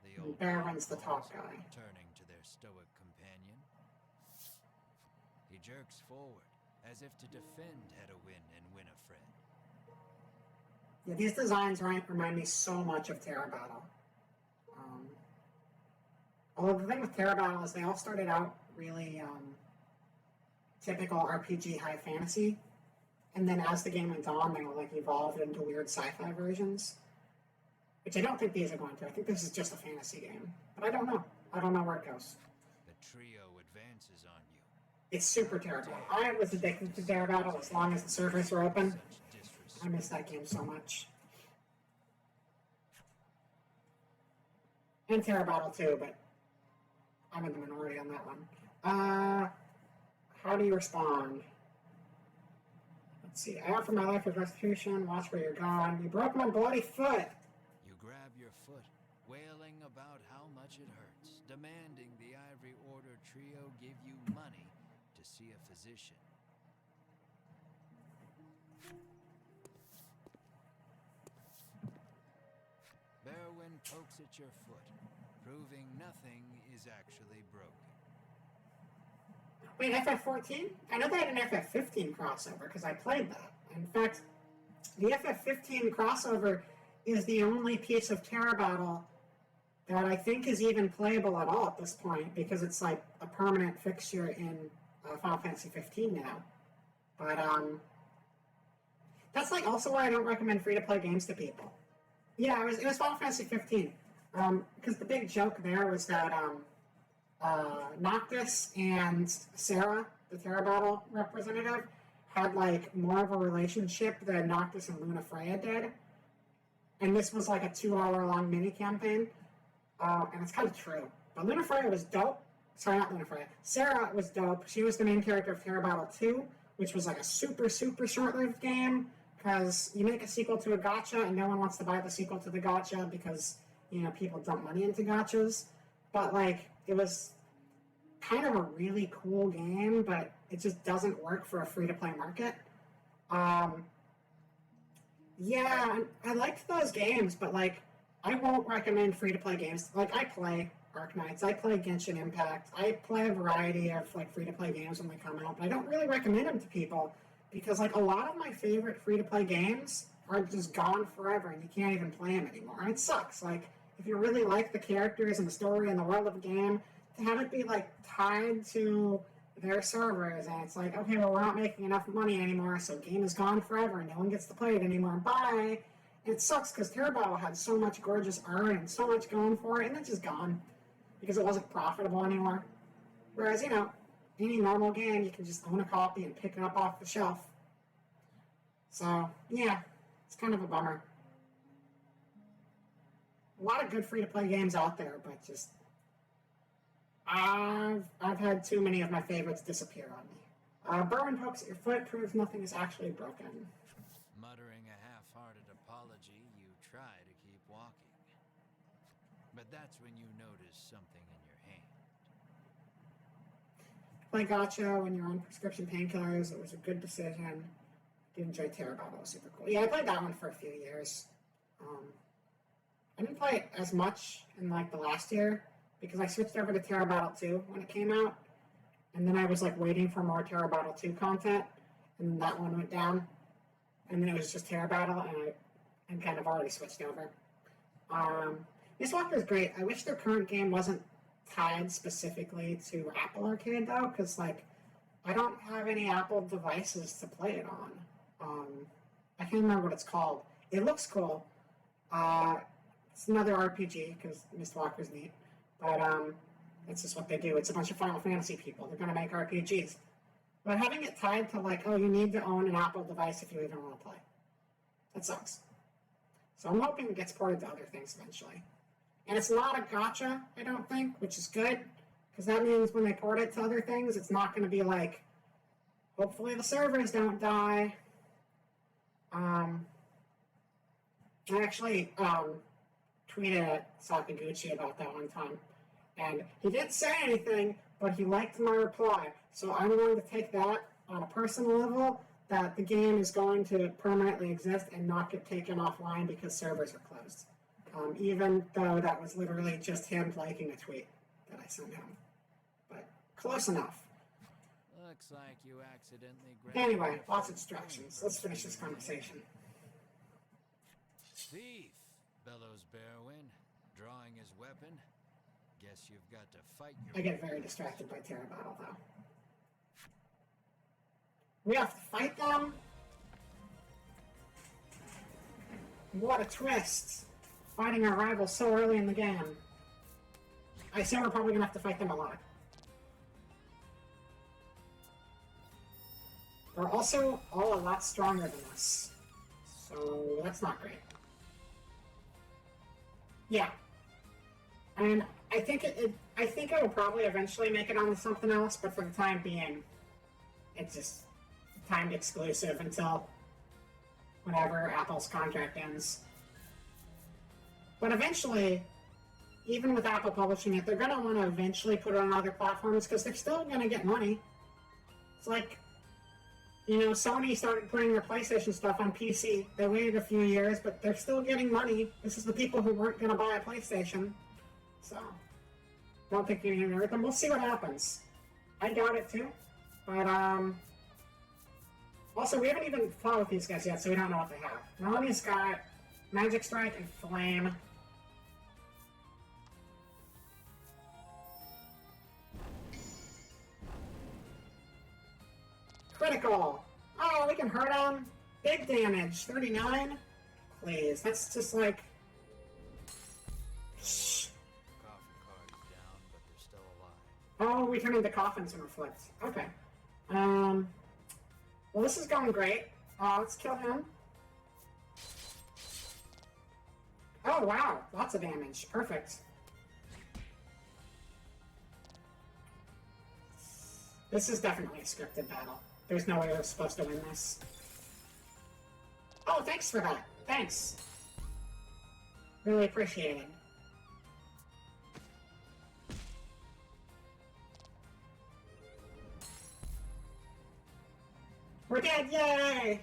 the And old Berwin's the calls, top guy. turning to their stoic companion. He jerks forward, as if to defend Hedwin and Winifred. Yeah, these designs remind me so much of Terra Battle. Although the thing with Terra Battle is they all started out really typical RPG high fantasy, and then as the game went on, they like evolved into weird sci-fi versions, which I don't think these are going to. I think this is just a fantasy game, but I don't know. I don't know where it goes. The trio advances on you. It's super terrible. I was addicted to Terra Battle as long as the servers were open. Such disrespect. I miss that game so much. And Terra Battle too, but I'm in the minority on that one. How do you respond? Let's see. I offer my life as restitution. Watch where you're gone. You broke my bloody foot. You grab your foot, wailing about how much it hurts, demanding the Ivory Order trio give you money to see a physician. Berwin pokes at your foot, proving nothing is actually broken. Wait, FF14? I know they had an FF15 crossover because I played that. In fact, the FF15 crossover is the only piece of Terra Battle that I think is even playable at all at this point because it's like a permanent fixture in Final Fantasy 15 now. But that's like also why I don't recommend free-to-play games to people. Yeah, it was Final Fantasy 15. Because the big joke there was that Noctis and Sarah, the Terra Battle representative, had like more of a relationship than Noctis and Luna Freya did. And this was like a 2-hour long mini campaign. And it's kind of true. But Luna Freya was dope. Sorry, not Luna Freya. Sarah was dope. She was the main character of Terra Battle 2, which was like a super, super short-lived game. Because you make a sequel to a gacha and no one wants to buy the sequel to the gacha because, you know, people dump money into gachas. But, like, it was kind of a really cool game, but it just doesn't work for a free-to-play market. Yeah, I liked those games, but, like, I won't recommend free-to-play games. Like, I play Arknights, I play Genshin Impact, I play a variety of, like, free-to-play games when they come out, but I don't really recommend them to people because, like, a lot of my favorite free-to-play games are just gone forever and you can't even play them anymore. And it sucks. Like, if you really like the characters and the story and the world of the game, to have it be, like, tied to their servers, and it's like, okay, well, we're not making enough money anymore, so game is gone forever, and no one gets to play it anymore, bye! And it sucks, because Terra Battle had so much gorgeous art and so much going for it, and it's just gone, because it wasn't profitable anymore. Whereas, you know, any normal game, you can just own a copy and pick it up off the shelf. So, yeah, it's kind of a bummer. A lot of good free-to-play games out there, but just I've had too many of my favorites disappear on me. Berwin pokes at your foot, proves nothing is actually broken. Muttering a half-hearted apology, you try to keep walking. But that's when you notice something in your hand. play gacha when you're on prescription painkillers. It was a good decision. Did enjoy Terra Battle. It was super cool. Yeah, I played that one for a few years. I didn't play it as much in like the last year because I switched over to Terra Battle 2 when it came out. And then I was like waiting for more Terra Battle 2 content. And then that one went down. And then it was just Terra Battle, and I kind of already switched over. Mistwalker is great. I wish their current game wasn't tied specifically to Apple Arcade though, because like I don't have any Apple devices to play it on. I can't remember what it's called. It looks cool. It's another RPG because Mistwalker's neat, but it's just what they do. It's a bunch of Final Fantasy people. They're gonna make RPGs, but having it tied to like, oh, you need to own an Apple device if you even want to play, that sucks. So I'm hoping it gets ported to other things eventually. And it's not a gacha, I don't think, which is good, because that means when they port it to other things, it's not going to be like, hopefully the servers don't die. I actually tweeted at Sakaguchi about that one time, and he didn't say anything, but he liked my reply. So I'm going to take that on a personal level, that the game is going to permanently exist and not get taken offline because servers are closed. Even though that was literally just him liking a tweet that I sent him. But close enough. Looks like you accidentally Anyway, lots of distractions. Let's finish this conversation. Thief, bellows Berwin, drawing his weapon. Guess you've got to fight your... I get very distracted by Terra Battle, though. We have to fight them? What a twist! Fighting our rivals so early in the game. I assume we're probably gonna have to fight them a lot. They're also all a lot stronger than us. So that's not great. Yeah. And I think it will probably eventually make it onto something else, but for the time being, it's just timed exclusive until whenever Apple's contract ends. But eventually, even with Apple publishing it, they're going to want to eventually put it on other platforms because they're still going to get money. It's like, you know, Sony started putting their PlayStation stuff on PC. They waited a few years, but they're still getting money. This is the people who weren't going to buy a PlayStation. So, don't think you're going to hurt them. We'll see what happens. I doubt it too. But, also, we haven't even fought with these guys yet, so we don't know what they have. Melania's got Magic Strike and Flame. Critical! Oh, we can hurt him! Big damage, 39? Please, that's just like... Shh. Coffin card's down, but they're still alive. Oh, we turn into coffins and reflect. Okay. Well, this is going great. Let's kill him. Oh, wow. Lots of damage. Perfect. This is definitely a scripted battle. There's no way we're supposed to win this. Oh, thanks for that. Thanks. Really appreciate it. We're dead, yay!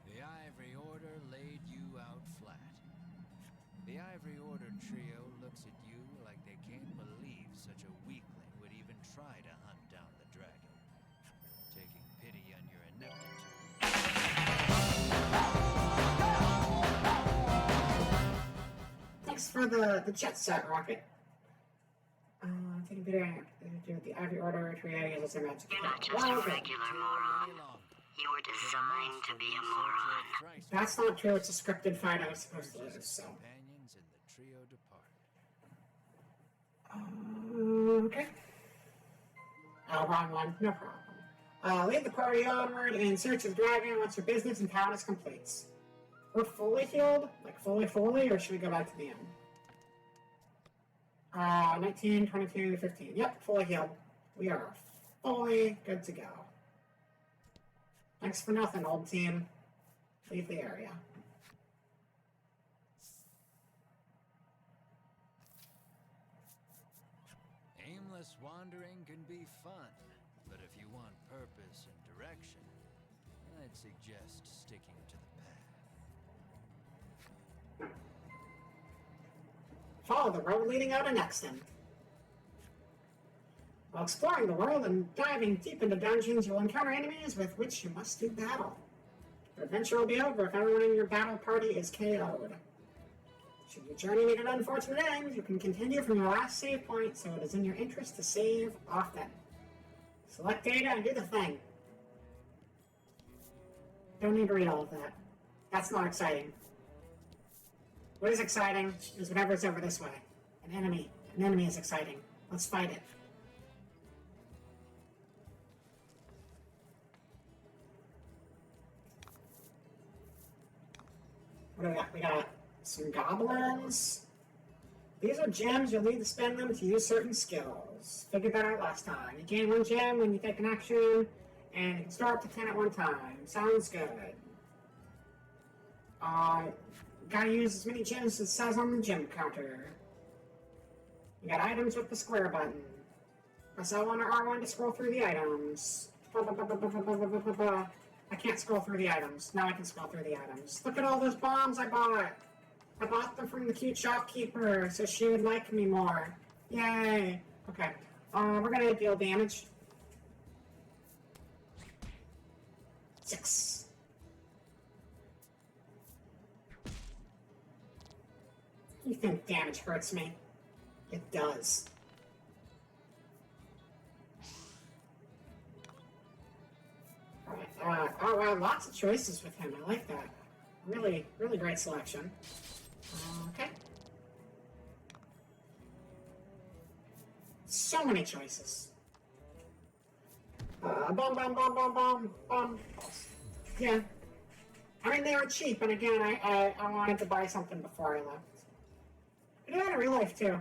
The Ivory Order laid you out flat. The Ivory Order trio looks at you like they can't believe such a weakling would even try to hunt down the dragon. Taking pity on your ineptitude. Thanks for the jet set, Rocket. Taking video with the Ivory Order trio uses their magic. You're not just a regular moron. You were designed to be a moron. That's not true. It's a scripted fight I was supposed to lose, so. Companions and the trio depart. Okay. Oh, wrong one. No problem. Lead the party onward in search of the dragon once your business in town is complete. We're fully healed? Like fully, or should we go back to the end? 19, 22, 15. Yep, fully healed. We are fully good to go. Thanks for nothing, old team. Leave the area. Aimless wandering can be fun, but if you want purpose and direction, I'd suggest sticking to the path. Follow the road leading out of Nexton. While exploring the world and diving deep into dungeons, you'll encounter enemies with which you must do battle. Your adventure will be over if everyone in your battle party is KO'd. Should your journey meet an unfortunate end, you can continue from your last save point, so it is in your interest to save often. Select data and do the thing. Don't need to read all of that. That's not exciting. What is exciting is whatever's over this way. An enemy. An enemy is exciting. Let's fight it. What do we got? We got some goblins. These are gems. You'll need to spend them to use certain skills. Figured that out last time. You gain 1 gem when you take an action, and you can store up to 10 at one time. Sounds good. Gotta use as many gems as it says on the gem counter. You got items with the square button. Press L1 or R1 to scroll through the items. I can't scroll through the items. Now I can scroll through the items. Look at all those bombs I bought. I bought them from the cute shopkeeper, so she would like me more. Yay. Okay. We're gonna deal damage. 6. You think damage hurts me? It does. Alright, oh wow, lots of choices with him. I like that. Really, really great selection. Okay. So many choices. Bomb. Yeah. I mean, they were cheap, and again, I wanted to buy something before I left. I do that in real life, too.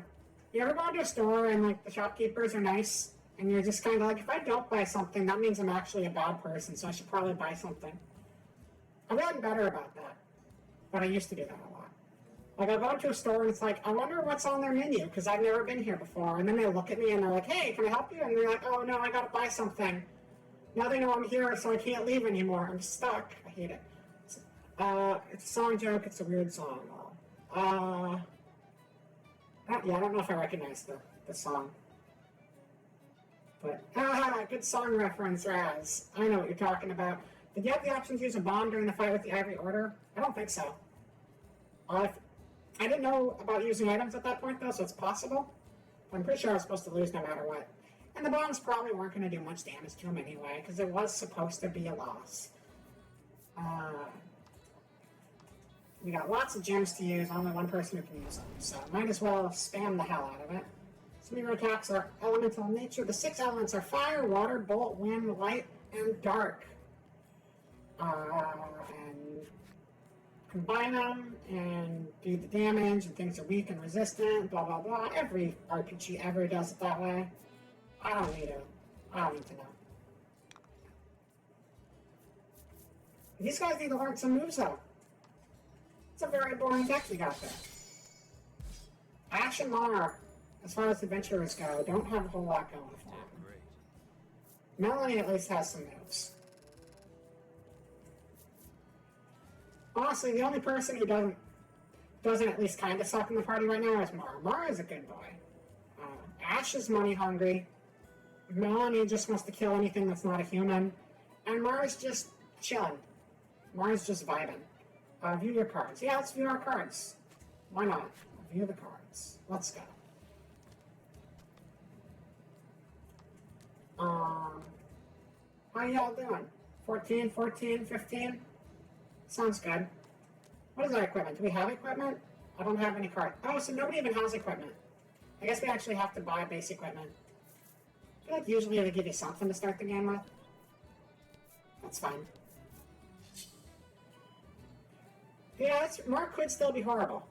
You ever go into a store and, like, the shopkeepers are nice, and you're just kind of like, if I don't buy something, that means I'm actually a bad person, so I should probably buy something. I've gotten better about that, but I used to do that a lot. Like, I'll go into a store and it's like, I wonder what's on their menu, because I've never been here before, and then they look at me and they're like, hey, can I help you? And they're like, oh, no, I gotta buy something. Now they know I'm here, so I can't leave anymore. I'm stuck. I hate it. It's a song joke. It's a weird song. I don't know if I recognize the song. But, good song reference, Raz. I know what you're talking about. Did you have the option to use a bomb during the fight with the Ivory Order? I don't think so. I didn't know about using items at that point, though, so it's possible. I'm pretty sure I was supposed to lose no matter what. And the bombs probably weren't going to do much damage to him anyway, because it was supposed to be a loss. We got lots of gems to use, only one person who can use them, so might as well spam the hell out of it. Some of your attacks are elemental in nature. The 6 elements are fire, water, bolt, wind, light, and dark. And combine them and do the damage, and things are weak and resistant, blah blah blah. Every RPG ever does it that way. I don't need to know. These guys need to learn some moves though. It's a very boring deck you got there. Ash and Mar, as far as adventurers go, don't have a whole lot going for them. Great. Melanie at least has some moves. Honestly, the only person who doesn't at least kind of suck in the party right now is Mar. Mar is a good boy. Ash is money hungry. Melanie just wants to kill anything that's not a human. And Mar's just chilling. Mar's just vibing. View your cards. Yeah, let's view our cards. Why not? View the cards. Let's go. How y'all doing? 14, 14, 15? Sounds good. What is our equipment? Do we have equipment? I don't have any cards. Oh, so nobody even has equipment. I guess we actually have to buy base equipment. I feel like usually they give you something to start the game with. That's fine. Yeah, Mar could still be horrible.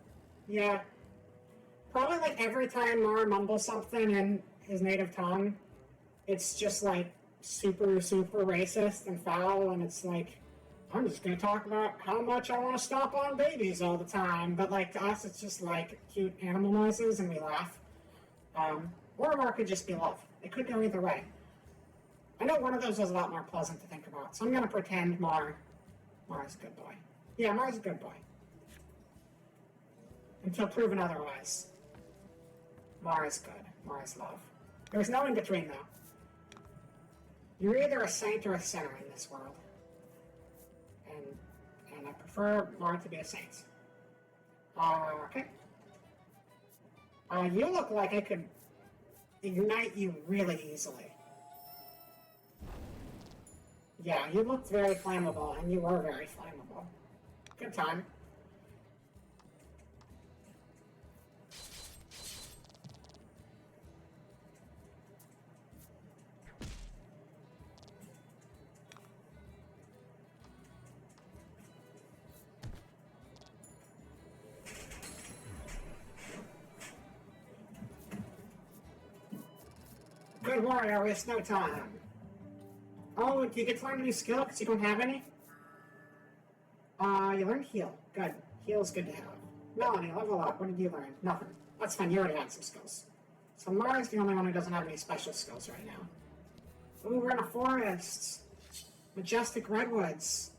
Yeah. Probably like every time Mar mumbles something in his native tongue, it's just like super, super racist and foul, and it's like, I'm just gonna talk about how much I want to stomp on babies all the time. But like to us, it's just like cute animal noises, and we laugh. Or it could just be love. It could go either way. I know one of those is a lot more pleasant to think about, so I'm going to pretend Mara's a good boy. Yeah, Mara's a good boy. Until proven otherwise. Mara's good. Mara's love. There's no in between, though. You're either a saint or a sinner in this world. And I prefer Mara to be a saint. Okay. You look like I could ignite you really easily. Yeah, you looked very flammable, and you were very flammable. Good time. Good warrior, waste no time. Oh, do you get to learn a new skill because you don't have any? You learned heal. Good. Heal is good to have. Melanie, level up. What did you learn? Nothing. That's fine, you already had some skills. So Mara's the only one who doesn't have any special skills right now. Ooh, we're in a forest. Majestic redwoods.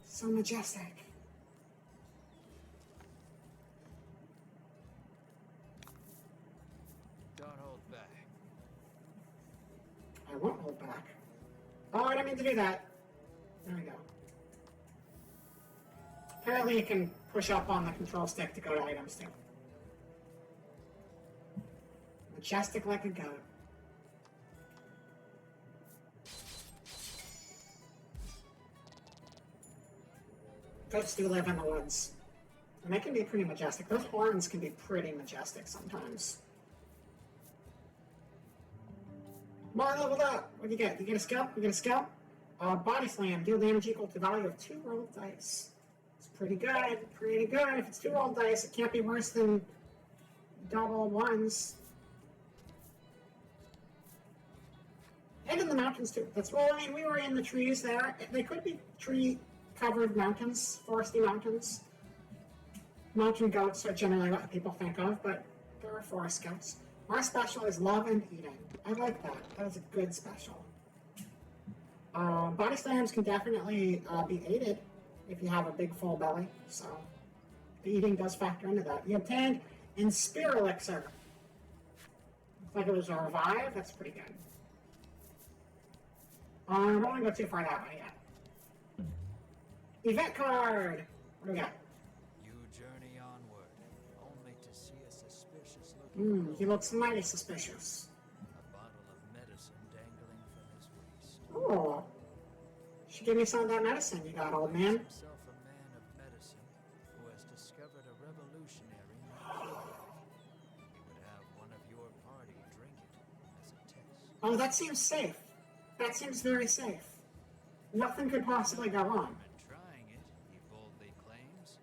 So majestic. Don't hold back. I won't hold back. Oh, I didn't mean to do that. There we go. Apparently you can push up on the control stick to go to items too. Majestic like a goat. Goats do live in the woods. And they can be pretty majestic. Those horns can be pretty majestic sometimes. Mara leveled up. What do you get? You get a skill? You get a skill? Body slam. Deal damage equal to value of 2 rolled dice. It's pretty good. Pretty good. If it's 2 rolled dice, it can't be worse than double ones. And in the mountains too. That's well, I mean, we were in the trees there. They could be tree-covered mountains, foresty mountains. Mountain goats are generally what people think of, but there are forest goats. Our special is love and eating. I like that. That is a good special. Body slams can definitely be aided if you have a big full belly, so the eating does factor into that. You obtained Inspire Elixir. Looks like it was a revive. That's pretty good. I don't want to go too far that way yet. Event card! What do we got? You journey onward, only to see a suspicious looking He looks mighty suspicious. a bottle of medicine dangling from his waist. Oh. Should give me some of that medicine you got, old man. Himself a man of medicine who has discovered a revolutionary new cure. He would have one of your party drink it as a test. Oh, that seems safe. That seems very safe. Nothing could possibly go wrong. And trying it, he boldly claims.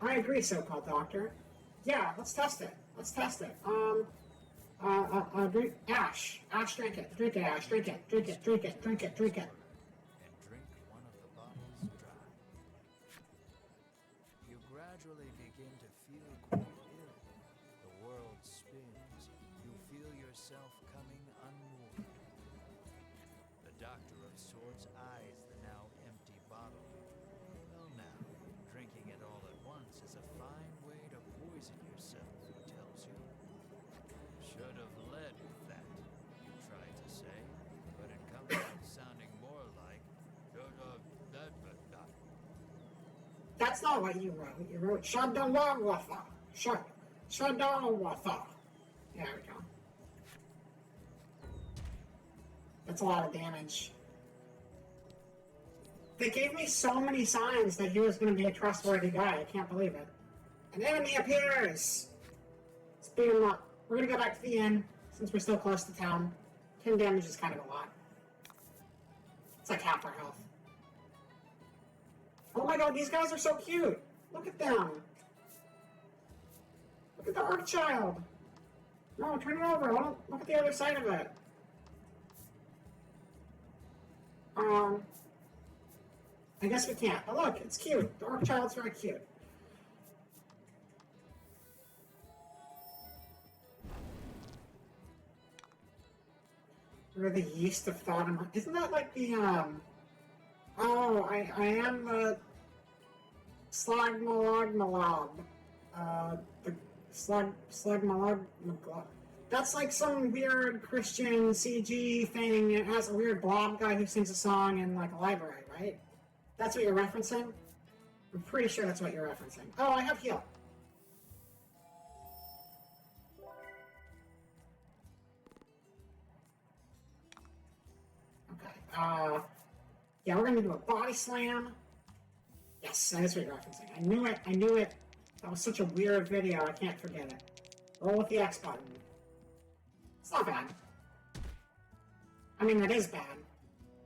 I agree, so-called doctor. Yeah, let's test it. Let's test it. Drink Ash. Ash, drink it. Drink it, Ash. Drink it. Drink it. Drink it. Drink it. Drink it. And drink one of the bottles dry. You gradually begin to feel quite ill. The world spins. You feel yourself coming unmoored. The doctor of sorts eyes the now empty bottle. Well now, drinking it all at once is a fine way to poison yourself, he tells you. Should have led with that, you try to say, but it comes out sounding more like should have led with that. That's not what you wrote. You wrote Shadawawatha. Shadawawatha. There we go. That's a lot of damage. They gave me so many signs that he was going to be a trustworthy guy. I can't believe it. An enemy appears! Speed him up. We're going to go back to the inn, since we're still close to town. 10 damage is kind of a lot. It's like half our health. Oh my god, these guys are so cute! Look at them! Look at the Arcchild! No, turn it over. Look at the other side of it. I guess we can't. But look, it's cute. The Arcchild's very cute. Or the yeast of thought. Isn't that like the, Oh, I am the Slagmalog. The Slagmalog. That's like some weird Christian CG thing. It has a weird blob guy who sings a song in like a library, right? That's what you're referencing? I'm pretty sure that's what you're referencing. Oh, I have heal. Okay. Yeah, we're gonna do a body slam. Yes, that is what you're referencing. I knew it. I knew it. That was such a weird video. I can't forget it. Roll with the X button. It's not bad. I mean, that is bad.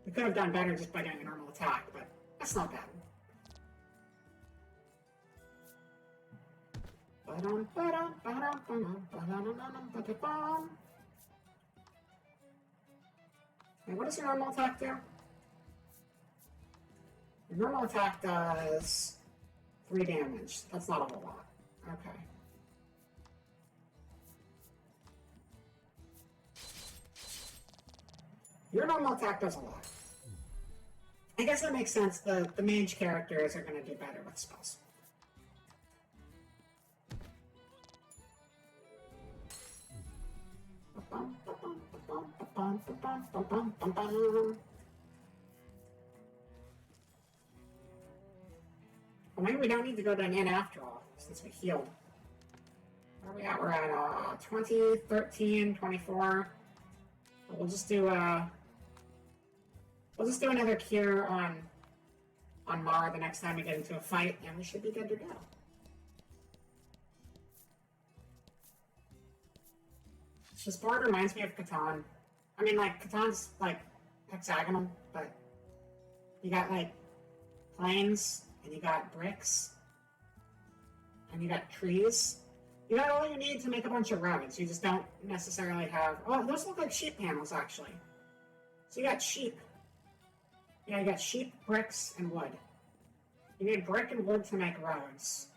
We could have done better just by doing a normal attack, but that's not bad. Hey, what does your normal attack do? Your normal attack does 3 damage. That's not a whole lot. Okay. Your normal attack does a lot. I guess that makes sense. The mage characters are going to do better with spells. Well, maybe we don't need to go to an inn after all, since we healed. Where are we at? We're at 20, 13, 24. We'll just do another cure on Mara the next time we get into a fight, and we should be good to go. This board reminds me of Catan. I mean, like, Catan's, like, hexagonal, but you got, like, plains, and you got bricks, and you got trees. You got all you need to make a bunch of roads. You just don't necessarily have... Oh, those look like sheep panels, actually. So you got sheep. Yeah, you got sheep, bricks, and wood. You need brick and wood to make roads.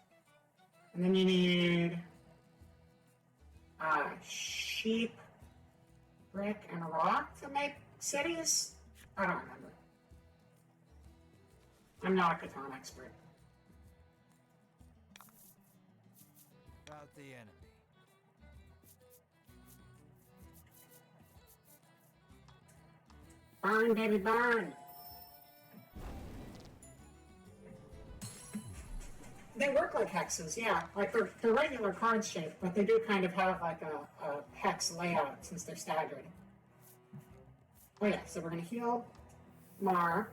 And then you need... sheep, brick, and rock to make cities? I don't remember. I'm not a Catan expert. About the enemy. Burn, baby, burn! They work like hexes, yeah. Like, they're regular card shaped, but they do kind of have, like, a hex layout since they're staggered. Oh, yeah, so we're gonna heal Mar.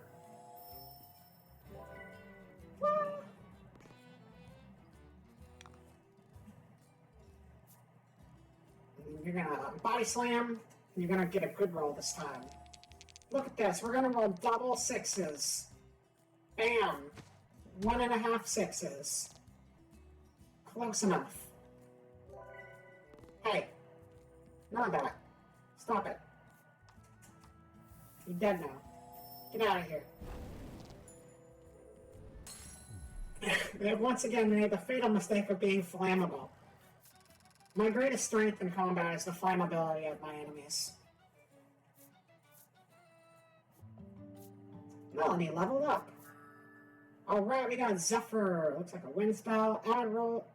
You're gonna body slam, and you're gonna get a good roll this time. Look at this, we're gonna roll double 6s. Bam! 1.5 6s. Close enough. Hey, none of that. Stop it. You're dead now. Get out of here. They have once again made the fatal mistake of being flammable. My greatest strength in combat is the flammability of my enemies. Melanie, level up. Alright, we got Zephyr. Looks like a wind spell.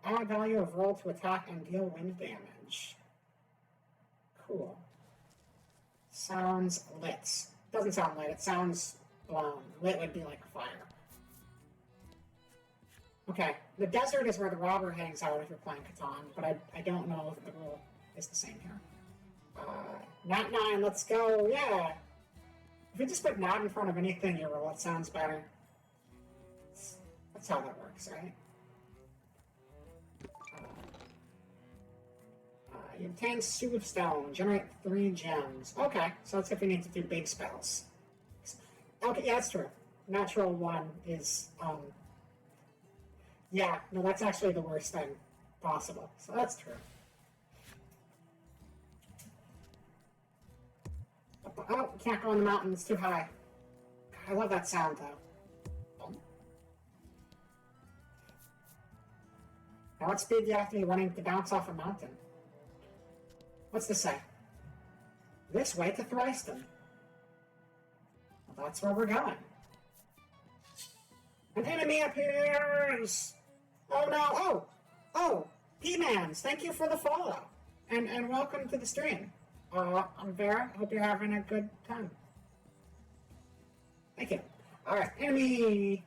Add value of roll to attack and deal wind damage. Cool. Sounds lit. Doesn't sound lit, it sounds blown. Lit would be like a fire. Okay, the desert is where the robber hangs out if you're playing Catan, but I don't know if the rule is the same here. Nat 9, let's go, yeah! If you just put Nat in front of anything you roll, it sounds better. That's how that works, right? You obtain Soup Stone, generate 3 gems. Okay, so that's if you need to do big spells. Okay, yeah, that's true. Natural 1 is, yeah, no, that's actually the worst thing possible. So that's true. Oh, can't go on the mountain, it's too high. God, I love that sound, though. Now, what speed do you have to be running to bounce off a mountain? What's this say? This way to Thriston. Well, that's where we're going. An enemy appears! Oh no! Oh! P-Mans, thank you for the follow. And welcome to the stream. I'm Vera. Hope you're having a good time. Thank you. Alright, enemy!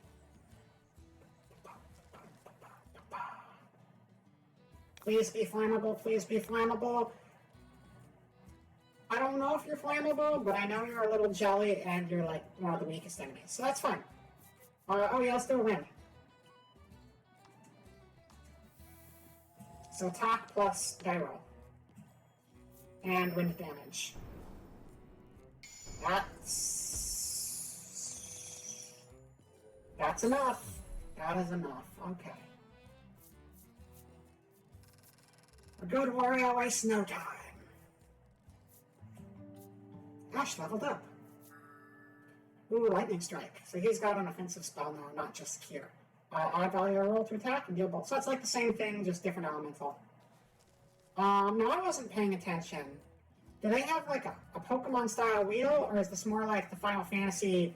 Please be flammable, please be flammable. I don't know if you're flammable, but I know you're a little jelly and you're like one of the weakest enemies, so that's fine. Oh yeah, let's do a win. So attack plus die roll. And wind damage. That's enough. That is enough. Okay. A good warrior wastes no time. Ash leveled up. Ooh, lightning strike. So he's got an offensive spell now, not just cure. Add value roll to attack and deal both. So it's like the same thing, just different elemental. Now I wasn't paying attention. Do they have like a Pokemon style wheel, or is this more like the Final Fantasy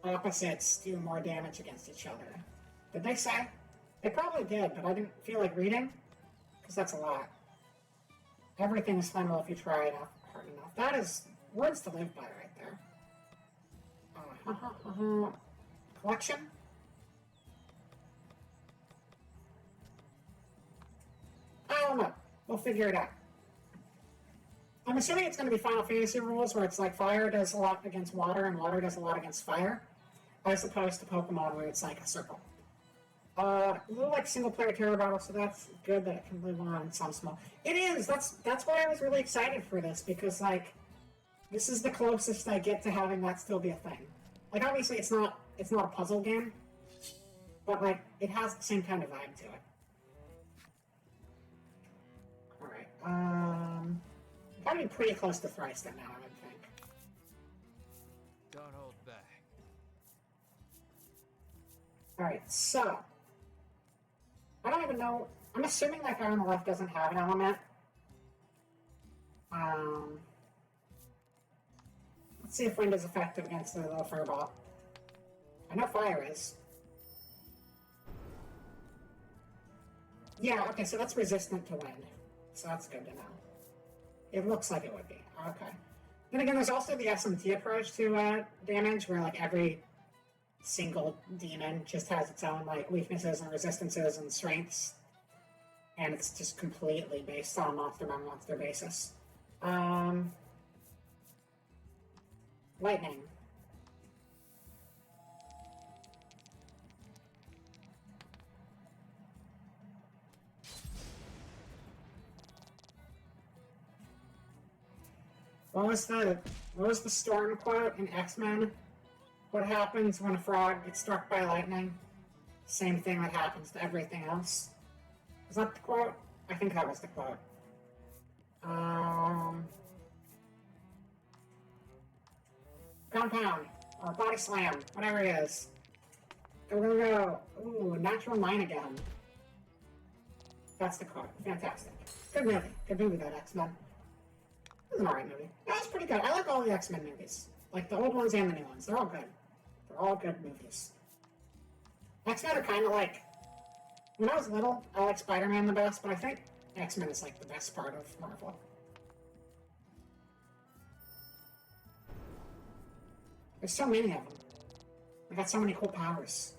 opposites do more damage against each other? Did they say? They probably did, but I didn't feel like reading, because that's a lot. Everything is flammable if you try it hard enough. That is words to live by right there. Collection? I don't know. We'll figure it out. I'm assuming it's going to be Final Fantasy rules where it's like fire does a lot against water and water does a lot against fire, as opposed to Pokemon where it's like a circle. A little like single player terror battle, so that's good that it can live on some small. It is. That's why I was really excited for this, because like this is the closest I get to having that still be a thing. Like obviously it's not a puzzle game, but like it has the same kind of vibe to it. All right. Gotta be pretty close to Thriston now, I would think. Don't hold back. Alright, so I don't even know. I'm assuming that guy on the left doesn't have an element. Let's see if wind is effective against the little fireball. I know fire is. Yeah, okay, so that's resistant to wind. So that's good to know. It looks like it would be. Okay. Then again, there's also the SMT approach to damage, where like every single demon just has its own like weaknesses and resistances and strengths, and it's just completely based on monster by monster basis. Lightning. What was the storm quote in X-Men? What happens when a frog gets struck by lightning? Same thing that happens to everything else. Is that the quote? I think that was the quote. Compound, or body slam, whatever it is. Go, go, go. Ooh, natural 9 again. That's the quote. Fantastic. Good movie. Good movie, that X-Men. It was an alright movie. That was pretty good. I like all the X-Men movies. Like the old ones and the new ones. They're all good. They're all good movies. X-Men are kind of like... When I was little, I liked Spider-Man the best, but I think X-Men is like the best part of Marvel. There's so many of them. They got so many cool powers.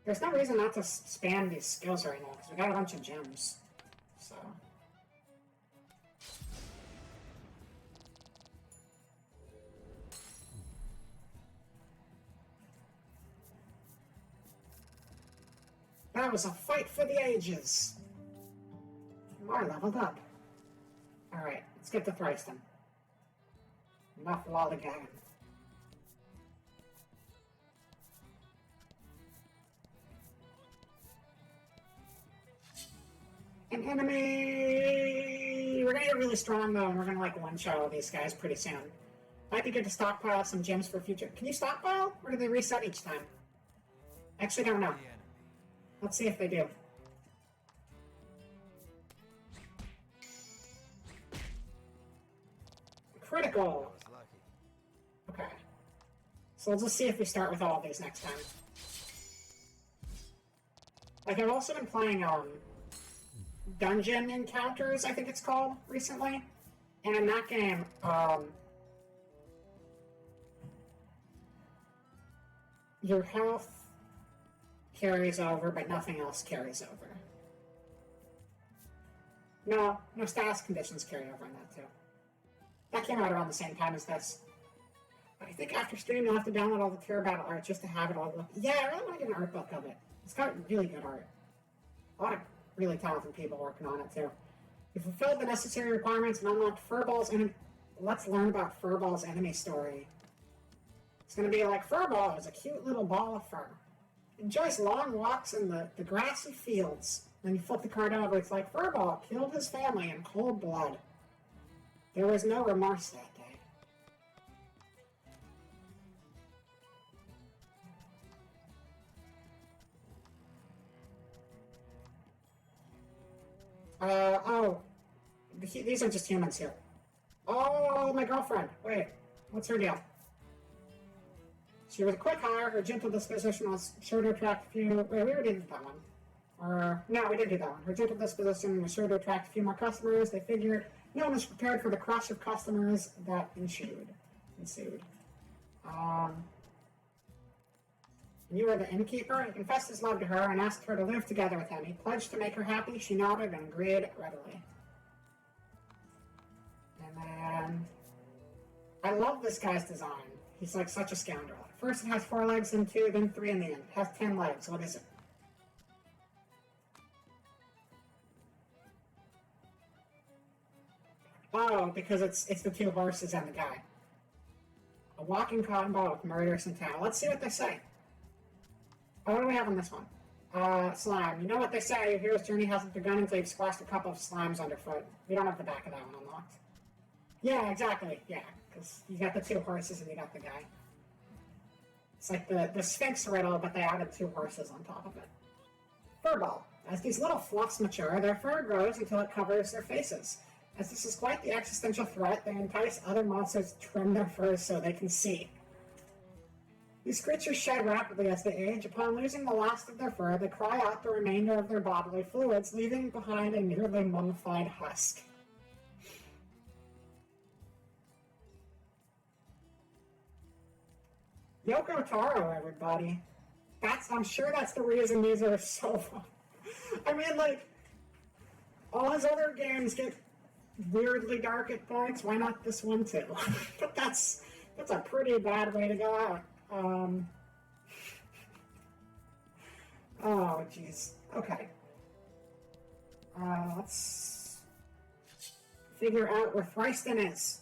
There's no reason not to spam these skills right now, because we got a bunch of gems. So... That was a fight for the ages! You are leveled up. Alright, let's get to Thriston. Enough lollygagging. An enemy! We're gonna get really strong though, and we're gonna like one-shot all these guys pretty soon. Might be good to stockpile some gems for future. Can you stockpile? Or do they reset each time? Actually, don't know. Let's see if they do. Critical! was lucky. Okay. So let's just see if we start with all of these next time. Like, I've also been playing, Dungeon Encounters, I think it's called, recently. And in that game, your health carries over, but nothing else carries over. No status conditions carry over in that, too. That came out around the same time as this. But I think after stream, you'll have to download all the Terror Battle art just to have it all. Yeah, I really want to get an art book of it. It's got really good art. A lot of really talented people working on it, too. You fulfilled the necessary requirements and unlocked Furball's enemy. Let's learn about Furball's enemy story. It's going to be like Furball is a cute little ball of fur. Enjoys long walks in the grassy fields. Then you flip the card over, it's like Furball killed his family in cold blood. There was no remorse that day. These are just humans here. Oh, my girlfriend. Wait, what's her deal? She was a quick hire. Her gentle disposition was sure to attract a few... Wait, we already did that one. No, we didn't do that one. Her gentle disposition was sure to attract a few more customers. They figured no one was prepared for the crush of customers that ensued. You were the innkeeper. He confessed his love to her and asked her to live together with him. He pledged to make her happy. She nodded and agreed readily. And then... I love this guy's design. He's like such a scoundrel. First it has 4 legs, then 2, then 3 in the end. It has 10 legs. What is it? Oh, because it's the 2 horses and the guy. A walking cotton ball with murderous intent. Let's see what they say. Oh, what do we have on this one? Slime. You know what they say, your hero's journey hasn't begun until you've squashed a couple of slimes underfoot. We don't have the back of that one unlocked. Yeah, exactly. Yeah, because you got the 2 horses and you got the guy. It's like the Sphinx riddle, but they added 2 horses on top of it. Furball. As these little fluffs mature, their fur grows until it covers their faces. As this is quite the existential threat, they entice other monsters to trim their furs so they can see. These creatures shed rapidly as they age. Upon losing the last of their fur, they cry out the remainder of their bodily fluids, leaving behind a nearly mummified husk. Yoko Taro, everybody. I'm sure that's the reason these are so fun. I mean, like, all his other games get weirdly dark at points. Why not this one too? But that's a pretty bad way to go out. Oh, jeez. Okay. Let's figure out where Thryston is.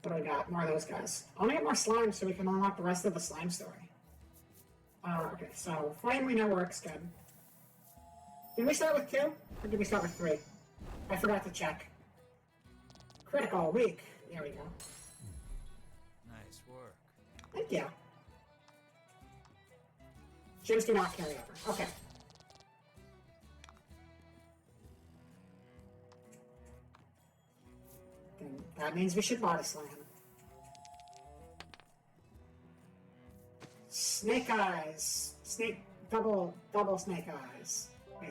What do I got? More of those guys. I want to get more slime so we can unlock the rest of the slime story. Okay, so flame we know works good. Did we start with 2? Or did we start with 3? I forgot to check. Critical, weak. There we go. Nice work. Thank you. Gems do not carry over. Okay. Then that means we should body slam. Snake eyes. Double snake eyes. Wait.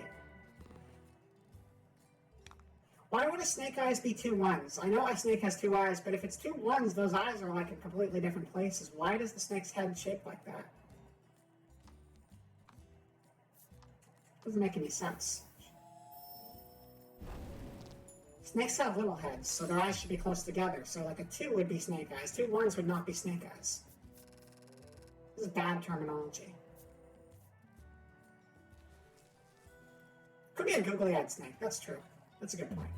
Why would a snake eyes be 2 1s? I know a snake has 2 eyes, but if it's 2 1s, those eyes are like in completely different places. Why does the snake's head shape like that? Doesn't make any sense. Snakes have little heads, so their eyes should be close together. So like a 2 would be snake eyes. 2 1s would not be snake eyes. This is bad terminology. Could be a googly-eyed snake. That's true. That's a good point.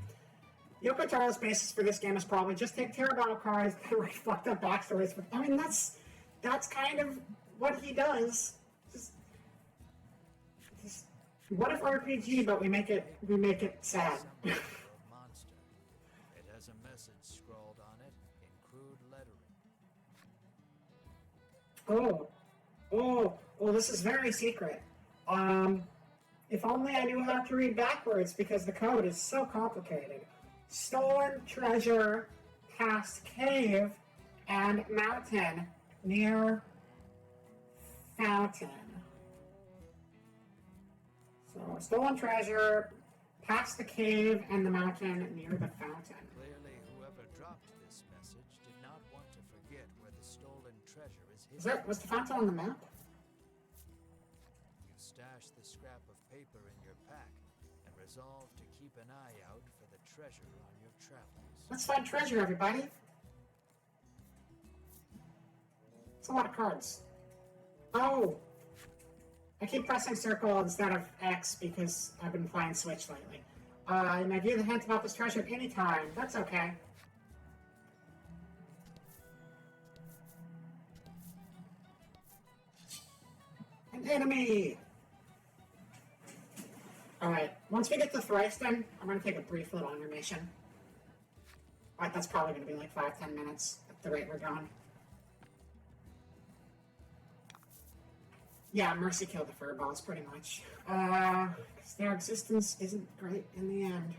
Yoko Taro's basis for this game is probably just take Terror Battle cards and write fucked up backstories. But I mean, that's kind of what he does. Just what if RPG, but we make it sad. Monster. It has a message scrawled on it in crude lettering. Oh, this is very secret. If only I knew how to read backwards because the code is so complicated. Stolen treasure past cave and mountain near fountain. So, stolen treasure past the cave and the mountain near the fountain. Clearly, whoever dropped this message did not want to forget where the stolen treasure is hidden. Was the fountain on the map? You stashed the scrap of paper in your pack and resolved to keep an eye out for the treasure on your travels. Let's find treasure, everybody. It's a lot of cards. Oh! I keep pressing circle instead of X because I've been playing Switch lately. You may view the hint about this treasure at any time. That's okay. An enemy! Alright, once we get to Thriston, I'm going to take a brief little intermission. Alright, that's probably going to be like 5-10 minutes at the rate we're going. Yeah, Mercy killed the furballs, pretty much. Because their existence isn't great in the end.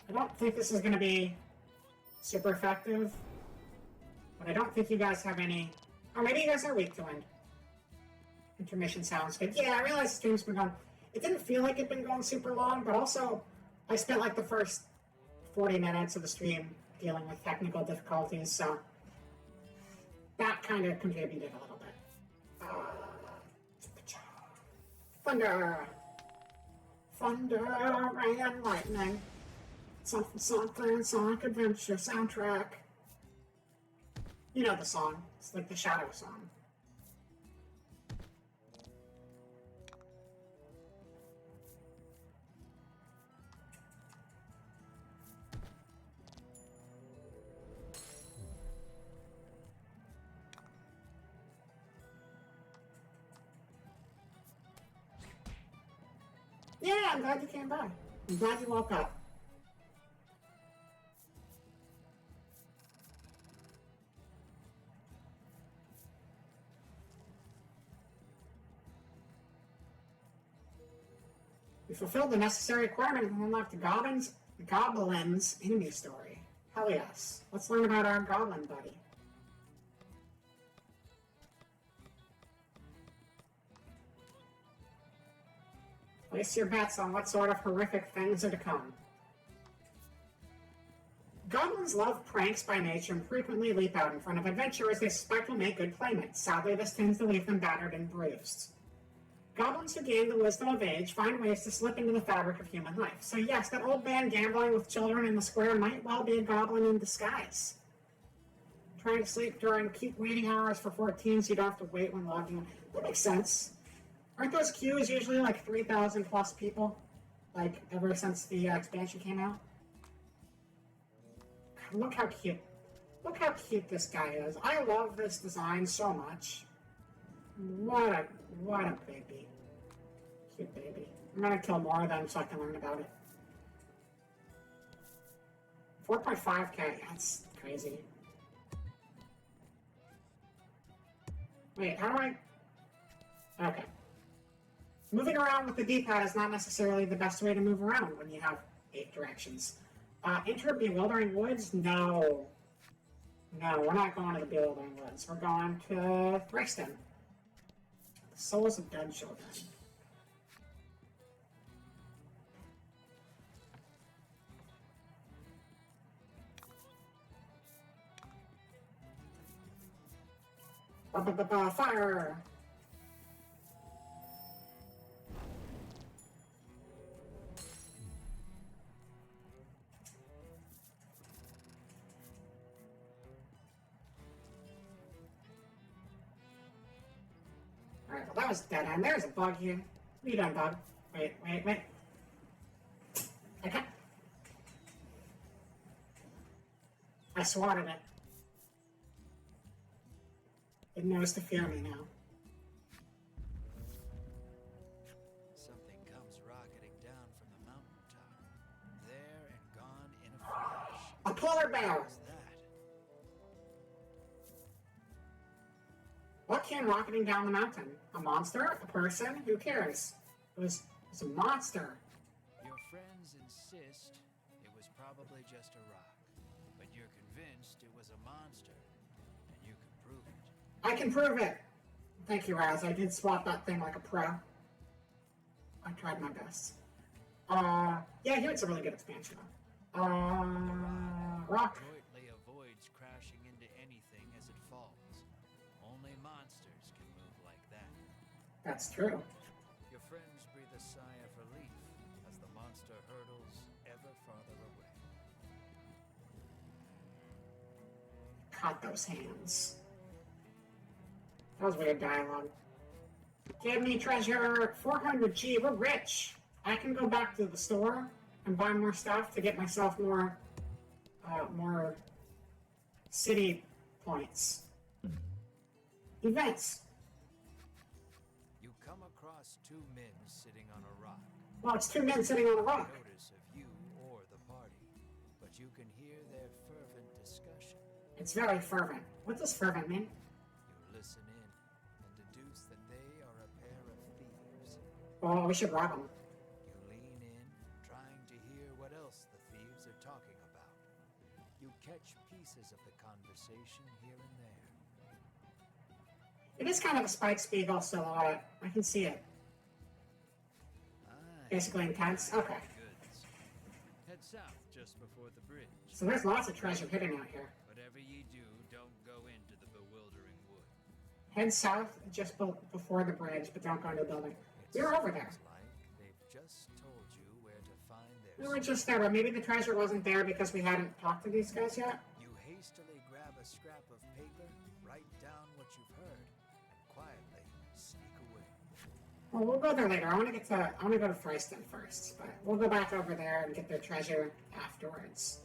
I don't think this is going to be super effective. But I don't think you guys have any... Or maybe you guys are weak to wind. Intermission sounds good. Yeah, I realize the stream's been going... It didn't feel like it'd been going super long, but also I spent like the first 40 minutes of the stream dealing with technical difficulties, so that kind of contributed a little bit. Thunder! Thunder, rain, and lightning. Something, something, Sonic Adventure soundtrack. You know the song. It's like the Shadow song. Yeah, I'm glad you came by. I'm glad you woke up. We fulfilled the necessary requirement and unlocked the Goblin's enemy story. Hell yes. Let's learn about our goblin buddy. Place your bets on what sort of horrific things are to come. Goblins love pranks by nature and frequently leap out in front of adventurers they suspect will make good playmates. Sadly, this tends to leave them battered and bruised. Goblins who gain the wisdom of age find ways to slip into the fabric of human life. So yes, that old man gambling with children in the square might well be a goblin in disguise. Trying to sleep during peak waiting hours for 14 so you don't have to wait when logging in. That makes sense. Aren't those queues usually like 3,000 plus people? Like, ever since the expansion came out? God, look how cute. Look how cute this guy is. I love this design so much. What a baby. Cute baby. I'm gonna kill more of them so I can learn about it. 4.5k, that's crazy. Wait, how do I... Okay. Moving around with the D-pad is not necessarily the best way to move around when you have 8 directions. Enter Bewildering Woods? No. No, we're not going to the Bewildering Woods. We're going to Thriston. The Souls of Dead Children. Fire! Alright, well that was dead end. There's a bug here. What are you doing, bug? Wait. Okay. I swatted it. It knows to fear me now. Something comes rocketing down from the mountaintop. There and gone in a flash. A polar bear! What's that? What came rocketing down the mountain? A monster? A person? Who cares? It was a monster. Your friends insist it was probably just a rock, but you're convinced it was a monster, and you can prove it. I can prove it! Thank you, Raz. I did swap that thing like a pro. I tried my best. Yeah, here it's a really good expansion. Rock. Adroitly avoids crashing into anything as it falls. Only monsters can move like that. That's true. Your friends breathe a sigh of relief as the monster hurtles ever farther away. Caught those hands. That was weird dialogue. Give me treasure. 400 G. We're rich. I can go back to the store and buy more stuff to get myself more city points. Events. You come across two men sitting on a rock. Well, it's two men sitting on a rock. Notice of you or the party, but you can hear their fervent discussion. It's very fervent. What does fervent mean? You listen in and deduce that they are a pair of thieves. Well, we should rob them. You lean in, trying to hear what else the thieves are talking about. You catch pieces of the conversation here and there. It is kind of a Spike Spiegel silhouette. I can see it. Basically intense. Okay. Goods. Head south just before the bridge. So there's lots of treasure hidden out here. Whatever ye do, don't go into the bewildering wood. Head south just before the bridge, but don't go into the building. We were over there. Seems like they've just told you where to find their We were just there, but maybe the treasure wasn't there because we hadn't talked to these guys yet. You hastily grab a scrap of paper, write down what you've heard, and quietly sneak away. Well, we'll go there later. I want to go to Thriston first, but we'll go back over there and get the treasure afterwards.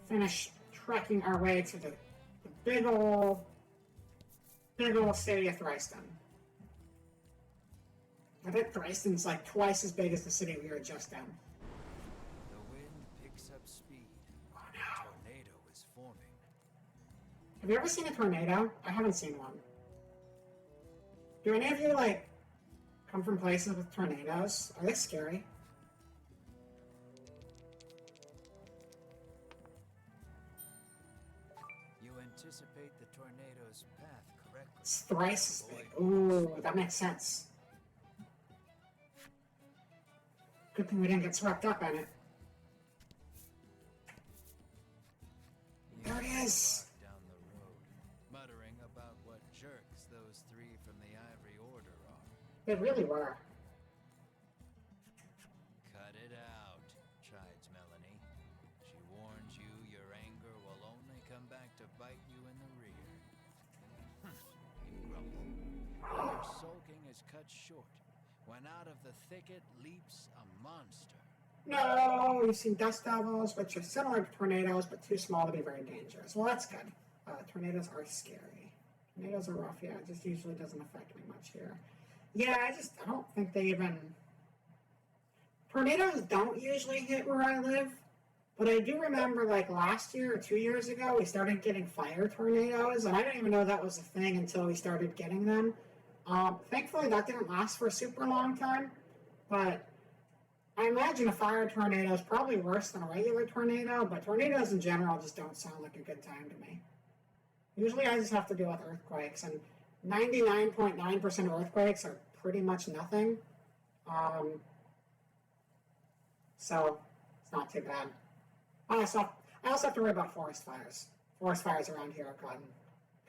Finish trekking our way to the big ol' city of Thriston. I bet Thriston's like twice as big as the city we were just in. The wind picks up speed. Oh A no. tornado is forming. Have you ever seen a tornado? I haven't seen one. Do any of you, like, come from places with tornadoes? Are they scary? You anticipate the tornado's path correctly. It's thrice as big. Ooh, that makes sense. Good thing we didn't get swept up in it. You There it is. walk down the road, muttering about what jerks those three from the Ivory Order are. They really were. Cut it out, chides Melanie. She warns you your anger will only come back to bite you in the rear. You grumble. Your sulking is cut short when out of the thicket leaps a monster. No, you've seen dust devils, which are similar to tornadoes, but too small to be very dangerous. Well, that's good. Tornadoes are scary. Tornadoes are rough, yeah. It just usually doesn't affect me much here. Yeah, I don't think they even... Tornadoes don't usually hit where I live, but I do remember, like, last year or 2 years ago, we started getting fire tornadoes, and I didn't even know that was a thing until we started getting them. Thankfully, that didn't last for a super long time, but I imagine a fire tornado is probably worse than a regular tornado, but tornadoes in general just don't sound like a good time to me. Usually I just have to deal with earthquakes, and 99.9% of earthquakes are pretty much nothing. So it's not too bad. I also have to worry about forest fires. Forest fires around here have gotten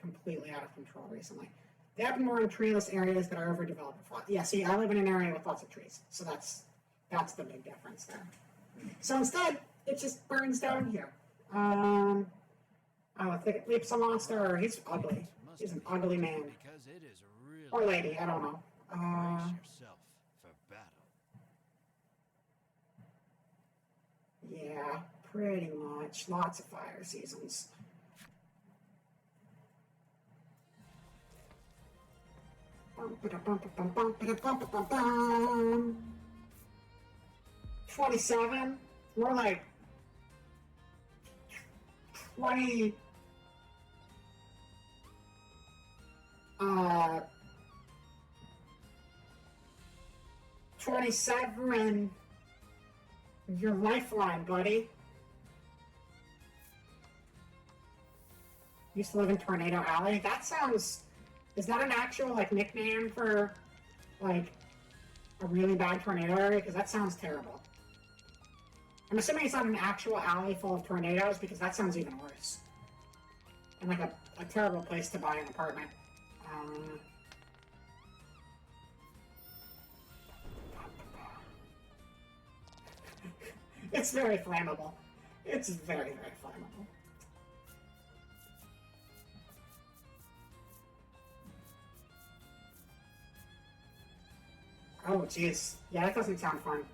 completely out of control recently. They happen more in treeless areas that are overdeveloped. Yeah, see, I live in an area with lots of trees, so that's the big difference there. So instead, it just burns down here. I think it leaps a monster. He's ugly. He's an ugly man. Because it is really Or lady, I don't know. brace yourself for battle. Yeah, pretty much. Lots of fire seasons. 27? More like 20. 27. Your lifeline, buddy. Used to live in Tornado Alley. That sounds. Is that an actual like nickname for like a really bad tornado area? Because that sounds terrible. I'm assuming it's not an actual alley full of tornadoes because that sounds even worse. And like a terrible place to buy an apartment. It's very flammable. It's very, very flammable. Oh, jeez. Yeah, that doesn't sound fun.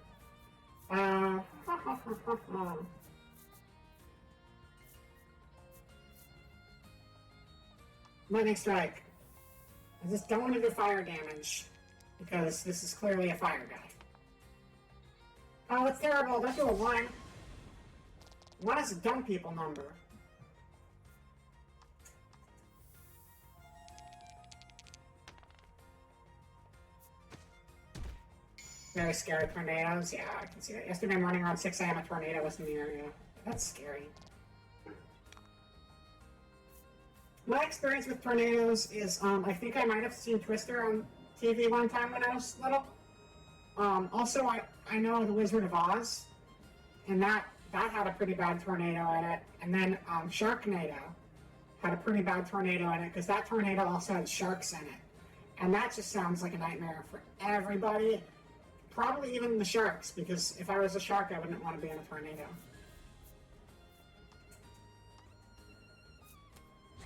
Lightning strike. I just don't want to do fire damage because this is clearly a fire guy. Oh, it's terrible. Don't do a 1. 1 is a dumb people number. Very scary tornadoes. Yeah, I can see that. Yesterday morning around 6 a.m. a tornado was in the area. That's scary. My experience with tornadoes is, I think I might have seen Twister on TV one time when I was little. Also, I know The Wizard of Oz, and that had a pretty bad tornado in it. And then Sharknado had a pretty bad tornado in it, because that tornado also had sharks in it. And that just sounds like a nightmare for everybody. Probably even the sharks, because if I was a shark, I wouldn't want to be in a tornado.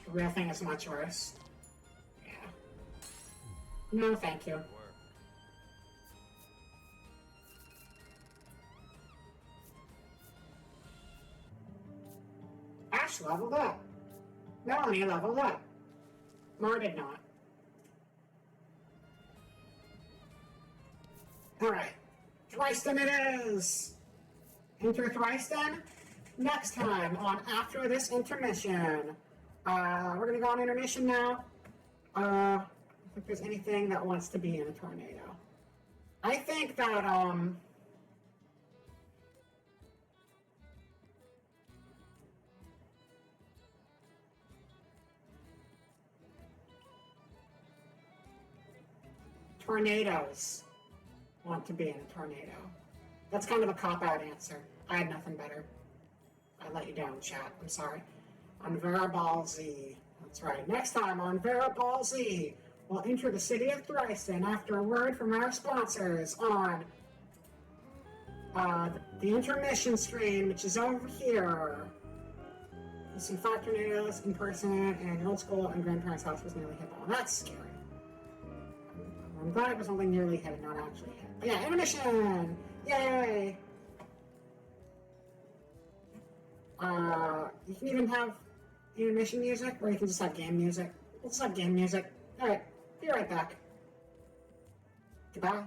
The real thing is much worse. Yeah. No, thank you. Ash leveled up. Melanie leveled up. Mar did not. Alright. Thriston it is! Enter Thriston next time on After This Intermission. We're gonna go on intermission now. I don't think there's anything that wants to be in a tornado. I think that, tornadoes want to be in a tornado. That's kind of a cop-out answer. I had nothing better. I let you down, chat. I'm sorry. On Veraball Z. That's right. Next time on Veraball Z, we'll enter the city of Thriston after a word from our sponsors on the intermission stream, which is over here. You see 5 tornadoes in person, and your old school and grandparents' house was nearly hit. Oh, that's scary. I'm glad it was only nearly hit and not actually hit. But yeah, intermission! Yay! You can even have intermission music, or you can just have game music. We'll just have game music. Alright, be right back. Goodbye.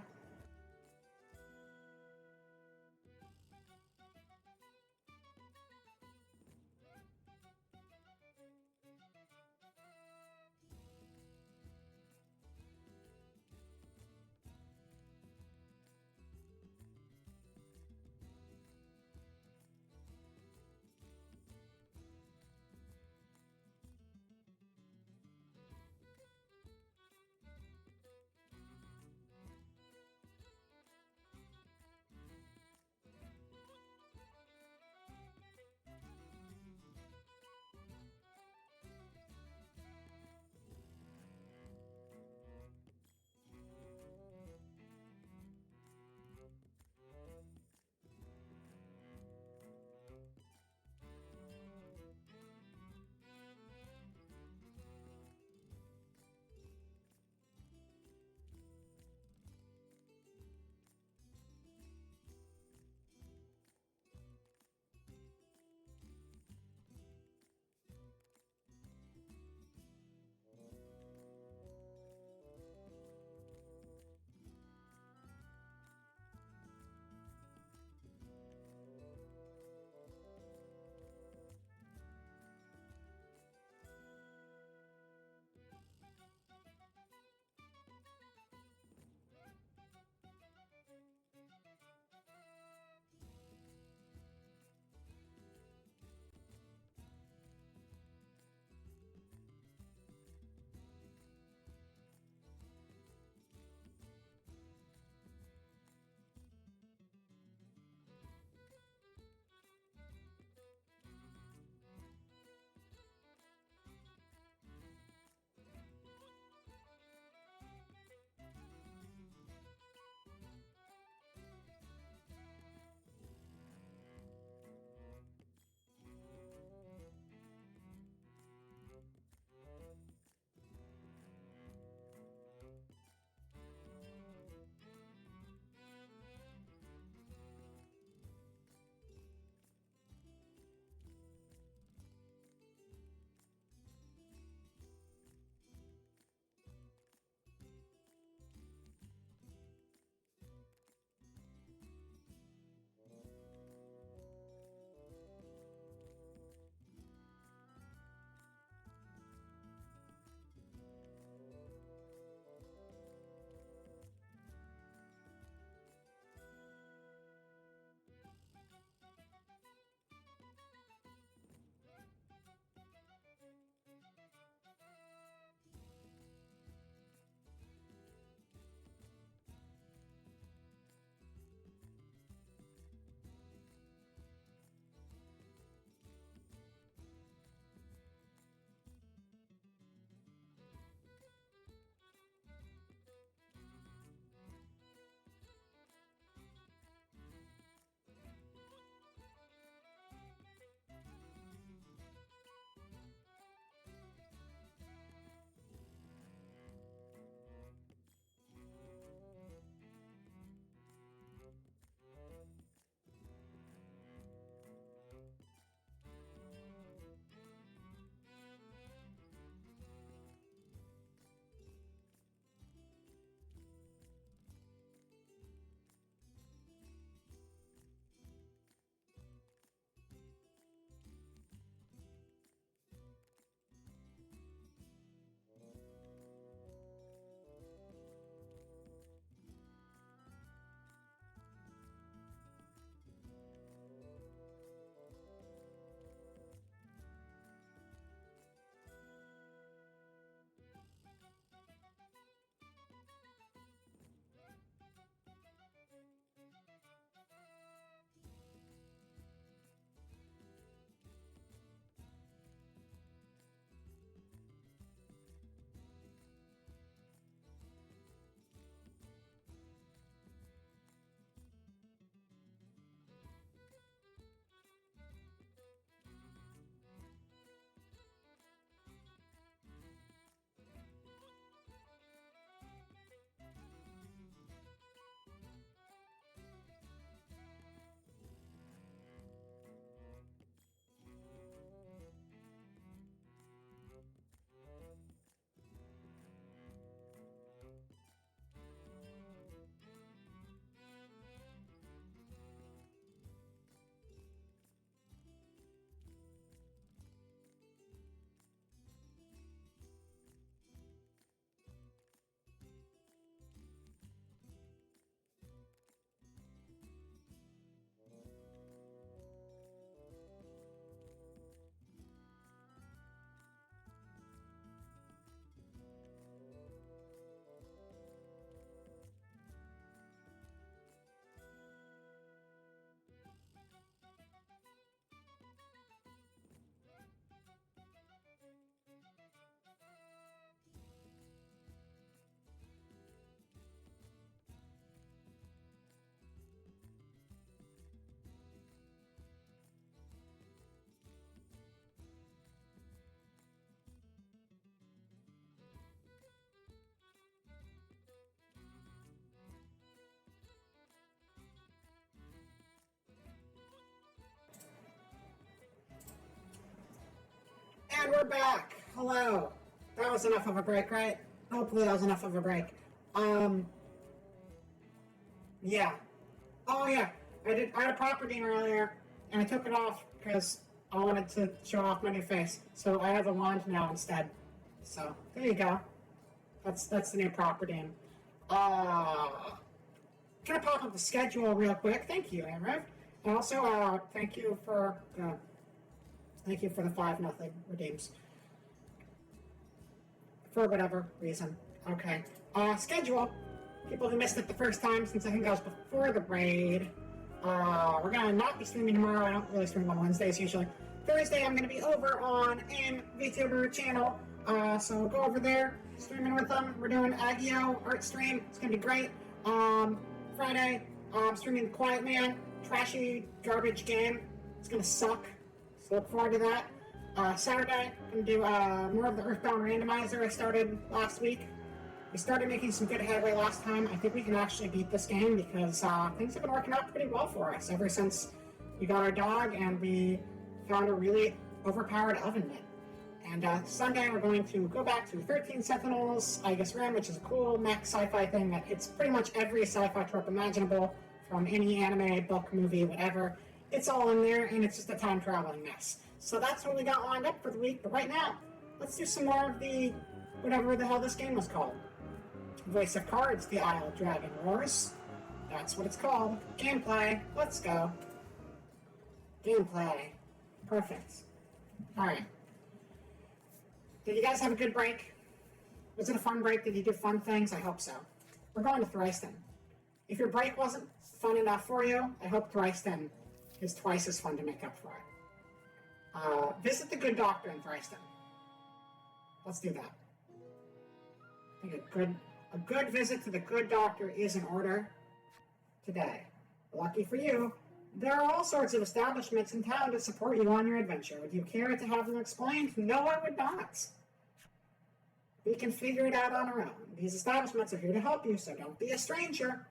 we're back. Hello. That was enough of a break, right? Hopefully that was enough of a break. Yeah. Oh yeah, I had a property earlier, and I took it off because I wanted to show off my new face. So I have a wand now instead. So there you go. That's the new property. And gonna pop up the schedule real quick. Thank you, Amrev. And also thank you for the 5-0 redeems for whatever reason. Okay. Schedule. People who missed it the first time, since I think that was before the raid. We're gonna not be streaming tomorrow. I don't really stream on Wednesdays usually. Thursday, I'm gonna be over on VTuber channel. So we'll go over there, streaming with them. We're doing Agio art stream. It's gonna be great. Friday, streaming The Quiet Man, trashy garbage game. It's gonna suck. So look forward to that. Saturday, I'm gonna do more of the Earthbound randomizer I started last week. We started making some good headway last time. I think we can actually beat this game because things have been working out pretty well for us ever since we got our dog and we found a really overpowered oven mitt. And Sunday we're going to go back to 13 Sentinels, I guess Rim, which is a cool mech sci-fi thing that hits pretty much every sci-fi trope imaginable from any anime, book, movie, whatever. It's all in there, and it's just a time-traveling mess. So that's what we got lined up for the week. But right now, let's do some more of the whatever the hell this game was called. Voice of Cards, The Isle of Dragon Wars. That's what it's called. Gameplay. Let's go. Gameplay. Perfect. Alright. Did you guys have a good break? Was it a fun break? Did you do fun things? I hope so. We're going to Thriston. If your break wasn't fun enough for you, I hope Thriston is twice as fun to make up for it. Visit the Good Doctor in Thriston. Let's do that. I think a good visit to the Good Doctor is in order today. Lucky for you, there are all sorts of establishments in town to support you on your adventure. Would you care to have them explained? No, I would not. We can figure it out on our own. These establishments are here to help you, so don't be a stranger.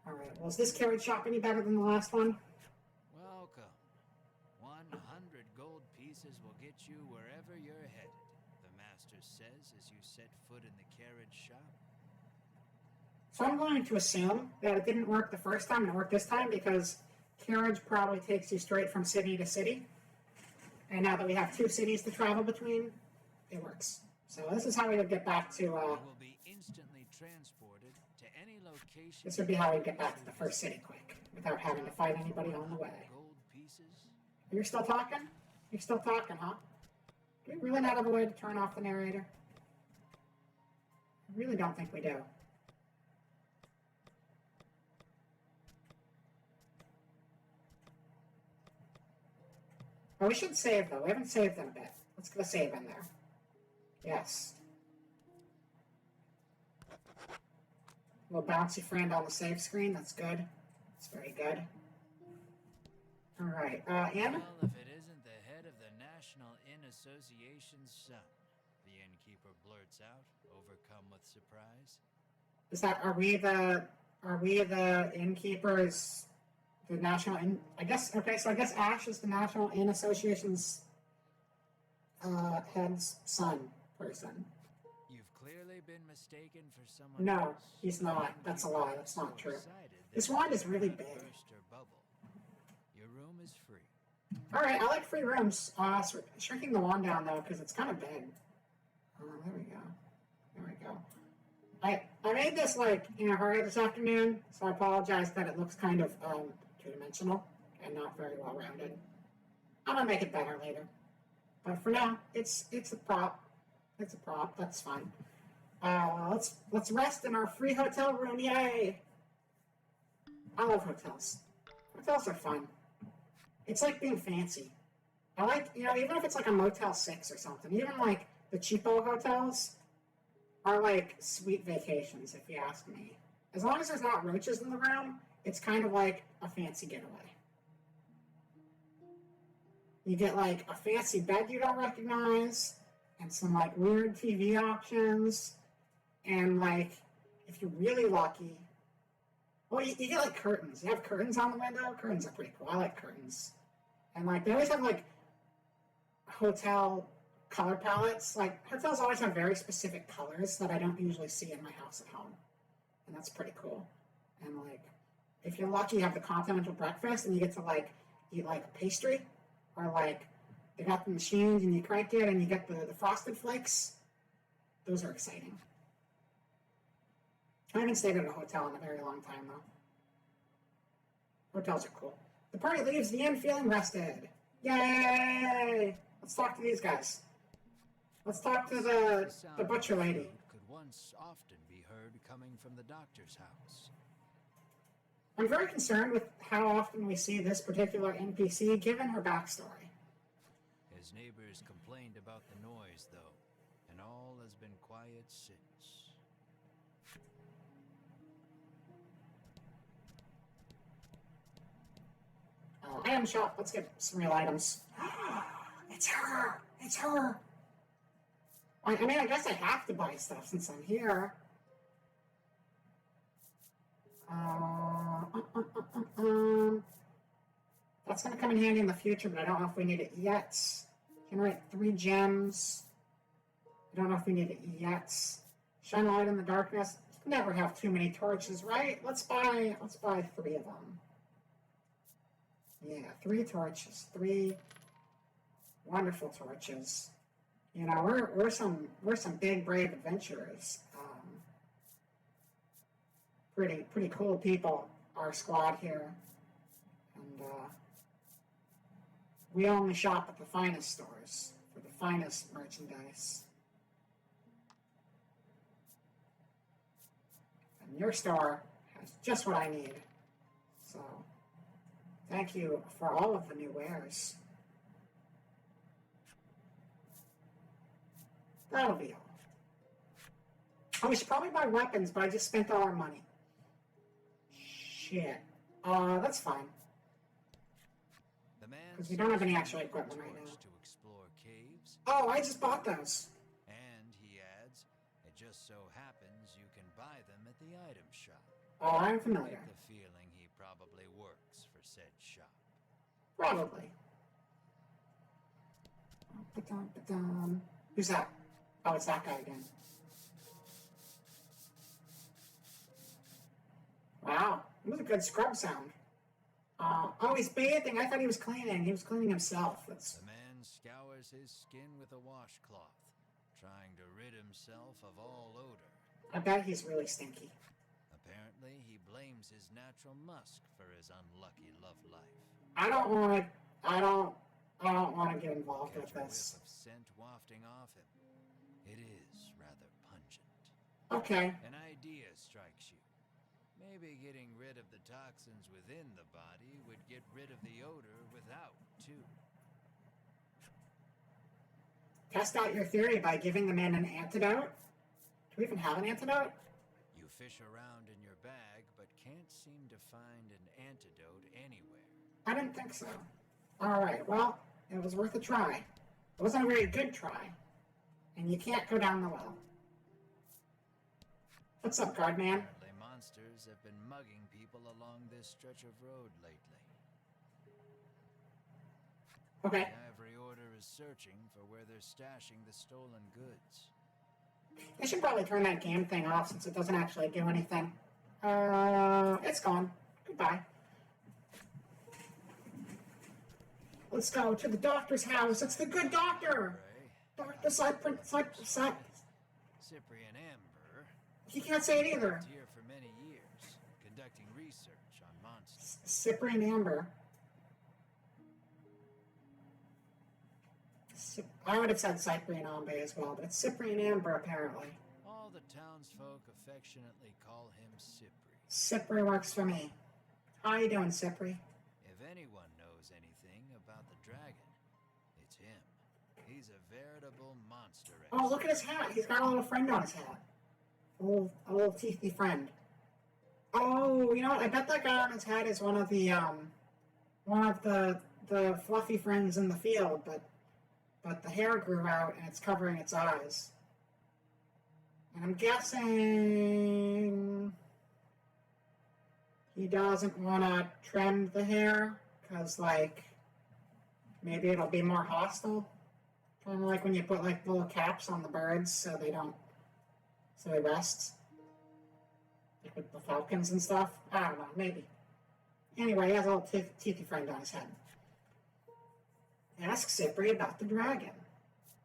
Alright, well, is this carriage shop any better than the last one? Welcome. 100 gold pieces will get you wherever you're headed, the master says as you set foot in the carriage shop. So I'm going to assume that it didn't work the first time and it worked this time because carriage probably takes you straight from city to city. And now that we have 2 cities to travel between, it works. So this is how we would get back to, You will be instantly transported to any location. this would be how we get back to the first city quick, without having to fight anybody on the way. Gold pieces. You're still talking? You're still talking, huh? Do we really not have a way to turn off the narrator? I really don't think we do. Oh, we should save, though. We haven't saved in a bit. Let's get a save in there. Yes. A little bouncy friend on the save screen. That's good. That's very good. All right. Anna? Well, if it isn't the head of the National Inn Association's son, the innkeeper blurts out, overcome with surprise. Is that, are we the innkeepers, the National Inn, I guess, okay, so I guess Ash is the National Inn Association's head's son person. You've clearly been mistaken for someone No, else. he's not. That's a lie. That's not true. Decided that This wand is really you big. burst her bubble. Your room is free. Alright, I like free rooms. Shrinking the wand down, though, because it's kind of big. There we go. There we go. I made this, like, in a hurry this afternoon, so I apologize that it looks kind of, two-dimensional and not very well-rounded. I'm gonna make it better later. But for now, it's a prop. It's a prop. That's fine. Let's rest in our free hotel room. Yay! I love hotels. Hotels are fun. It's like being fancy. I like, even if it's like a Motel 6 or something, even like the cheapo hotels are like sweet vacations, if you ask me. As long as there's not roaches in the room, it's kind of like a fancy getaway. You get like a fancy bed you don't recognize, and some like weird TV options, and like, if you're really lucky, well, you get like curtains. You have curtains on the window. Curtains are pretty cool. I like curtains. And like, they always have like hotel color palettes. Like, hotels always have very specific colors that I don't usually see in my house at home. And that's pretty cool. And, like, if you're lucky, you have the continental breakfast and you get to, like, eat, like, pastry. Or, like, they got the machines and you crank it and you get the frosted flakes. Those are exciting. I haven't stayed at a hotel in a very long time, though. Hotels are cool. The party leaves the inn feeling rested. Yay! Let's talk to these guys. Let's talk to the butcher lady. Could once often be heard coming from the doctor's house. I'm very concerned with how often we see this particular NPC given her backstory. His neighbors complained about the noise, though, and all has been quiet since. Item shop. Let's get some real items. It's her. It's her. I mean, I guess I have to buy stuff since I'm here. That's going to come in handy in the future, but I don't know if we need it yet. Generate 3 gems. I don't know if we need it yet. Shine light in the darkness. Never have too many torches, right? Let's buy 3 of them. Yeah, 3 torches. 3 wonderful torches. You know, we're some big brave adventurers. Pretty cool people. Our squad here, and we only shop at the finest stores for the finest merchandise. And your store has just what I need. So, thank you for all of the new wares. That'll be all. Oh, we should probably buy weapons, but I just spent all our money. Shit. That's fine. Because we don't have any actual equipment right now. To explore caves. Oh, I just bought those. And he adds, it just so happens you can buy them at the item shop. Oh, I'm familiar. I get the feeling he probably works for said shop. Probably. Who's that? Oh, it's that guy again. Wow, it was a good scrub sound. Oh, he's bathing. I thought he was cleaning. He was cleaning himself. That's... The man scours his skin with a washcloth, trying to rid himself of all odor. I bet he's really stinky. Apparently, he blames his natural musk for his unlucky love life. I don't want to get involved with Catch a this. whiff of scent wafting off him. It is rather pungent. Okay. An idea strikes you. Maybe getting rid of the toxins within the body would get rid of the odor without, too. Test out your theory by giving the man an antidote. Do we even have an antidote? You fish around in your bag, but can't seem to find an antidote anywhere. I didn't think so. Alright, well, it was worth a try. It wasn't a very good try. And you can't go down the well. What's up, guard man? Apparently monsters have been mugging people along this stretch of road lately. Okay. Every order is searching for where they're stashing the stolen goods. I should probably turn that game thing off since it doesn't actually do anything. It's gone. Goodbye. Let's go to the doctor's house. It's the good doctor. Ray, Dr. Cyprian Amber. He can't say it either. Worked here for many years, conducting research on monsters. Cyprian Amber. I would have said Cyprian Amber as well, but it's Cyprian Amber apparently. All the townsfolk affectionately call him Cypri. Cypri works for me. How you doing, Cypri? If anyone knows anything about the dragon, it's him. He's a veritable monster. Oh, look at his hat. He's got a little friend on his hat. A little teethy friend. Oh, you know what? I bet that guy on his hat is one of the fluffy friends in the field, but the hair grew out and it's covering its eyes. And I'm guessing he doesn't want to trim the hair because, like, maybe it'll be more hostile. Kind of like when you put like little caps on the birds so they rest. Like with the falcons and stuff. I don't know, maybe. Anyway, he has a little teethy friend on his head. Ask Cypri about the dragon.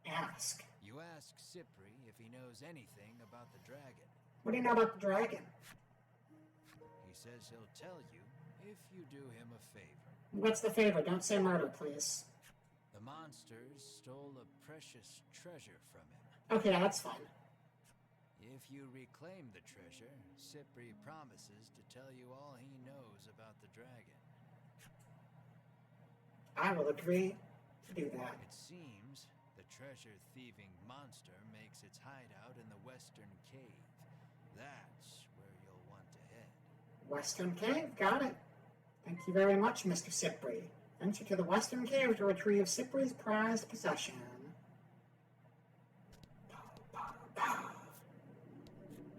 Ask. You ask Cypri if he knows anything about the dragon. What do you know about the dragon? He says he'll tell you if you do him a favor. What's the favor? Don't say murder, please. The monsters stole a precious treasure from him. Okay, that's fine. If you reclaim the treasure, Cypri promises to tell you all he knows about the dragon. I will agree to do that. It seems the treasure-thieving monster makes its hideout in the Western Cave. That's where you'll want to head. Western Cave, got it. Thank you very much, Mr. Cypri. Venture to the Western Cave to retrieve Cypri's prized possession.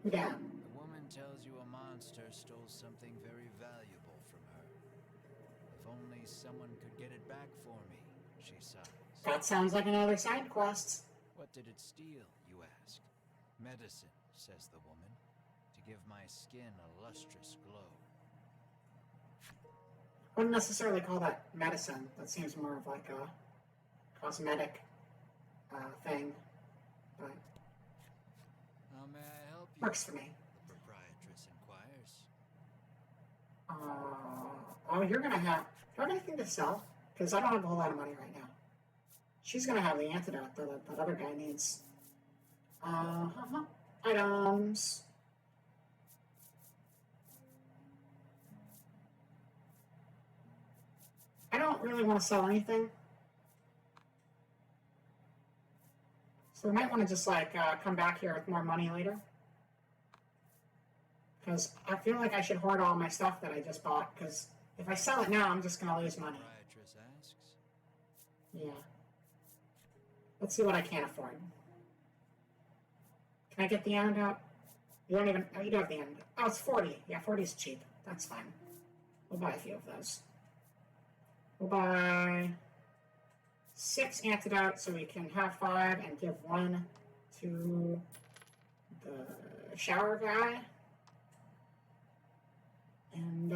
Yeah. The woman tells you a monster stole something very valuable from her. If only someone could get it back for me, she sighs. That sounds like another side quest. What did it steal, you ask? Medicine, says the woman, to give my skin a lustrous glow. I wouldn't necessarily call that medicine. That seems more of like a cosmetic thing. But How may I help you? works for me. The proprietress inquires. Oh, you're gonna have... Do I have anything to sell? Because I don't have a whole lot of money right now. She's gonna have the antidote that other guy needs. Items. I don't really want to sell anything. So we might want to just like come back here with more money later. Because I feel like I should hoard all my stuff that I just bought. Because if I sell it now, I'm just going to lose money. Proprietress asks. Yeah. Let's see what I can afford. Can I get the antidote? You don't even... Oh, you do have the antidote. Oh, it's 40. Yeah, 40 is cheap. That's fine. We'll buy a few of those. We'll buy 6 antidotes so we can have 5 and give 1 to the shower guy. And,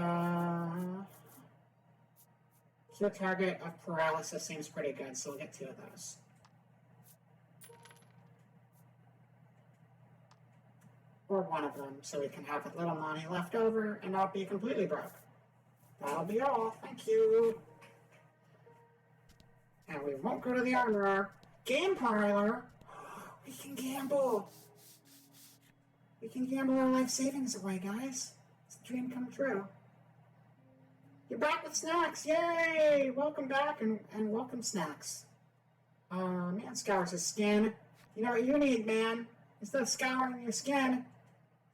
cure target of paralysis seems pretty good, so we'll get 2 of those. Or 1 of them, so we can have a little money left over and not be completely broke. That'll be all. Thank you. And we won't go to the armorer. Game parlor. We can gamble. We can gamble our life savings away, guys. It's a dream come true. You're back with Snacks. Yay! Welcome back and welcome, Snacks. Man scours his skin. You know what you need, man? Instead of scouring your skin,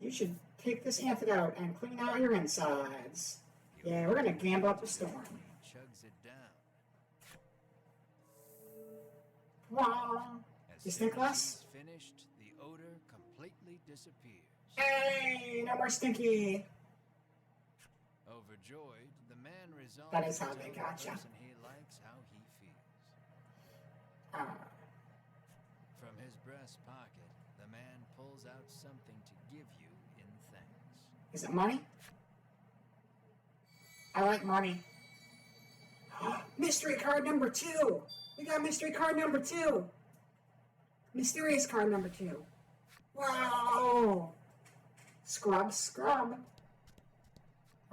you should take this antidote and clean out your insides. Yeah, we're gonna gamble up a storm. Chugs it down. Wow. As You stink soon as less? he's finished, the odor completely disappears. Hey, no more stinky. Overjoyed, the man resolves That is how to they tell the gotcha. person he likes how he feels. From his breast pocket, the man pulls out something to give you in thanks. Is it money? I like money. Mystery card number 2. We got mystery card number 2. Mysterious card number 2. Wow. Scrub, scrub.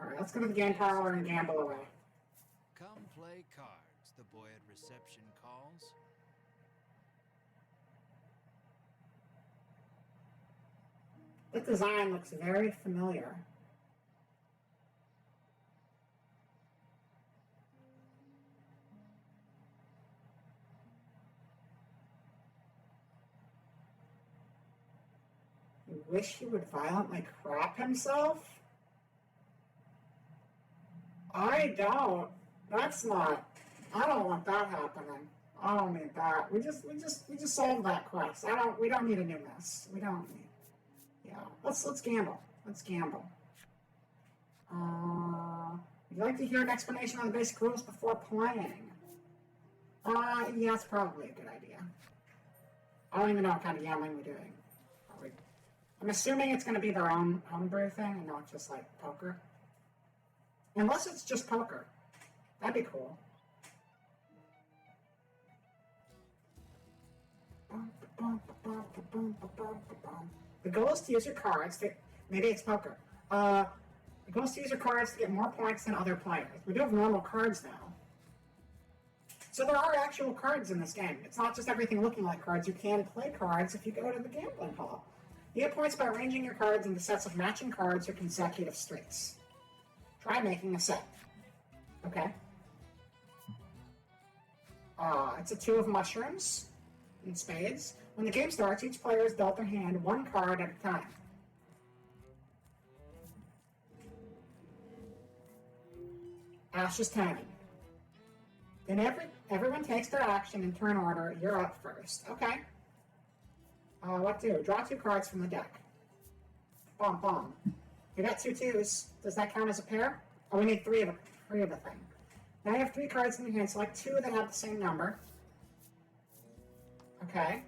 Alright, let's go to the game parlor and gamble away. Come play cards, the boy at reception calls. The design looks very familiar. You wish he would violently crap himself? I don't. That's not. I don't want that happening. I don't need that. We just solved that quest. We don't need a new mess. We don't need. Yeah. Let's gamble. Let's gamble. Would you like to hear an explanation on the basic rules before playing? Yeah, that's probably a good idea. I don't even know what kind of gambling we're doing. I'm assuming it's going to be their own homebrew thing and not just like poker. Unless it's just poker. That'd be cool. The goal is to use your cards to, maybe it's poker. The goal is to use your cards to get more points than other players. We do have normal cards now. So there are actual cards in this game. It's not just everything looking like cards. You can play cards if you go to the gambling hall. You get points by arranging your cards into sets of matching cards or consecutive streaks. Try making a set. Okay. It's a 2 of mushrooms and spades. When the game starts, each player is dealt their hand 1 card at a time. Ash is 10. Then everyone takes their action in turn order. You're up first. Okay. What do? Draw 2 cards from the deck. Bom, bom. You got 2 2s. Does that count as a pair? Oh, we need 3 of the thing. Now you have 3 cards in your hand. Select 2 that have the same number. Okay.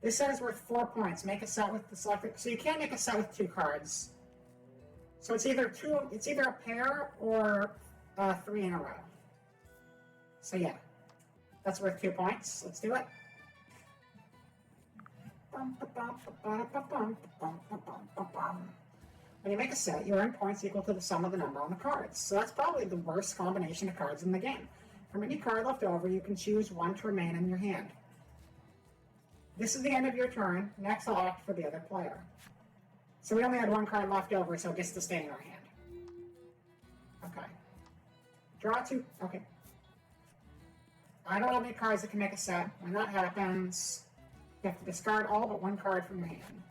This set is worth 4 points. Make a set with the selected. So you can't make a set with 2 cards. So it's either a pair or 3 in a row. So yeah, that's worth 2 points. Let's do it. When you make a set, you earn points equal to the sum of the number on the cards. So that's probably the worst combination of cards in the game. From any card left over, you can choose 1 to remain in your hand. This is the end of your turn. Next, I'll act for the other player. So we only had 1 card left over, so it gets to stay in our hand. Okay. Draw 2. Okay. I don't have any cards that can make a set. When that happens, you have to discard all but 1 card from your hand.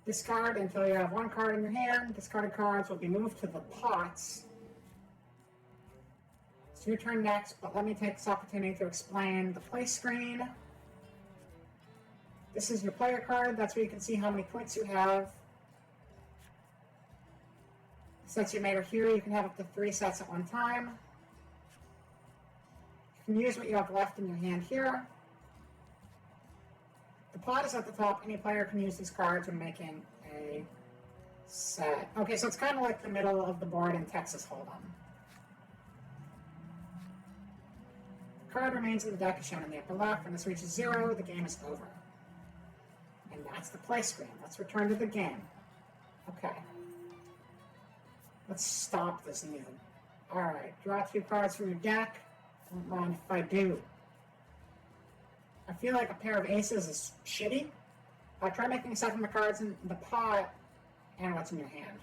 Discard until you have 1 card in your hand. Discarded cards will be moved to the pots. It's your turn next, but let me take this opportunity to explain the play screen. This is your player card. That's where you can see how many points you have. The sets you made are here. You can have up to 3 sets at one time. You can use what you have left in your hand here. The pot is at the top. Any player can use these cards when making a set. Okay, so it's kind of like the middle of the board in Texas Hold'em. The card remains in the deck as shown in the upper left. When this reaches 0, the game is over. And that's the play screen. Let's return to the game. Okay. Let's stop this noob. Alright, draw 2 cards from your deck. Don't mind if I do. I feel like a pair of aces is shitty. Try making a set from the cards in the pot and what's in your hand.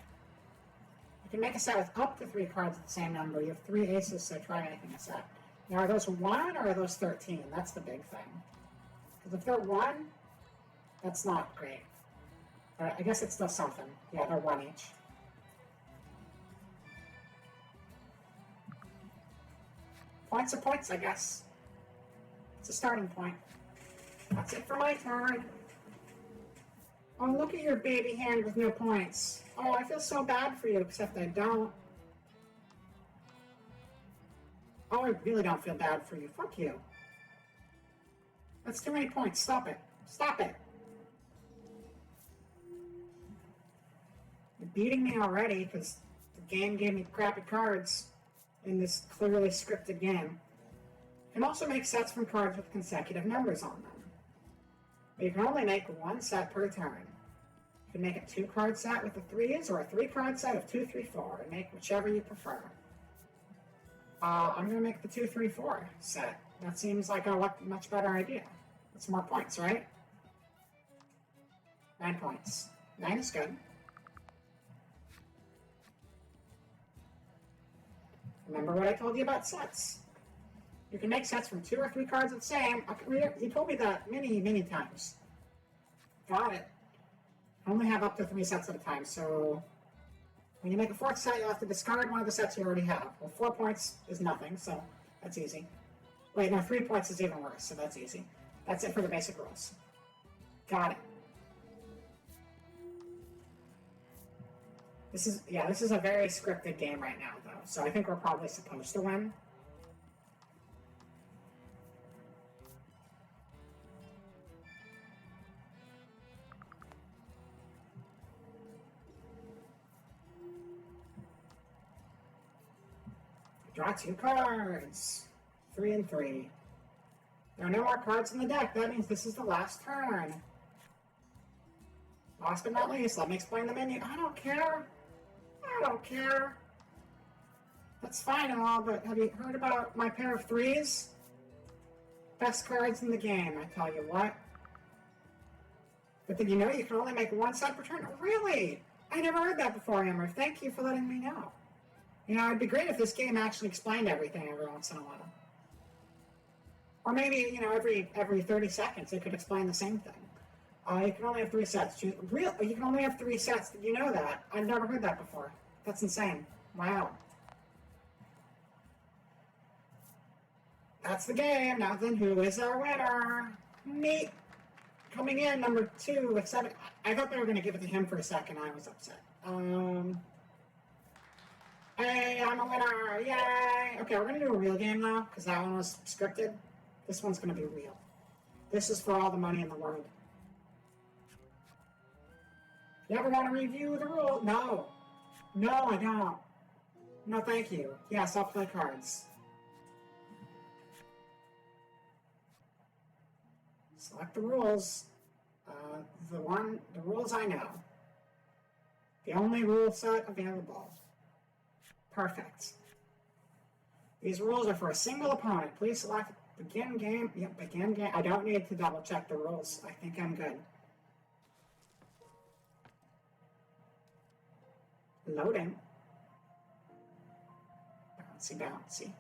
You can make a set with up to 3 cards of the same number. You have 3 aces, so try making a set. Now, are those 1 or are those 13? That's the big thing. Because if they're 1, that's not great. I guess it's still something. Yeah, they're 1 each. Points are points, I guess. It's a starting point. That's it for my turn. Oh, look at your baby hand with no points. Oh, I feel so bad for you, except I don't. Oh, I really don't feel bad for you. Fuck you. That's too many points. Stop it. Stop it. You're beating me already because the game gave me crappy cards in this clearly scripted game. You can also make sets from cards with consecutive numbers on them. But you can only make 1 set per turn. You can make a 2-card set with the 3s or a 3-card set of 2, 3, 4, and make whichever you prefer. I'm going to make the 2, 3, 4 set. That seems like a much better idea. That's more points, right? 9 points. 9 is good. Remember what I told you about sets. You can make sets from 2 or 3 cards of the same. You told me that many, many times. Got it. I only have up to 3 sets at a time, so when you make a 4th set, you'll have to discard one of the sets you already have. Well, 4 points is nothing, so that's easy. Wait, no, 3 points is even worse, so that's easy. That's it for the basic rules. Got it. This is a very scripted game right now, though. So I think we're probably supposed to win. Draw 2 cards. 3 and 3. There are no more cards in the deck. That means this is the last turn. Last but not least, let me explain the menu. I don't care. I don't care. That's fine and all, but have you heard about my pair of threes? Best cards in the game, I tell you what. But did you know you can only make one set per turn? Really? I never heard that before, Amber. Thank you for letting me know. You know, it'd be great if this game actually explained everything every once in a while. Or maybe, you know, every 30 seconds it could explain the same thing. You can only have 3 sets. You can only have 3 sets. Did you know that? I've never heard that before. That's insane. Wow. That's the game. Now then, who is our winner? Me. Coming in, number 2 with 7. I thought they were going to give it to him for a second. I was upset. Hey, I'm a winner. Yay. Okay, we're going to do a real game, though, because that one was scripted. This one's going to be real. This is for all the money in the world. You ever want to review the rule? No. No, I don't. No, thank you. Yes, I'll play cards. Select the rules. The rules I know. The only rule set available. Perfect. These rules are for a single opponent. Please select begin game. Yep, begin game. I don't need to double check the rules. I think I'm good. Loading. Bouncy, bouncy.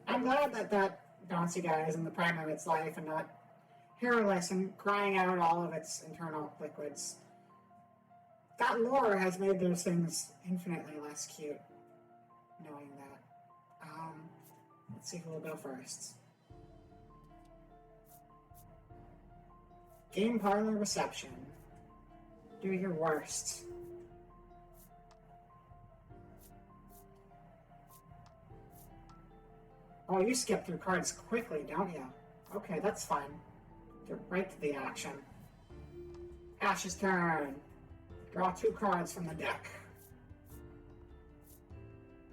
I'm glad that bouncy guy is in the prime of its life and not hairless and crying out all of its internal liquids. That lore has made those things infinitely less cute, knowing that. Let's see who will go first. Game parlor reception. Do your worst. Oh, you skip through cards quickly, don't you? Okay, that's fine. Get right to the action. Ash's turn. Draw 2 cards from the deck.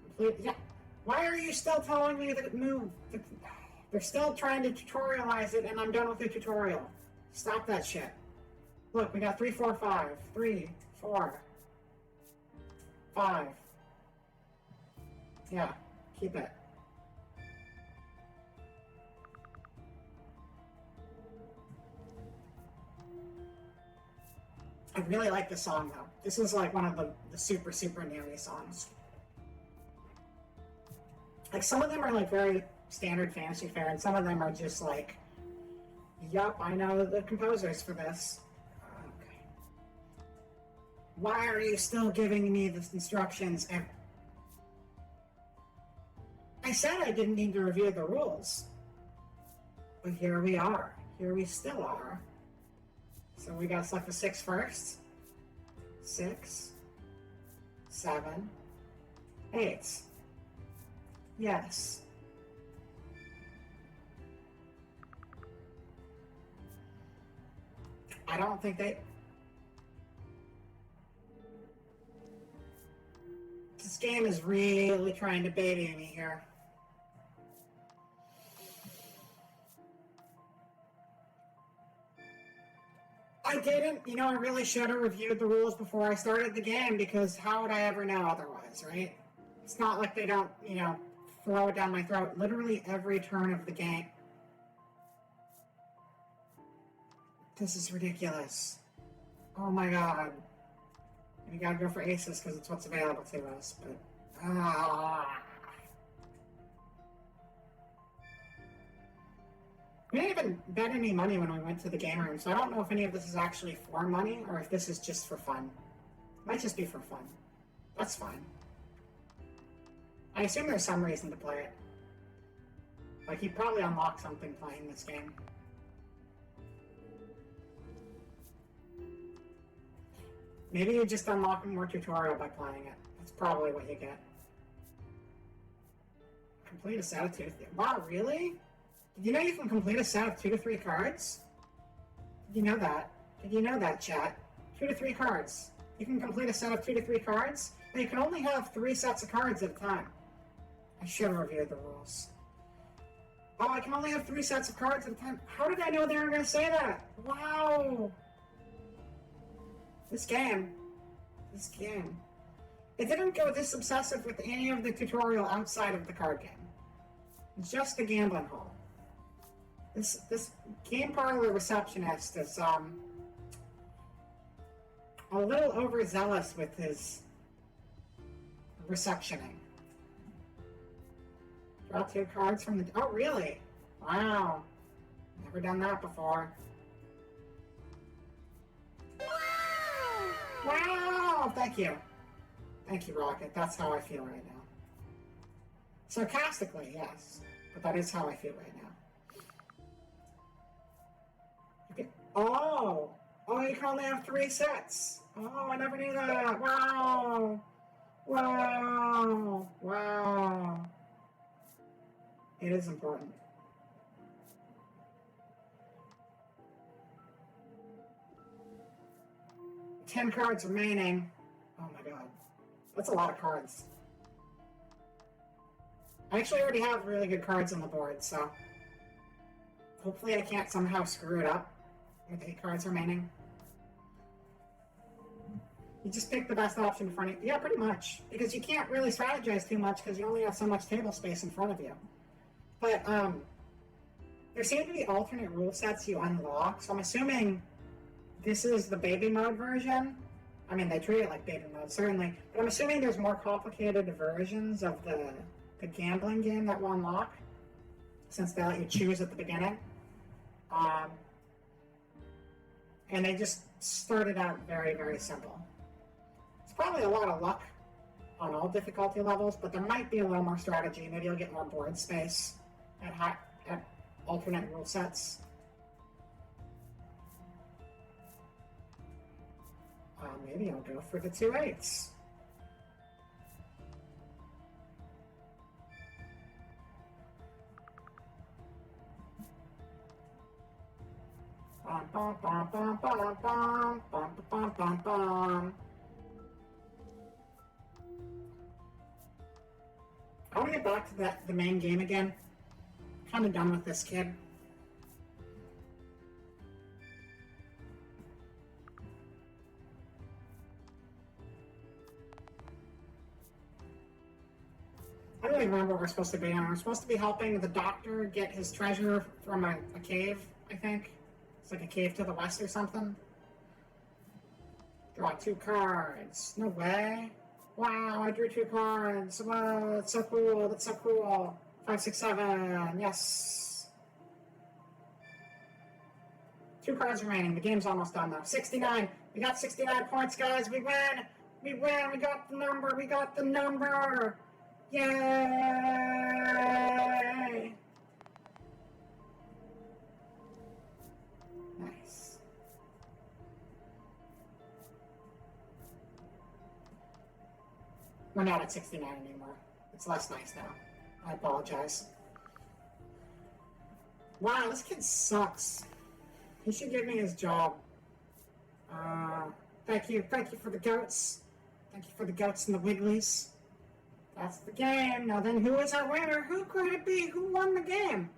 Complete. Yeah. Why are you still telling me that move? They're still trying to tutorialize it, and I'm done with the tutorial. Stop that shit. Look, we got 3, 4, 5. 3, 4, 5. Yeah, keep it. I really like this song, though. This is like one of the super, super nearly songs. Like, some of them are like very standard fantasy fare, and some of them are just like, yup, I know the composers for this. Okay. Why are you still giving me the instructions? And I said I didn't need to review the rules. But here we are. Here we still are. So we gotta select the 6 first. 6, 7, 8. Yes. I don't think they... This game is really trying to baby me here. I didn't, you know, I really should have reviewed the rules before I started the game, because how would I ever know otherwise, right? It's not like they don't, you know, throw it down my throat literally every turn of the game. This is ridiculous. Oh my god. We gotta go for aces because it's what's available to us, but... We didn't even bet any money when we went to the game room, so I don't know if any of this is actually for money or if this is just for fun. It might just be for fun. That's fine. I assume there's some reason to play it. Like, you probably unlock something playing this game. Maybe you just unlock more tutorial by playing it. That's probably what you get. Complete a set of 2 to 3. Wow, really? Did you know you can complete a set of 2 to 3 cards? Did you know that? Did you know that, chat? 2 to 3 cards. You can complete a set of 2 to 3 cards, but you can only have 3 sets of cards at a time. I should have reviewed the rules. Oh, I can only have 3 sets of cards at a time. How did I know they were going to say that? Wow! This game. It didn't go this obsessive with any of the tutorial outside of the card game. It's just the gambling hall. This game parlor receptionist is a little overzealous with his receptioning. Draw 2 cards from the... Oh, really? Wow. Never done that before. Wow! Thank you. Thank you, Rocket. That's how I feel right now. Sarcastically, yes. But that is how I feel right now. Okay. Oh! Oh, you can only have 3 sets. Oh, I never knew that. Wow! Wow! Wow! It is important. Ten cards remaining. Oh my god. That's a lot of cards. I actually already have really good cards on the board, so hopefully I can't somehow screw it up with 8 cards remaining. You just pick the best option in front of you. Yeah, pretty much. Because you can't really strategize too much because you only have so much table space in front of you. But, there seem to be alternate rule sets you unlock, so I'm assuming this is the baby mode version. I mean, they treat it like baby mode, certainly. But I'm assuming there's more complicated versions of the gambling game that will unlock, since they let you choose at the beginning. And they just started out very, very simple. It's probably a lot of luck on all difficulty levels, but there might be a little more strategy. Maybe you'll get more board space at alternate rule sets. Maybe I'll go for the 2 8s. Bum, bum, bum, bum, bum, bum, bum, bum, bum, bum. I want to get back to the main game again. Kind of done with this kid. I don't even remember what we're supposed to be on. We're supposed to be helping the doctor get his treasure from a cave, I think. It's like a cave to the west or something. Draw 2 cards. No way. Wow, I drew 2 cards. Wow, that's so cool. That's so cool. 5, 6, 7. Yes. 2 cards remaining. The game's almost done, though. 69. We got 69 points, guys. We win. We win. We got the number. We got the number. Yay! Nice. We're not at 69 anymore. It's less nice now. I apologize. Wow, this kid sucks. He should give me his job. Thank you for the goats. Thank you for the goats and the wigglies. That's the game. Now then, who is our winner? Who could it be? Who won the game?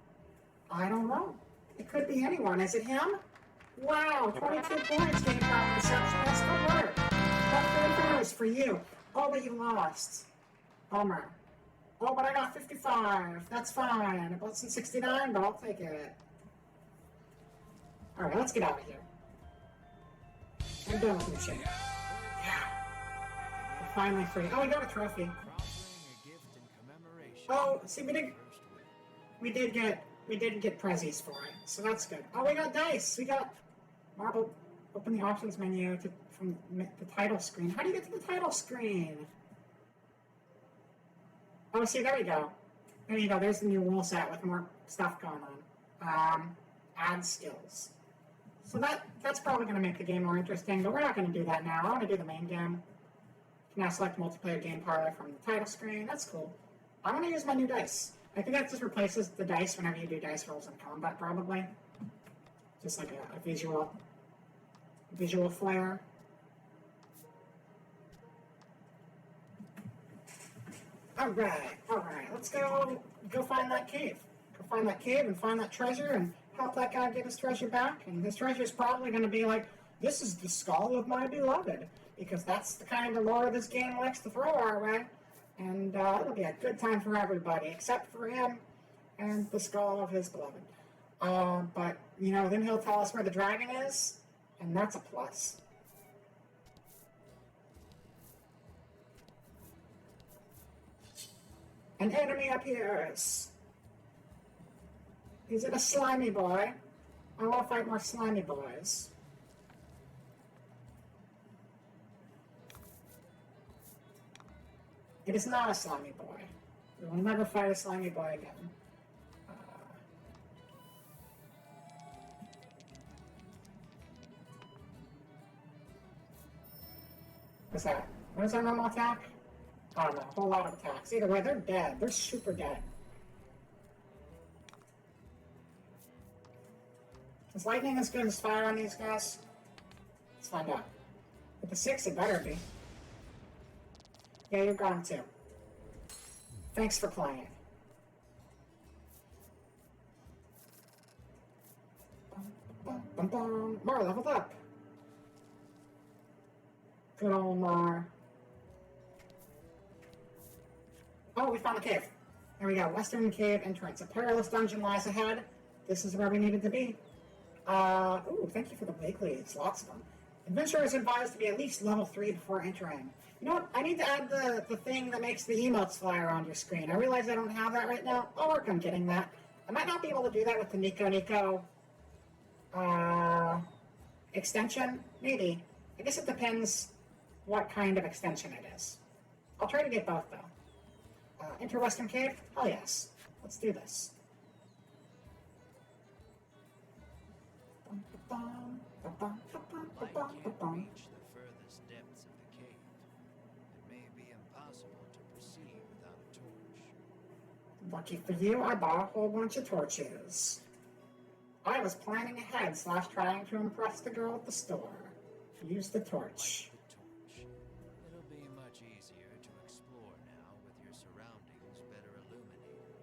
I don't know. It could be anyone. Is it him? Wow, 22 points game power reception. That's good work. That's for you. Oh, but you lost. Bummer. Oh, but I got 55. That's fine. It wasn't 69, but I'll take it. All right, let's get out of here. I'm done with the shit. Yeah. We're finally free. Oh, we got a trophy. Oh, see, we did get prezzies for it, so that's good. Oh, we got dice. We got marble. Open the options menu from the title screen. How do you get to the title screen? Oh, see, there you go. There you go. There's the new rule set with more stuff going on. Add skills. So that's probably going to make the game more interesting, but we're not going to do that now. I want to do the main game. You can now select multiplayer game parlor from the title screen. That's cool. I'm going to use my new dice. I think that just replaces the dice whenever you do dice rolls in combat, probably. Just like a visual flair. All right. Let's go find that cave. Go find that cave and find that treasure and help that guy get his treasure back. And his treasure is probably going to be like, this is the skull of my beloved, because that's the kind of lore this game likes to throw our way. And it'll be a good time for everybody, except for him and the skull of his beloved. But, then he'll tell us where the dragon is, and that's a plus. An enemy appears. Is it a slimy boy? I want to fight more slimy boys. It is not a slimy boy. We will never fight a slimy boy again. What's that? What is our normal attack? I don't know, a whole lot of attacks. Either way, they're dead. They're super dead. Is lightning as good as fire on these guys? Let's find out. With the 6, it better be. Yeah, you're gone too. Thanks for playing. Mar leveled up. Good old Mar. Oh, we found the cave. There we go. Western cave entrance. A perilous dungeon lies ahead. This is where we needed to be. Ooh, thank you for the Wiggly's. Lots of them. Adventurer is advised to be at least level 3 before entering. You know what? I need to add the thing that makes the emotes fly around your screen. I realize I don't have that right now. I'll work on getting that. I might not be able to do that with the Nico extension. Maybe. I guess it depends what kind of extension it is. I'll try to get both, though. Enter Western Cave? Hell yes. Let's do this. Light can't reach the furthest depths of the cave. It may be impossible to proceed without a torch. Lucky for you, I bought a whole bunch of torches. I was planning ahead / trying to impress the girl at the store. Use the torch. Light the torch. It'll be much easier to explore now with your surroundings better illuminated.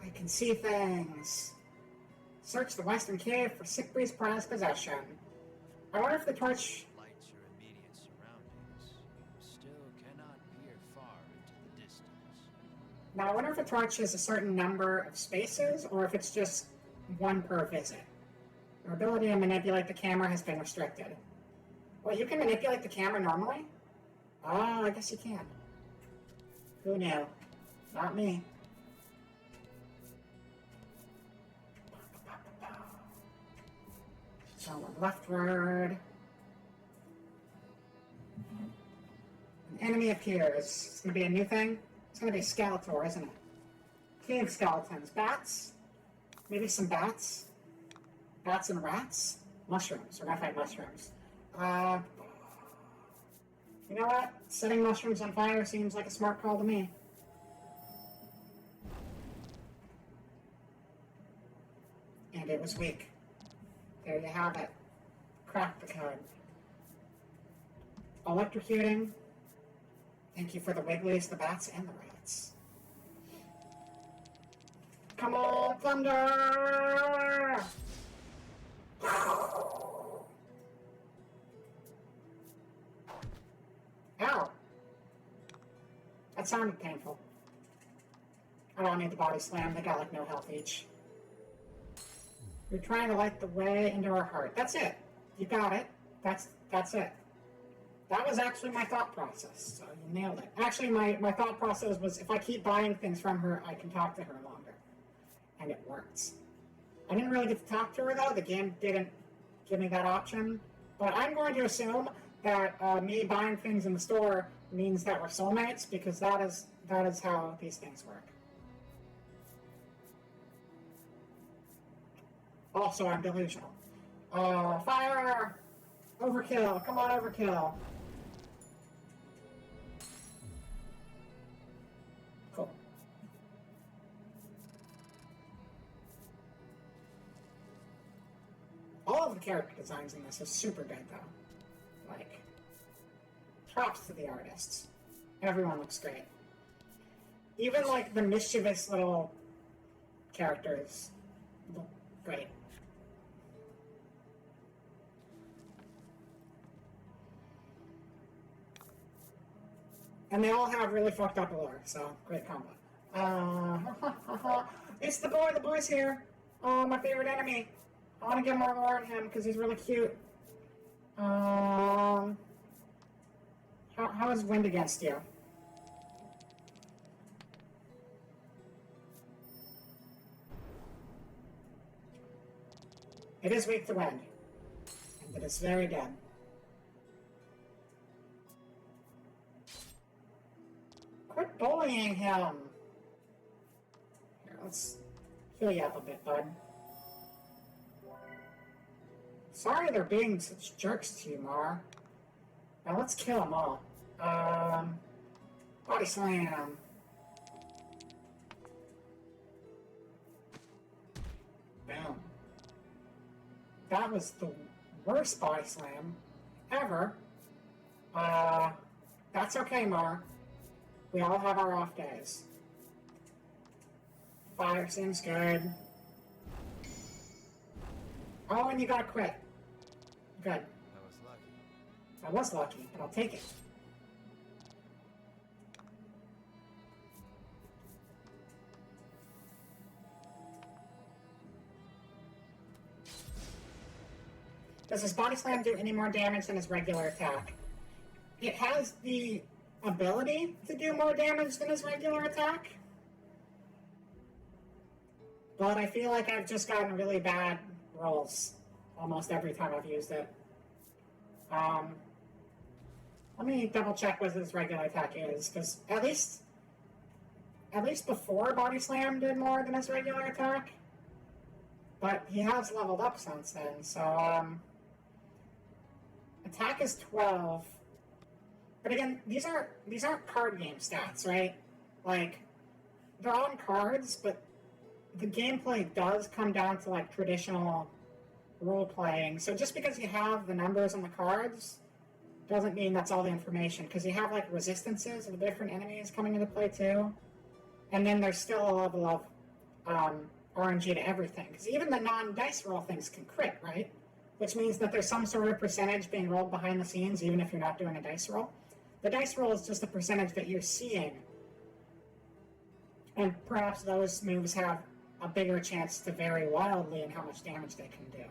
I can see things. Search the Western Cave for Siegfried's prized possession. I wonder if the torch... Lights your immediate surroundings. You still cannot peer far into the distance. Now, I wonder if the torch has a certain number of spaces, or if it's just one per visit. Your ability to manipulate the camera has been restricted. Well, you can manipulate the camera normally? Oh, I guess you can. Who knew? Not me. So leftward. An enemy appears. It's going to be a new thing. It's going to be a Skeletor, isn't it? Cave skeletons. Bats? Maybe some bats? Bats and rats? Mushrooms. We're going to fight mushrooms. You know what? Setting mushrooms on fire seems like a smart call to me. And it was weak. There you have it. Crack the code. Electrocuting. Thank you for the Wigglies, the bats, and the rats. Come on, thunder! Ow! That sounded painful. I don't need the body slam. They got like no health each. You're trying to light the way into our heart. That's it. You got it. That's it. That was actually my thought process. So you nailed it. Actually, my thought process was if I keep buying things from her, I can talk to her longer. And it works. I didn't really get to talk to her, though. The game didn't give me that option. But I'm going to assume that me buying things in the store means that we're soulmates, because that is how these things work. Also, I'm delusional. Fire! Overkill! Come on, overkill! Cool. All of the character designs in this are super good, though. Like, props to the artists. Everyone looks great. Even, like, the mischievous little characters look great. And they all have really fucked up lore, so great combo. It's the boy, the boy's here. Oh, my favorite enemy. I want to get more lore on him because he's really cute. How is wind against you? It is weak to wind. And it is very dead. Quit bullying him. Here, let's heal you up a bit, bud. Sorry they're being such jerks to you, Mar. Now let's kill them all. Body slam. Boom. That was the worst body slam ever. That's okay, Mar. We all have our off days. Fire seems good. Oh, and you got quit. Good. I was lucky. I was lucky, but I'll take it. Does his body slam do any more damage than his regular attack? It has the ability to do more damage than his regular attack. But I feel like I've just gotten really bad rolls almost every time I've used it. Let me double check what his regular attack is, because at least before Body Slam did more than his regular attack. But he has leveled up since then, so attack is 12. But again, these aren't card game stats, right? Like, they're on cards, but the gameplay does come down to like traditional role playing. So just because you have the numbers on the cards doesn't mean that's all the information, because you have like resistances of different enemies coming into play too. And then there's still a level of RNG to everything, because even the non-dice roll things can crit, right? Which means that there's some sort of percentage being rolled behind the scenes, even if you're not doing a dice roll. The dice roll is just a percentage that you're seeing. And perhaps those moves have a bigger chance to vary wildly in how much damage they can do.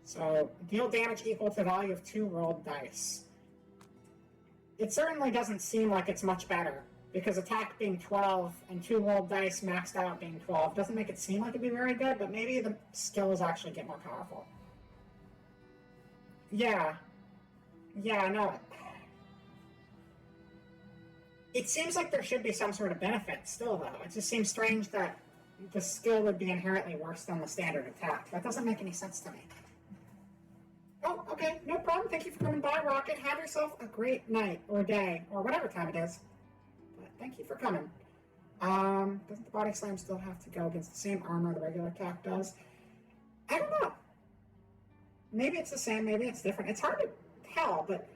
So, deal damage equal to the value of 2 rolled dice. It certainly doesn't seem like it's much better, because attack being 12 and 2 rolled dice maxed out being 12 doesn't make it seem like it'd be very good, but maybe the skills actually get more powerful. Yeah, no. It seems like there should be some sort of benefit still, though. It just seems strange that the skill would be inherently worse than the standard attack. That doesn't make any sense to me. Oh, okay, no problem. Thank you for coming by, Rocket. Have yourself a great night or day or whatever time it is. But thank you for coming. Doesn't the body slam still have to go against the same armor the regular attack does? I don't know. Maybe it's the same, maybe it's different. It's hard to tell, but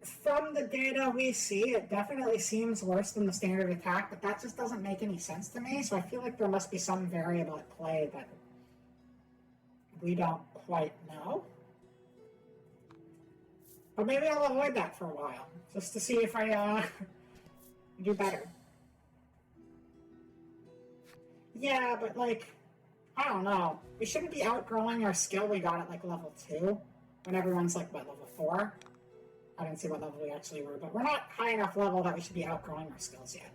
from the data we see, it definitely seems worse than the standard attack, but that just doesn't make any sense to me, so I feel like there must be some variable at play that we don't quite know. But maybe I'll avoid that for a while, just to see if I do better. Yeah, but like, I don't know. We shouldn't be outgrowing our skill we got at like level 2, when everyone's like, what, level 4? I didn't see what level we actually were, but we're not high enough level that we should be outgrowing our skills yet.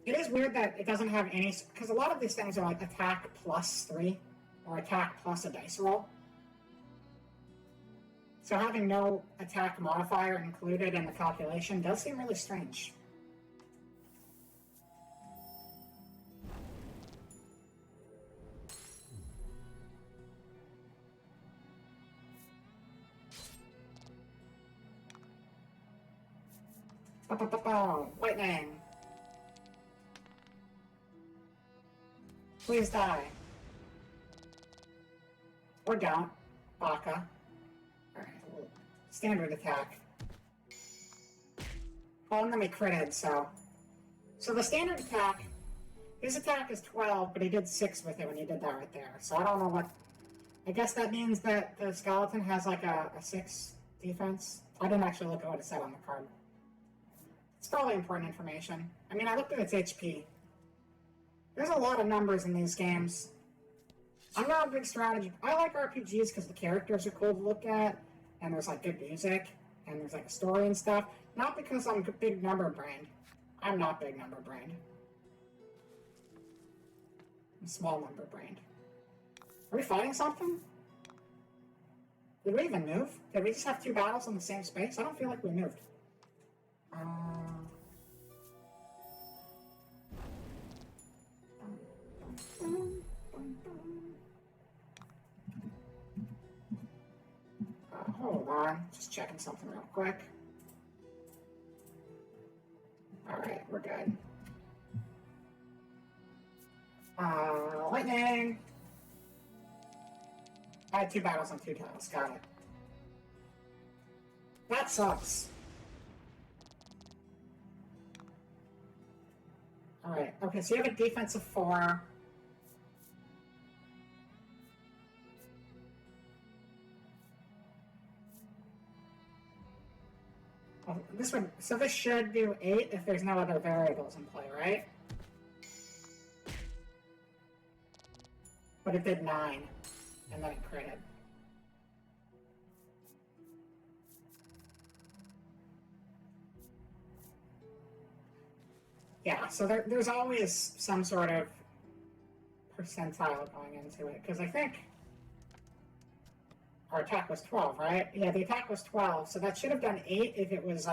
It is weird that it doesn't have any, because a lot of these things are like attack plus 3, or attack plus a dice roll. So having no attack modifier included in the calculation does seem really strange. Lightning! Please die. Or don't. Baka. Alright, standard attack. Well, and then we critted, so... So the standard attack, his attack is 12, but he did 6 with it when he did that right there. So I don't know what... I guess that means that the skeleton has like a 6 defense. I didn't actually look at what it said on the card. It's probably important information. I mean, I looked at its HP. There's a lot of numbers in these games. I'm not a big strategy. I like RPGs because the characters are cool to look at, and there's like good music, and there's like a story and stuff. Not because I'm a big number brained. I'm not big number brained. I'm small number brained. Are we fighting something? Did we even move? Did we just have 2 battles in the same space? I don't feel like we moved. Hold on, just checking something real quick. Alright, we're good. Lightning! I had 2 battles on 2 tiles, got it. That sucks. Alright, okay, so you have a defense of 4. So this should do 8 if there's no other variables in play, right? But it did 9, and then it critted. Yeah, so there's always some sort of percentile going into it, because I think our attack was 12, right? Yeah, the attack was 12, so that should have done 8 if it was,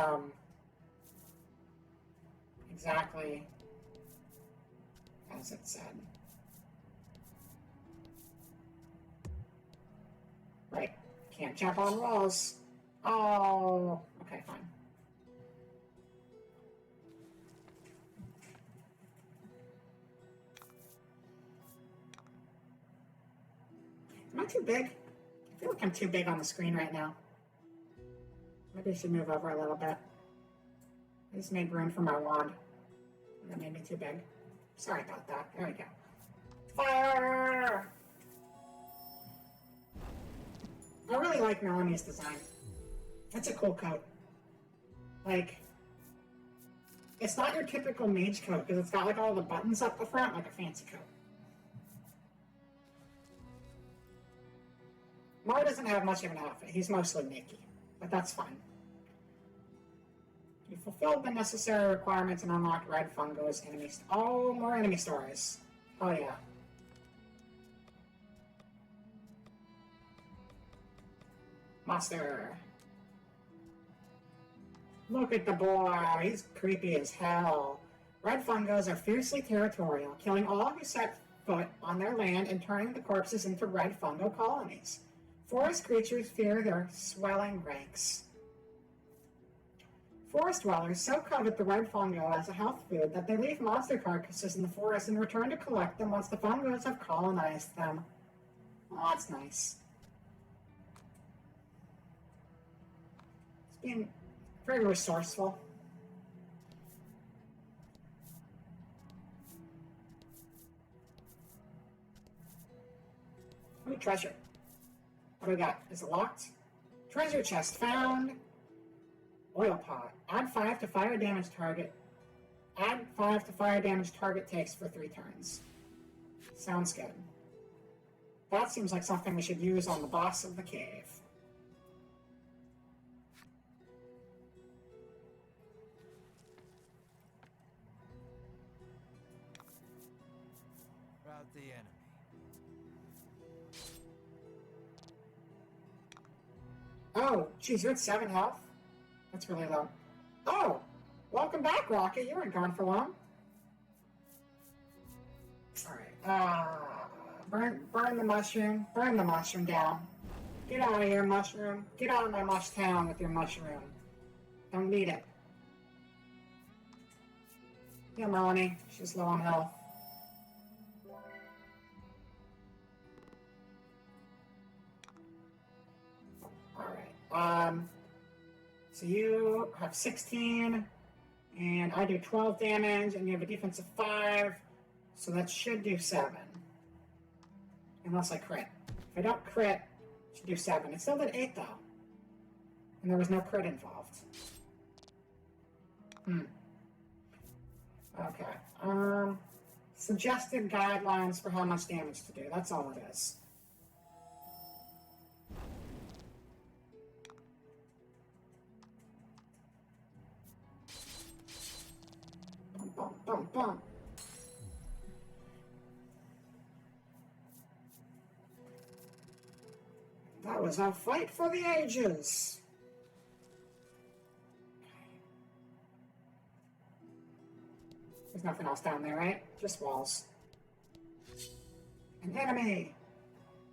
exactly as it said. Right. Can't jump on walls. Oh, okay, fine. Am I too big? I feel like I'm too big on the screen right now. Maybe I should move over a little bit. I just made room for my wand. That made me too big. Sorry about that. There we go. Fire! I really like Melanie's design. That's a cool coat. Like, it's not your typical mage coat because it's got like all the buttons up the front like a fancy coat. Mar doesn't have much of an outfit. He's mostly naked, but that's fine. You fulfilled the necessary requirements and unlocked Red Fungo's enemies. Oh, more enemy stories. Oh yeah. Monster. Look at the boy. He's creepy as hell. Red Fungos are fiercely territorial, killing all who set foot on their land and turning the corpses into red fungo colonies. Forest creatures fear their swelling ranks. Forest dwellers so covet the red fungo as a health food that they leave monster carcasses in the forest and return to collect them once the fungos have colonized them. Oh, that's nice. It's being very resourceful. Ooh, treasure. What do we got? Is it locked? Treasure chest found. Oil pot. Add 5 to fire damage target. Add 5 to fire damage target takes for 3 turns. Sounds good. That seems like something we should use on the boss of the cave. Rout the enemy. Oh, geez, you're at 7 health? That's really low. Oh, welcome back, Rocket. You weren't gone for long. Alright, burn the mushroom. Burn the mushroom down. Get out of here, mushroom. Get out of my mush town with your mushroom. Don't need it. Yeah, Melanie. She's low on health. Alright, so you have 16, and I do 12 damage, and you have a defense of 5, so that should do 7. Unless I crit. If I don't crit, it should do 7. It still did 8, though. And there was no crit involved. Okay, suggested guidelines for how much damage to do. That's all it is. Bum, bum, bum. That was a fight for the ages. There's nothing else down there, right? Just walls. An enemy!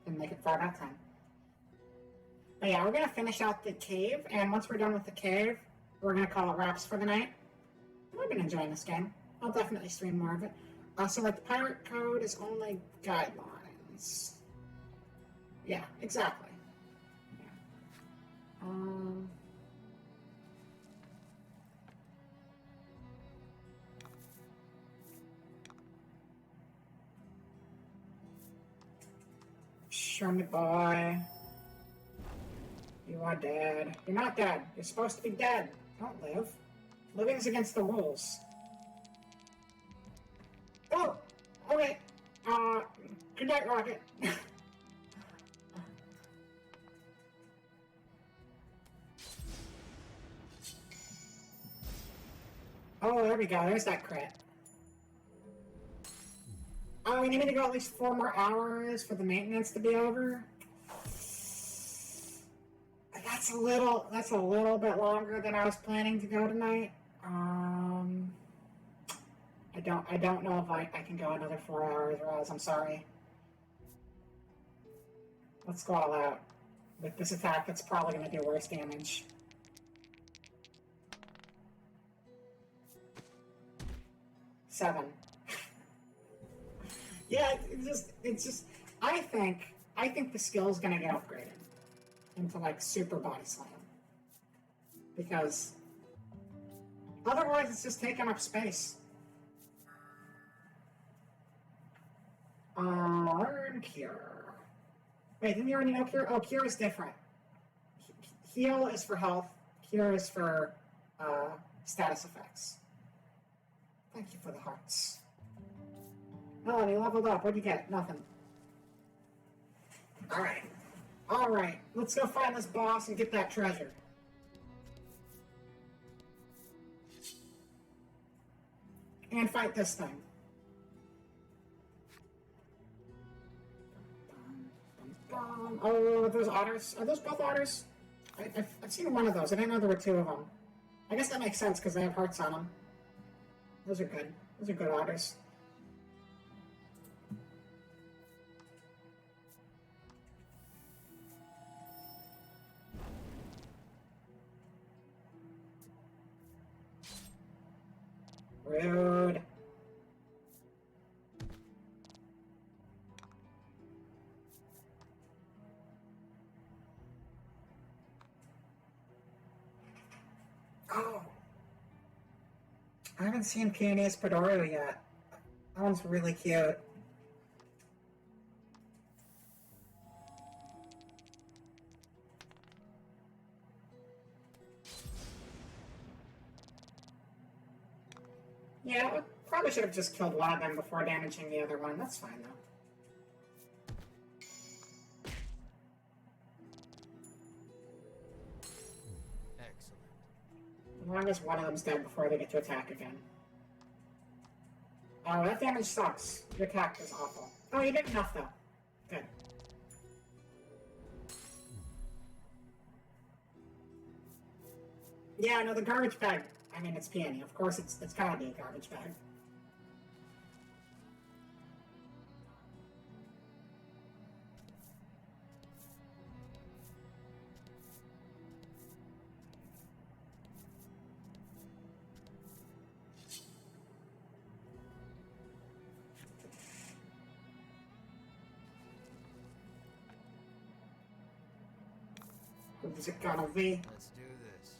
Didn't make it far that time. But yeah, we're gonna finish out the cave, and once we're done with the cave, we're gonna call it wraps for the night. I've been enjoying this game. I'll definitely stream more of it. So like the pirate code is only guidelines. Yeah, exactly. Yeah. Show me, boy. You are dead. You're not dead. You're supposed to be dead. Don't live. Living's against the rules. Oh! Okay. Good night, Rocket. Oh, there we go. There's that crit. Oh, we need to go at least 4 more hours for the maintenance to be over. That's a little bit longer than I was planning to go tonight. I don't know if I can go another 4 hours, Roz. I'm sorry. Let's go all out with this attack that's probably going to do worse damage. Seven. Yeah, it's just. I think the skill's going to get upgraded into like super body slam, because otherwise it's just taking up space. Learn Cure. Wait, didn't you already know Cure? Oh, Cure is different. Heal is for health. Cure is for status effects. Thank you for the hearts. Melanie leveled up. What'd you get? Nothing. Alright. Alright. Let's go find this boss and get that treasure. And fight this thing. Oh, are those otters? Are those both otters? I've seen one of those. I didn't know there were 2 of them. I guess that makes sense because they have hearts on them. Those are good. Those are good otters. Rude. Oh. I haven't seen Peony's Padorio yet. That one's really cute. Yeah, I probably should have just killed one of them before damaging the other one. That's fine, though. Excellent. As long as one of them's dead before they get to attack again. Oh, that damage sucks. Your attack is awful. Oh, you did enough, though. Good. Yeah, no, the garbage bag. I mean, it's peony. Of course, it's gotta be a garbage bag. Who's it gonna be? Let's do this.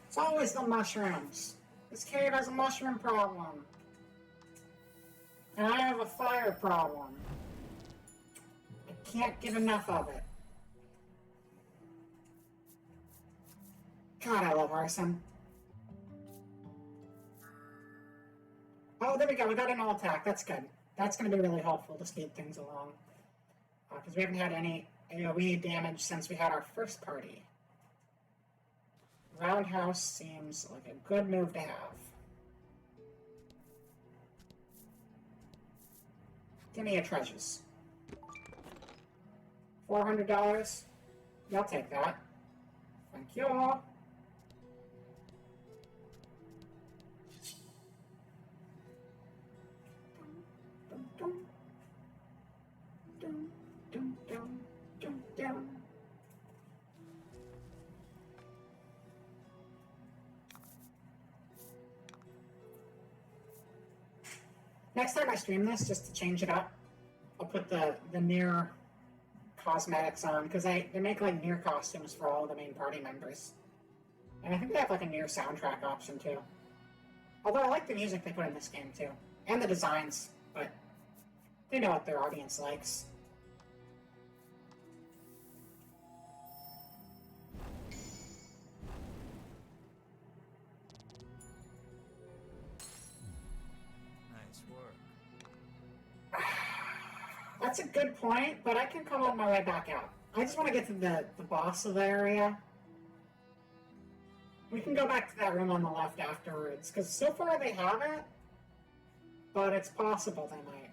It's always the mushrooms. This cave has a mushroom problem. And I have a fire problem. I can't get enough of it. God, I love arson. Oh, there we go. We got an all attack. That's good. That's going to be really helpful to speed things along. Because we haven't had any AoE damage since we had our first party. Roundhouse seems like a good move to have. Give me your treasures. $400? Yeah, I'll take that. Thank you all. Next time I stream this, just to change it up, I'll put the near cosmetics on, because they make like near costumes for all the main party members. And I think they have like a near soundtrack option too. Although I like the music they put in this game too, and the designs, but they know what their audience likes. Nice work. That's a good point, but I can come on my way back out. I just want to get to the boss of the area. We can go back to that room on the left afterwards, because so far they haven't, but it's possible they might.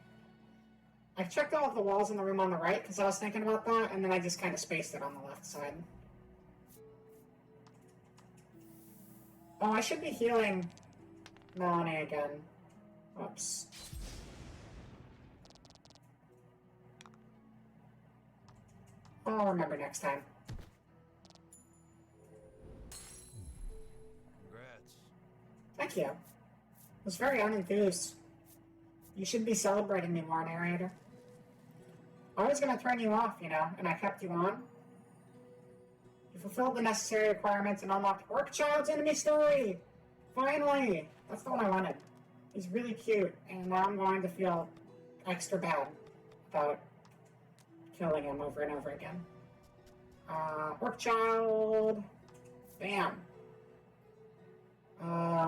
I've checked all of the walls in the room on the right, because I was thinking about that, and then I just kind of spaced it on the left side. Oh, I should be healing Melanie again. Oops. I'll remember next time. Congrats. Thank you. I was very unenthused. You should be celebrating me more, narrator. I was going to turn you off, and I kept you on. You fulfilled the necessary requirements and unlocked Orkchild's enemy story! Finally! That's the one I wanted. He's really cute, and now I'm going to feel extra bad about killing him over and over again. Orkchild. Bam.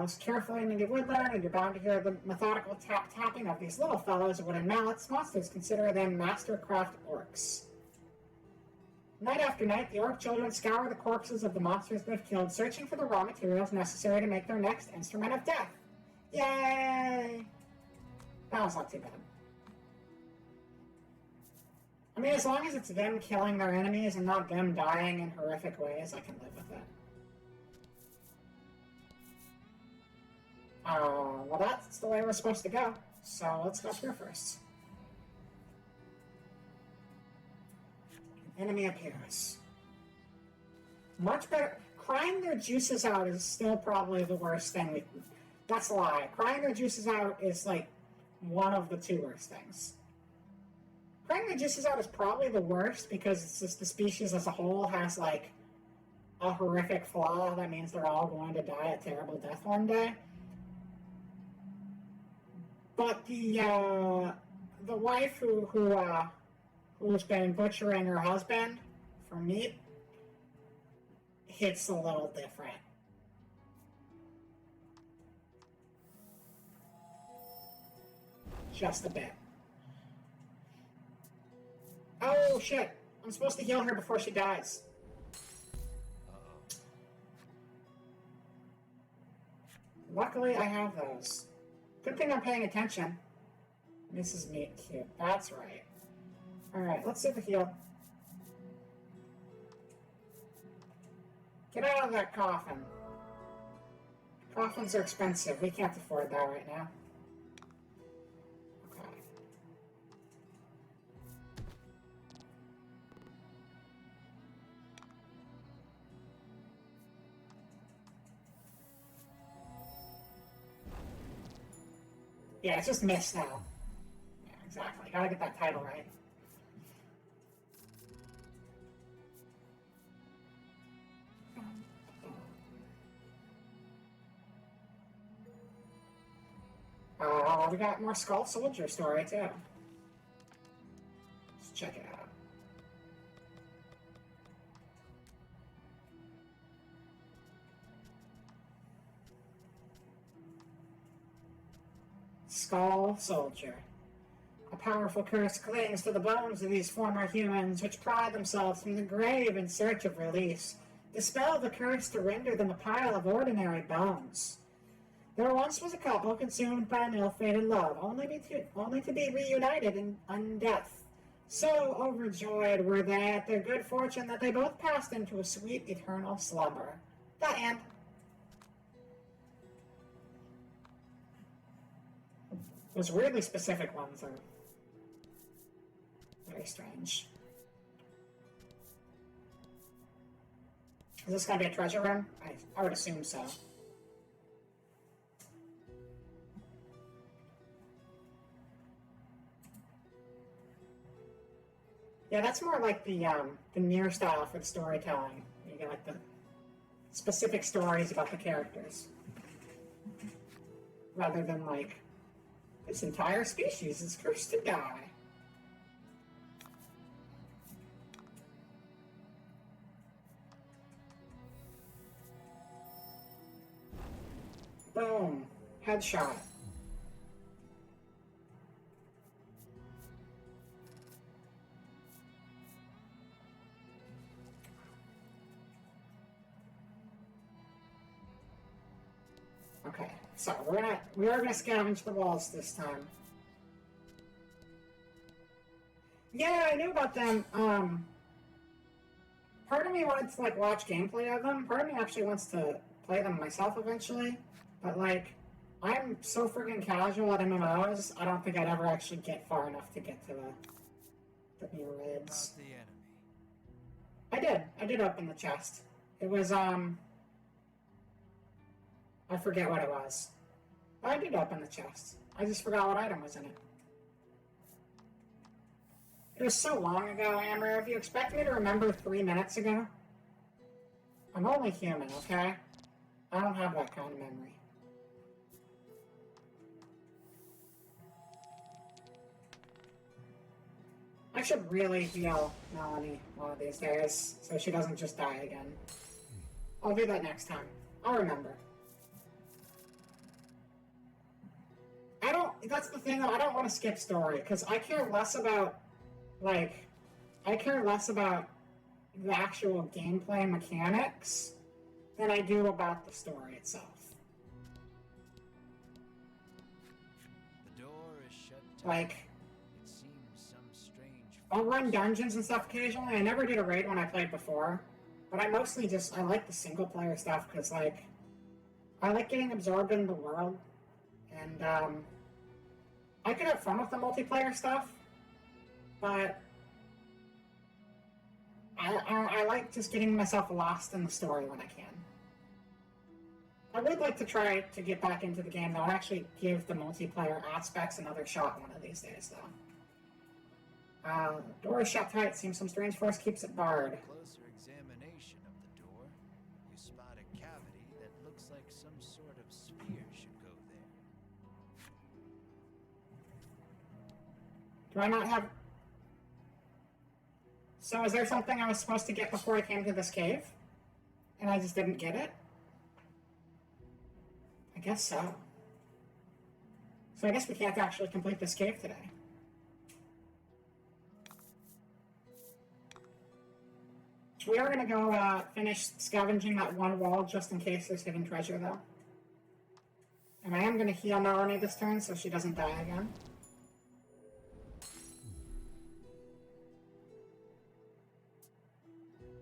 Listen carefully, native woodland, and you're bound to hear the methodical tapping of these little fellows with wooden mallets. Monsters consider them mastercraft orcs. Night after night, the orc children scour the corpses of the monsters they've killed, searching for the raw materials necessary to make their next instrument of death. Yay! That was not too bad. I mean, as long as it's them killing their enemies and not them dying in horrific ways, I can live with it. Well, that's the way we're supposed to go. So let's go through first. An enemy appears. Much better. Crying their juices out is still probably the worst thing. That's a lie. Crying their juices out is like one of the two worst things. Crying their juices out is probably the worst because it's just the species as a whole has like a horrific flaw that means they're all going to die a terrible death one day. But the wife who's been butchering her husband for meat hits a little different. Just a bit. Oh shit! I'm supposed to heal her before she dies. Luckily, I have those. Good thing I'm paying attention. Mrs. Meat cute. That's right. Alright, let's see the heal. Get out of that coffin. Coffins are expensive. We can't afford that right now. Okay. Yeah, it's just missed now. Yeah, exactly. Gotta get that title right. We got more Skull Soldier story too. Let's check it out. Skull Soldier. A powerful curse clings to the bones of these former humans, which pry themselves from the grave in search of release. Dispel the curse to render them a pile of ordinary bones. There once was a couple consumed by an ill-fated love, only to be reunited in undeath. So overjoyed were they at their good fortune that they both passed into a sweet eternal slumber. The end. Those weirdly specific ones are very strange. Is this going to be a treasure room? I would assume so. Yeah, that's more like the Nier style for the storytelling. You get like the specific stories about the characters, rather than like this entire species is cursed to die. Boom, headshot. Okay, so we are gonna scavenge the walls this time. Yeah, I knew about them. Part of me wanted to like watch gameplay of them. Part of me actually wants to play them myself eventually. But like, I'm so freaking casual at MMOs. I don't think I'd ever actually get far enough to get to the new raids. About the enemy. I did open the chest. It was I forget what it was. I did open the chest. I just forgot what item was in it. It was so long ago, Amber. If you expect me to remember 3 minutes ago, I'm only human, okay? I don't have that kind of memory. I should really heal Melanie one of these days, so she doesn't just die again. I'll do that next time. I'll remember. That's the thing though, I don't want to skip story, because I care less about, like, I care less about the actual gameplay mechanics than I do about the story itself. The door is shut tight. Like, It seems some strange I'll run dungeons and stuff occasionally. I never did a raid when I played before, but I mostly just, I like the single player stuff, because, like, I like getting absorbed in the world, and, I could have fun with the multiplayer stuff, but I like just getting myself lost in the story when I can. I would like to try to get back into the game, though, and actually give the multiplayer aspects another shot one of these days, though. Door is shut tight. Seems some strange force keeps it barred. closer examination of the door, you spot a cavity that looks like some sort of spear should go there. Do I not have... So is there something I was supposed to get before I came to this cave? And I just didn't get it? I guess so. So I guess we can't actually complete this cave today. We are going to go finish scavenging that one wall just in case there's hidden treasure, though. And I am going to heal Melanie this turn so she doesn't die again.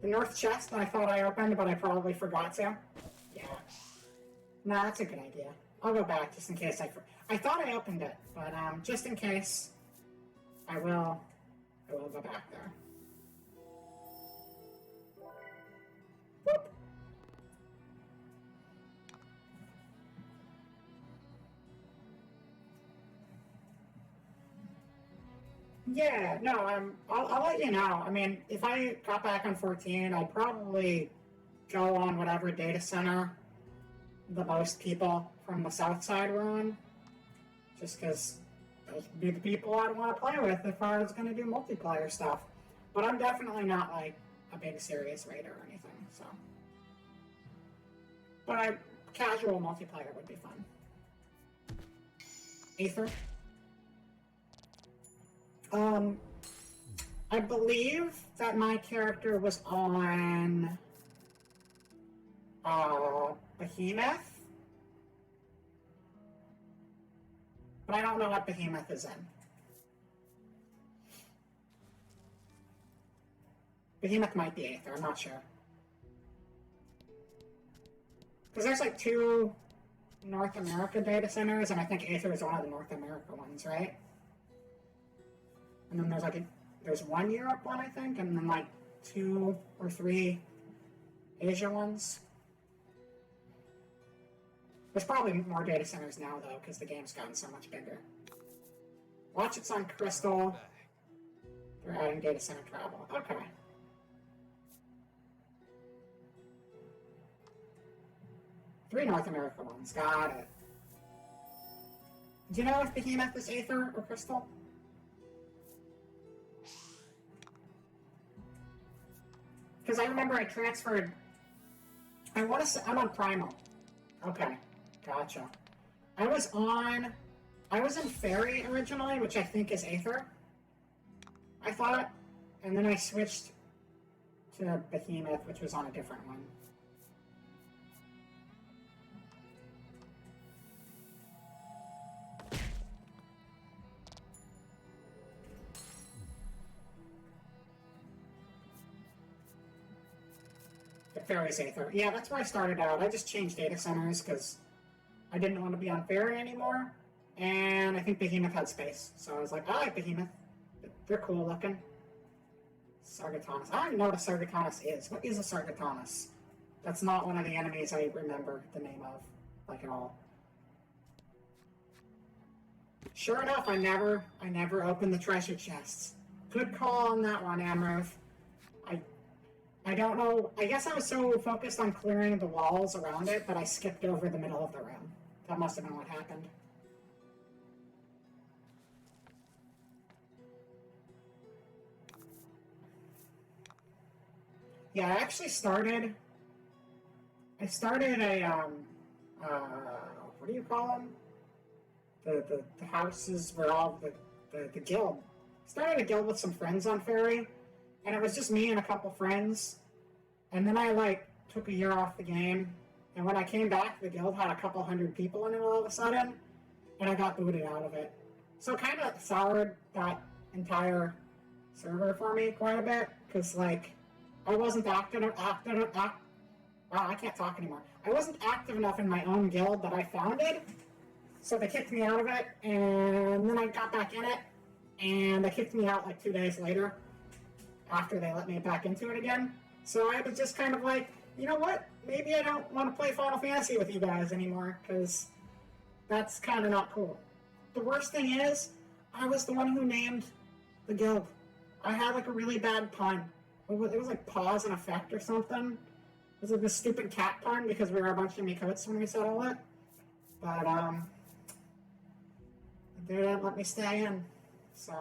The north chest I thought I opened, but I probably forgot to. Yeah. No, that's a good idea. I'll go back just in case I thought I opened it, but just in case, I will go back there. Whoop. Yeah, no, I'll let you know. I mean, if I got back on 14, I'd probably go on whatever data center the most people from the south side were on, just because those would be the people I'd want to play with if I was going to do multiplayer stuff. But I'm definitely not like a big serious raider or anything, so. But casual multiplayer would be fun. Aether. I believe that my character was on Behemoth, but I don't know what Behemoth is in. Behemoth might be Aether, I'm not sure. Because there's like 2 North America data centers, and I think Aether is one of the North America ones, right? And then there's one Europe one, I think, and then like 2 or 3 Asia ones. There's probably more data centers now, though, because the game's gotten so much bigger. Watch, it's on Crystal. They're adding data center travel. Okay. Three North America ones. Got it. Do you know if Behemoth is Aether or Crystal? Because I remember I transferred... I'm on Primal. Okay. Gotcha. I was in Fairy originally, which I think is Aether. I thought. And then I switched to Behemoth, which was on a different one. Fairy's Aether. Yeah, that's where I started out. I just changed data centers because I didn't want to be on Fairy anymore. And I think Behemoth had space. So I was like, I like Behemoth. They're cool looking. Sargatanas. I don't even know what a Sargatanas is. What is a Sargatanas? That's not one of the enemies I remember the name of, like, at all. Sure enough, I never opened the treasure chests. Good call on that one, Amroth. I don't know. I guess I was so focused on clearing the walls around it that I skipped over the middle of the room. That must have been what happened. Yeah, I actually started a, what do you call them? The houses where all the guild. Started a guild with some friends on Fairy. And it was just me and a couple friends. And then I, took a year off the game. And when I came back, the guild had a couple hundred people in it all of a sudden. And I got booted out of it. So it kind of soured that entire server for me quite a bit. Because, I wasn't active. Wow, I can't talk anymore. I wasn't active enough in my own guild that I founded. So they kicked me out of it. And then I got back in it. And they kicked me out, 2 days later, after they let me back into it again. So I was just kind of like, you know what? Maybe I don't want to play Final Fantasy with you guys anymore, because that's kind of not cool. The worst thing is, I was the one who named the guild. I had, a really bad pun. It was pause and effect or something. It was this stupid cat pun, because we were a bunch of Mikots when we said all that. But, they didn't let me stay in. So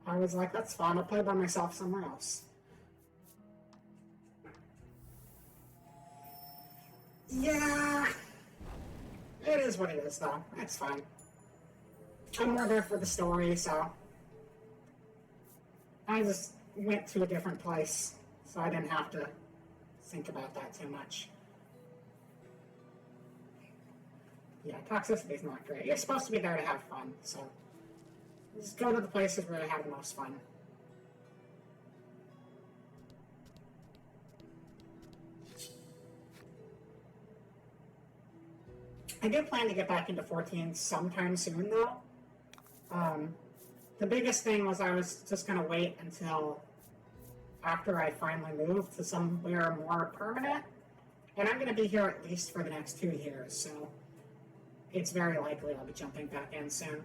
I was like, that's fine, I'll play by myself somewhere else. Yeah, it is what it is, though. It's fine. I'm more there for the story, so I just went to a different place, so I didn't have to think about that too much. Yeah, toxicity's not great. You're supposed to be there to have fun, so just go to the places where I have the most fun. I do plan to get back into 14 sometime soon, though. The biggest thing was I was just going to wait until after I finally moved to somewhere more permanent. And I'm going to be here at least for the next 2 years, so it's very likely I'll be jumping back in soon.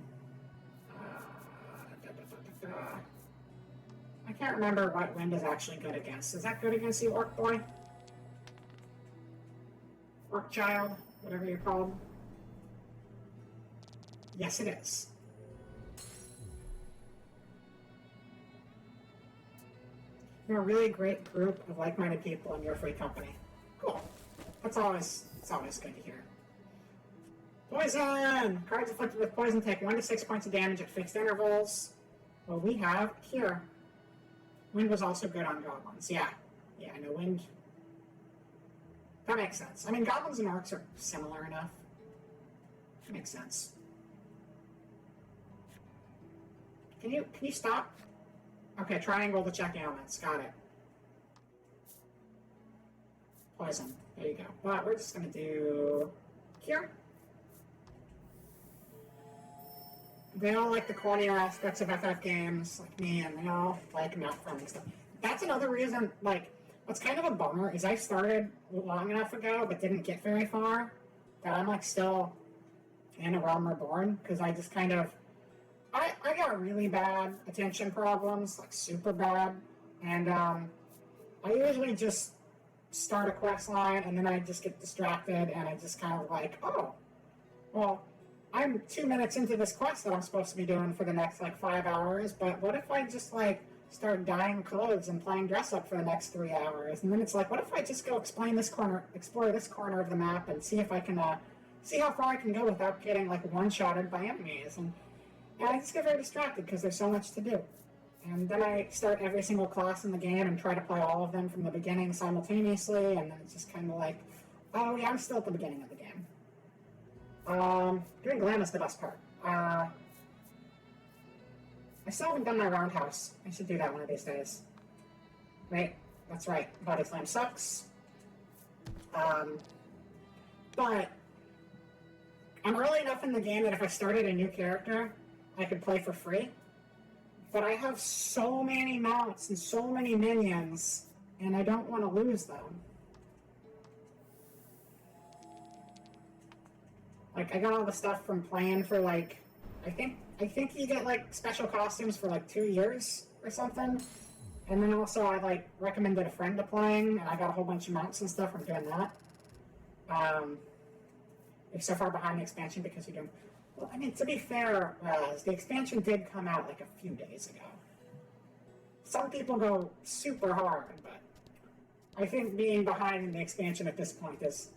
I can't remember what wind is actually good against. Is that good against you, Orc Boy? Orc Child? Whatever you're called? Yes, it is. You're a really great group of like-minded people in your free company. Cool. It's always good to hear. Poison! Cards afflicted with poison take 1 to 6 points of damage at fixed intervals. Well, we have here. Wind was also good on goblins. Yeah, I know wind. That makes sense. I mean, goblins and orcs are similar enough. That makes sense. Can you stop? Okay, triangle to check ailments. Got it. Poison. There you go. But we're just gonna do cure. They all like the cornier aspects of FF games, like me, and they all like map farming stuff. That's another reason, like, what's kind of a bummer is I started long enough ago, but didn't get very far, that I'm, like, still in a Realm Reborn, because I just kind of, I got really bad attention problems, like, super bad, and, I usually just start a quest line, and then I just get distracted, and I just kind of like, oh, well, I'm 2 minutes into this quest that I'm supposed to be doing for the next, like, 5 hours, but what if I just, like, start dyeing clothes and playing dress up for the next 3 hours? And then it's like, what if I just go explore this corner of the map and see if I can, see how far I can go without getting, like, one-shotted by enemies? And I just get very distracted because there's so much to do. And then I start every single class in the game and try to play all of them from the beginning simultaneously, and then it's just kind of like, oh yeah, I'm still at the beginning of the game. Doing glam is the best part. I still haven't done my roundhouse. I should do that one of these days. Right, that's right. Body slam sucks. But I'm early enough in the game that if I started a new character, I could play for free. But I have so many mounts and so many minions, and I don't want to lose them. Like, I got all the stuff from playing for, like, I think you get, like, special costumes for, like, 2 years or something. And then also I, like, recommended a friend to playing, and I got a whole bunch of mounts and stuff from doing that. You're so far behind the expansion because you don't... Well, I mean, to be fair, the expansion did come out, like, a few days ago. Some people go super hard, but I think being behind in the expansion at this point is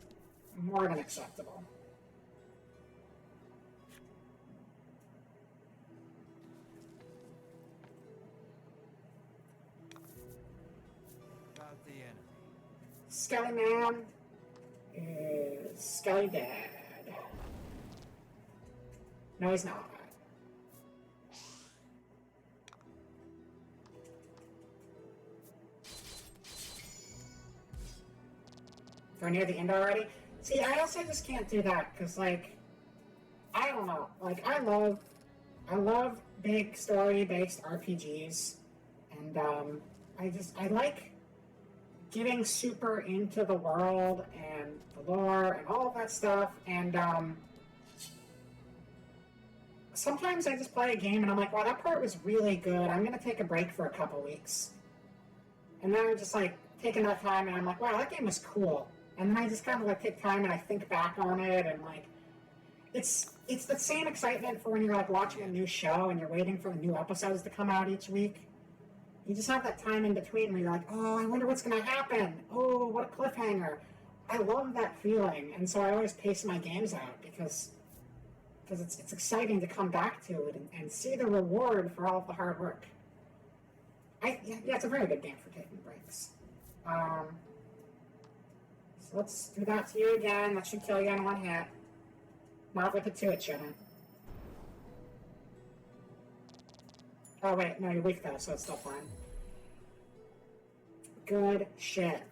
more than acceptable. Skelly Man is Skelly dead. No, he's not. We're near the end already. See, I also just can't do that because, like, I don't know. Like, I love big story-based RPGs, and I like getting super into the world and the lore and all of that stuff, and sometimes I just play a game and I'm like, wow, that part was really good. I'm gonna take a break for a couple weeks. And then I just like take enough time and I'm like, wow, that game was cool. And then I just kind of like take time and I think back on it, and like it's the same excitement for when you're like watching a new show and you're waiting for the new episodes to come out each week. You just have that time in between where you're like, oh, I wonder what's going to happen. Oh, what a cliffhanger. I love that feeling. And so I always pace my games out because it's exciting to come back to it and see the reward for all of the hard work. Yeah, it's a very good game for taking breaks. So let's do that to you again. That should kill you in one hit. Not with the 2, it shouldn't. Oh, wait, no, you're weak, though, so it's still fine. Good shit.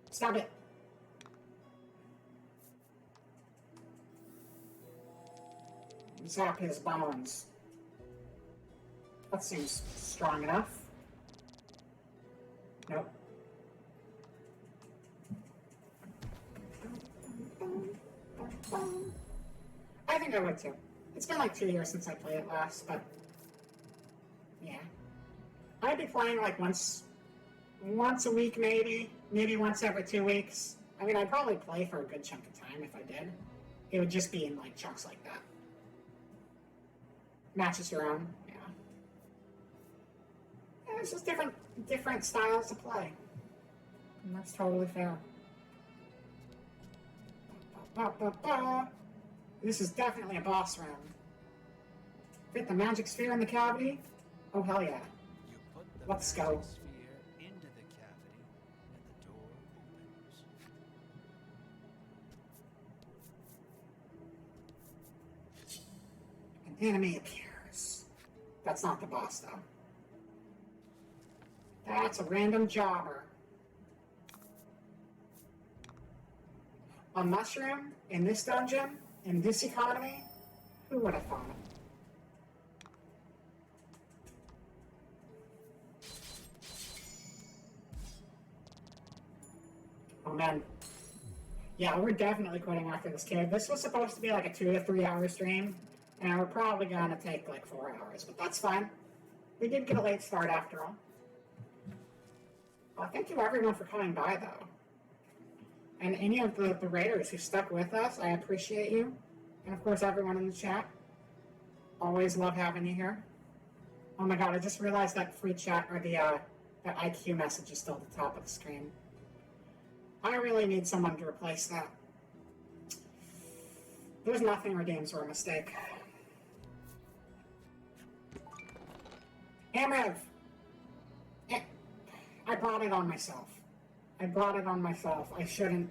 Stop it. Zap his bones. That seems strong enough. Nope. I think I would too. It's been like 2 years since I played it last, but yeah. I'd be playing like once a week maybe once every 2 weeks. I mean, I'd probably play for a good chunk of time if I did. It would just be in like chunks like that. Matches your own, yeah. Yeah, it's just different styles to play. And that's totally fair. This is definitely a boss room. Fit the magic sphere in the cavity? Oh, hell yeah. You put the Let's magic go. sphere into the cavity, and the door opens. An enemy appears. That's not the boss, though. That's a random jobber. A mushroom in this dungeon, in this economy? Who would have thought it? Oh man. Yeah, we're definitely quitting after this kid. This was supposed to be like a 2 to 3 hour stream, and we're probably gonna take like 4 hours, but that's fine. We did get a late start after all. Well, thank you everyone for coming by though. And any of the raiders who stuck with us, I appreciate you. And of course everyone in the chat. Always love having you here. Oh my god, I just realized that free chat or that IQ message is still at the top of the screen. I really need someone to replace that. Those nothing redeems were a mistake. Amrev! I brought it on myself. I shouldn't.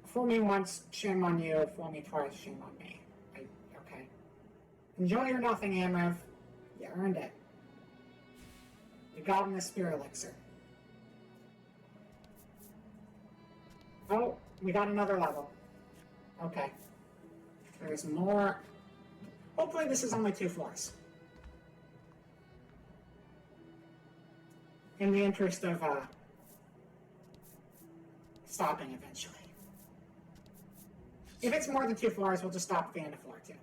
Fool me once, shame on you. Fool me twice, shame on me. Okay. Enjoy your nothing, Amrev. You earned it. You got him the spirit elixir. Oh, we got another level. Okay. There's more. Hopefully this is only 2 floors. In the interest of stopping eventually. If it's more than 2 floors, we'll just stop at the end of floor 2.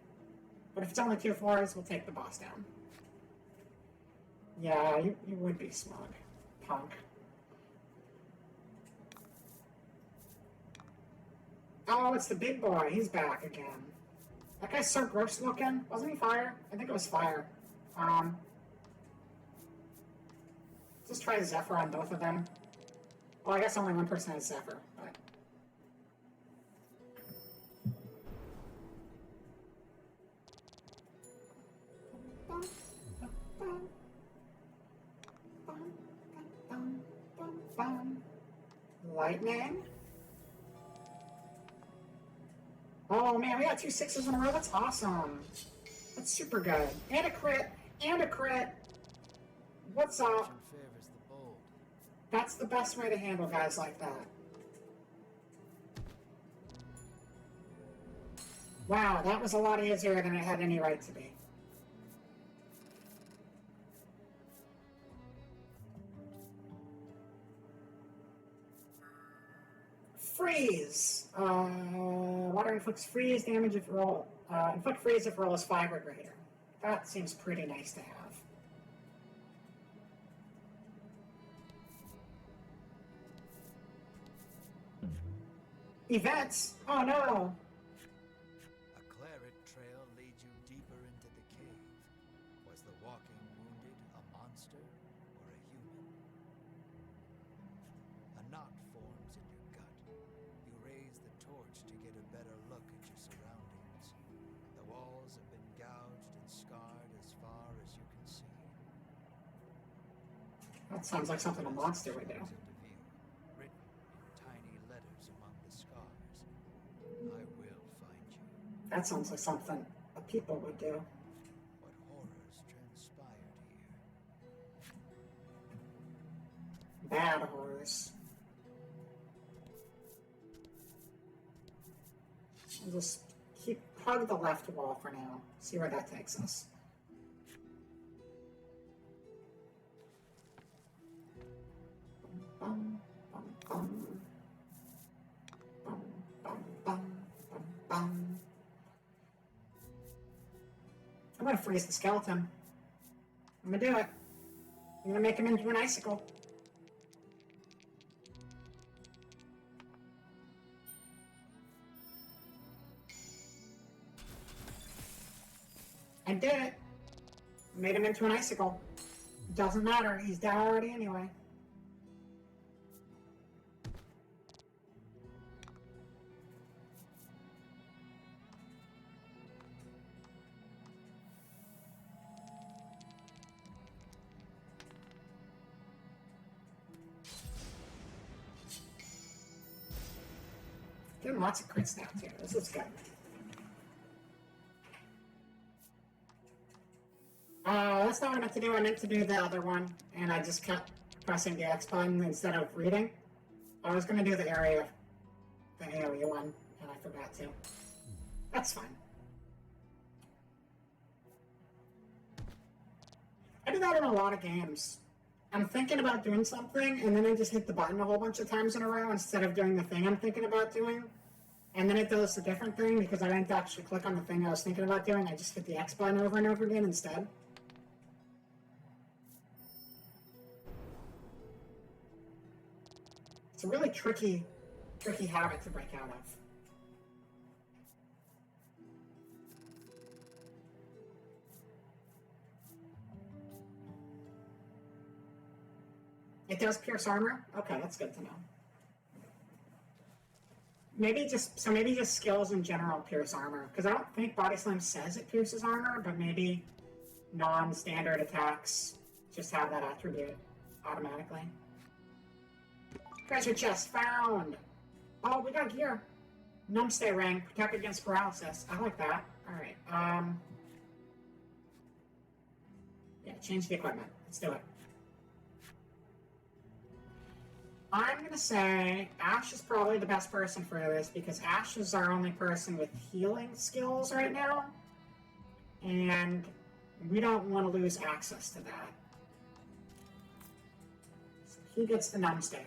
But if it's only 2 floors, we'll take the boss down. Yeah, you would be smug, punk. Oh, it's the big boy. He's back again. That guy's so gross looking. Wasn't he fire? I think it was fire. Just try Zephyr on both of them. Well, I guess only one person has Zephyr, but... Lightning? Oh man, we got 2 6s in a row. That's awesome. That's super good. And a crit. And a crit. What's up? Fortune favors the bold. That's the best way to handle guys like that. Wow, that was a lot easier than it had any right to be. Freeze! Water inflicts freeze damage if roll. Inflict freeze if roll is 5 or greater. That seems pretty nice to have. Events? Oh no! A claret trail leads you deeper into the cave. Was the walking wounded a monster or a human? A knot forms in your gut. You raise the torch to get a better look at your surroundings. The walls have been gouged and scarred as far as you can see. That sounds like something a monster would do. Into view, written in tiny letters among the scars. I will find you. That sounds like something a people would do. What horrors transpired here? Bad horrors. I'll just keep hug the left wall for now. See where that takes us. Bum, bum, bum. Bum, bum, bum, bum, bum. I'm gonna freeze the skeleton. I'm gonna do it. I'm gonna make him into an icicle. I did it. Made him into an icicle. Doesn't matter. He's dead already anyway. Getting lots of crits now too. This is good. That's not what I meant to do. I meant to do the other one, and I just kept pressing the X button instead of reading. I was going to do the AoE one, and I forgot to. That's fine. I do that in a lot of games. I'm thinking about doing something, and then I just hit the button a whole bunch of times in a row instead of doing the thing I'm thinking about doing. And then it does a different thing because I didn't actually click on the thing I was thinking about doing. I just hit the X button over and over again instead. It's a really tricky habit to break out of. It does pierce armor? Okay, that's good to know. Maybe just skills in general pierce armor, because I don't think Body Slam says it pierces armor, but maybe non-standard attacks just have that attribute automatically. Treasure chest found! Oh, we got gear. Numbstay ring, protect against paralysis. I like that. Alright, yeah, change the equipment. Let's do it. I'm going to say Ash is probably the best person for this because Ash is our only person with healing skills right now. And we don't want to lose access to that. So he gets the Numbstay ring.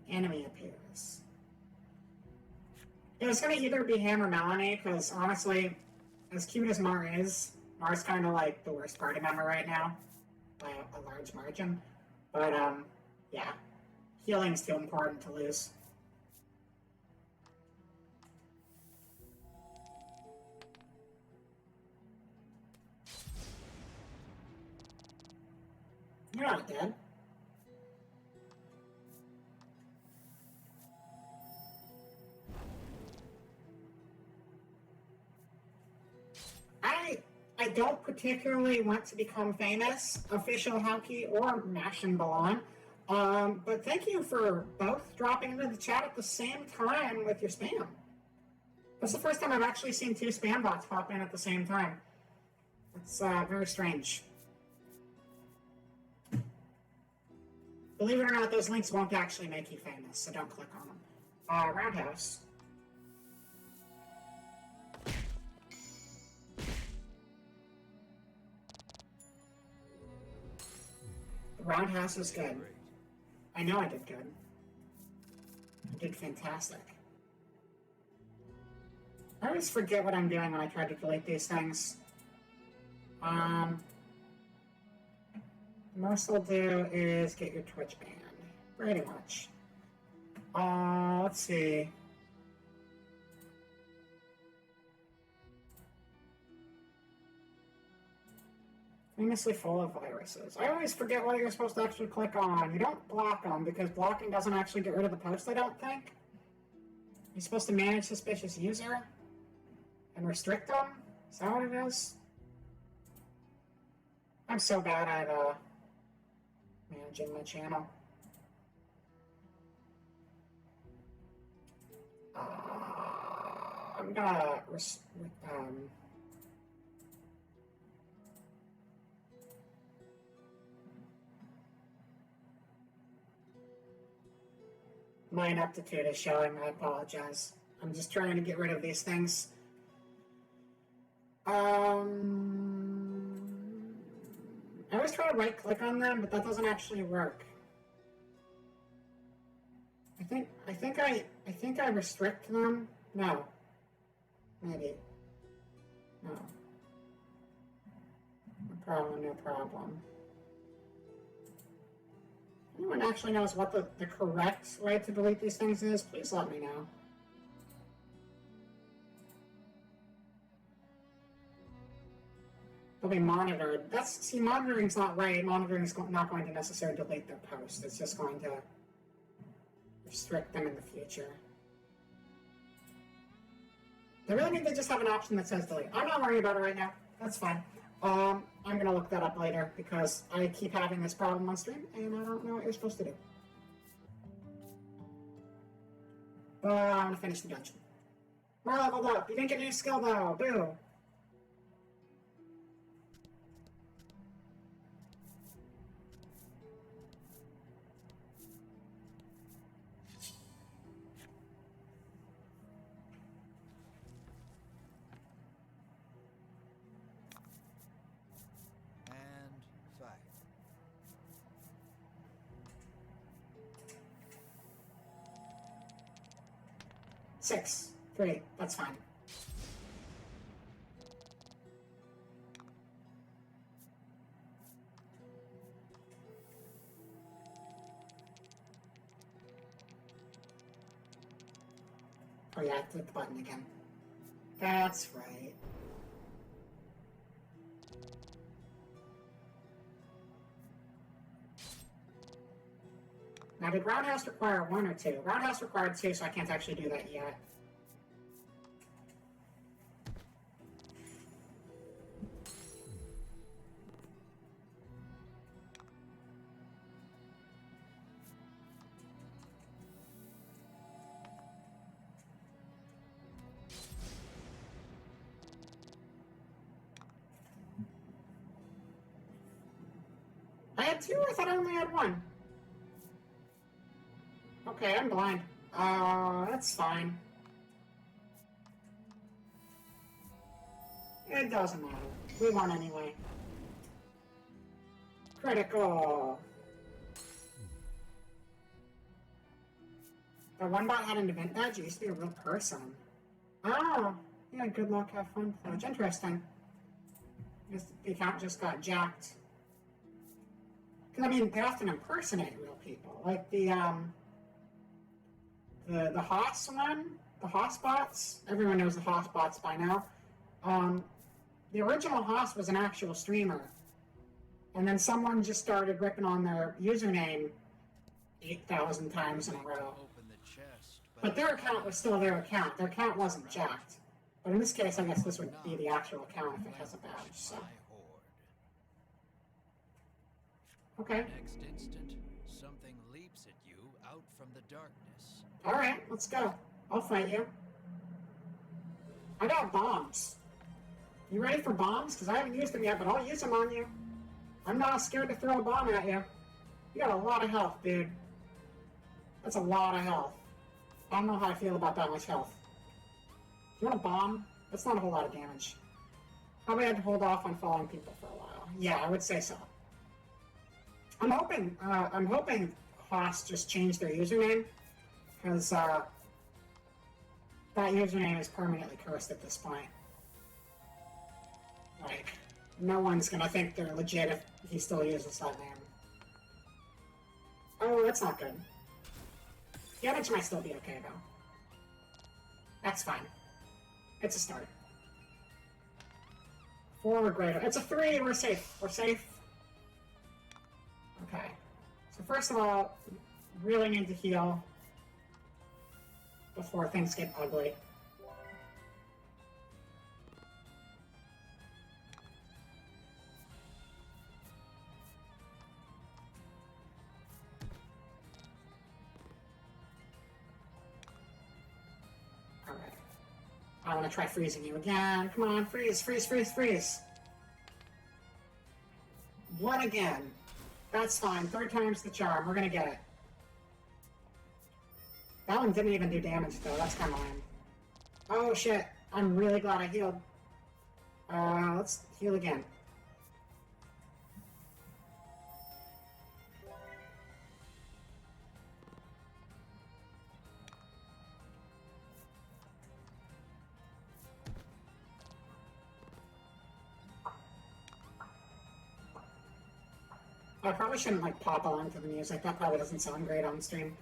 An enemy appears. It was going to either be him or Melanie because honestly, as cute as Mar is, Mar's kind of like the worst party member right now, by a large margin. But, yeah. Healing's too important to lose. You're not dead. I don't particularly want to become famous, official Hauki or Mash and Balan, but thank you for both dropping into the chat at the same time with your spam. That's the first time I've actually seen two spam bots pop in at the same time. It's very strange. Believe it or not, those links won't actually make you famous, so don't click on them. Roundhouse. Roundhouse was good. I know I did good. I did fantastic. I always forget what I'm doing when I try to delete these things. Most I'll do is get your Twitch banned. Pretty much. Let's see. Famously full of viruses. I always forget what you're supposed to actually click on. You don't block them because blocking doesn't actually get rid of the post, I don't think. You're supposed to manage suspicious user and restrict them. Is that what it is? I'm so bad at managing my channel. I'm gonna My ineptitude is showing. I apologize. I'm just trying to get rid of these things. I always try to right click on them, but that doesn't actually work. I think I restrict them. No. Maybe. No. No problem, no problem. Anyone actually knows what the correct way to delete these things is? Please let me know. They'll be monitored. See, monitoring's not right. Monitoring's not going to necessarily delete their post. It's just going to restrict them in the future. They really need to just have an option that says delete. I'm not worrying about it right now. That's fine. I'm going to look that up later because I keep having this problem on stream and I don't know what you're supposed to do. But I'm going to finish the dungeon. More leveled up. You didn't get a new skill though. Boo. Six, 3, that's fine. Oh yeah, I clicked the button again. That's right. Now, did Roundhouse require 1 or 2? Roundhouse required 2, so I can't actually do that yet. I had 2? I thought I only had 1. Okay, I'm blind. That's fine. It doesn't matter. We won anyway. Critical. The one bot had an event badge. It used to be a real person. Oh, yeah, good luck, have fun, pledge. Interesting. The account just got jacked. Because, I mean, they often impersonate real people. Like the Haas one, the Haas bots. Everyone knows the Haas bots by now. The original Haas was an actual streamer. And then someone just started ripping on their username 8,000 times in a row. But their account was still their account. Their account wasn't jacked. But in this case, I guess this would be the actual account if it has a badge, so. Okay. Next instant, something leaps at you out from the darkness. Alright, let's go. I'll fight you. I got bombs. You ready for bombs? Because I haven't used them yet, but I'll use them on you. I'm not scared to throw a bomb at you. You got a lot of health, dude. That's a lot of health. I don't know how I feel about that much health. You want a bomb? That's not a whole lot of damage. Probably had to hold off on falling people for a while. Yeah, I would say so. I'm hoping Haas just changed their username, because that username is permanently cursed at this point. Like, no one's gonna think they're legit if he still uses that name. Oh, that's not good. Damage might still be okay, though. That's fine. It's a start. 4 or greater. It's a 3, we're safe. We're safe. Okay. So first of all, really need to heal before things get ugly. Alright. I want to try freezing you again. Come on, freeze, freeze, freeze, freeze. 1 again. That's fine. 3rd time's the charm. We're gonna get it. That one didn't even do damage though, that's kinda lame. Oh shit, I'm really glad I healed. Let's heal again. I probably shouldn't like pop along to the music. That probably doesn't sound great on stream.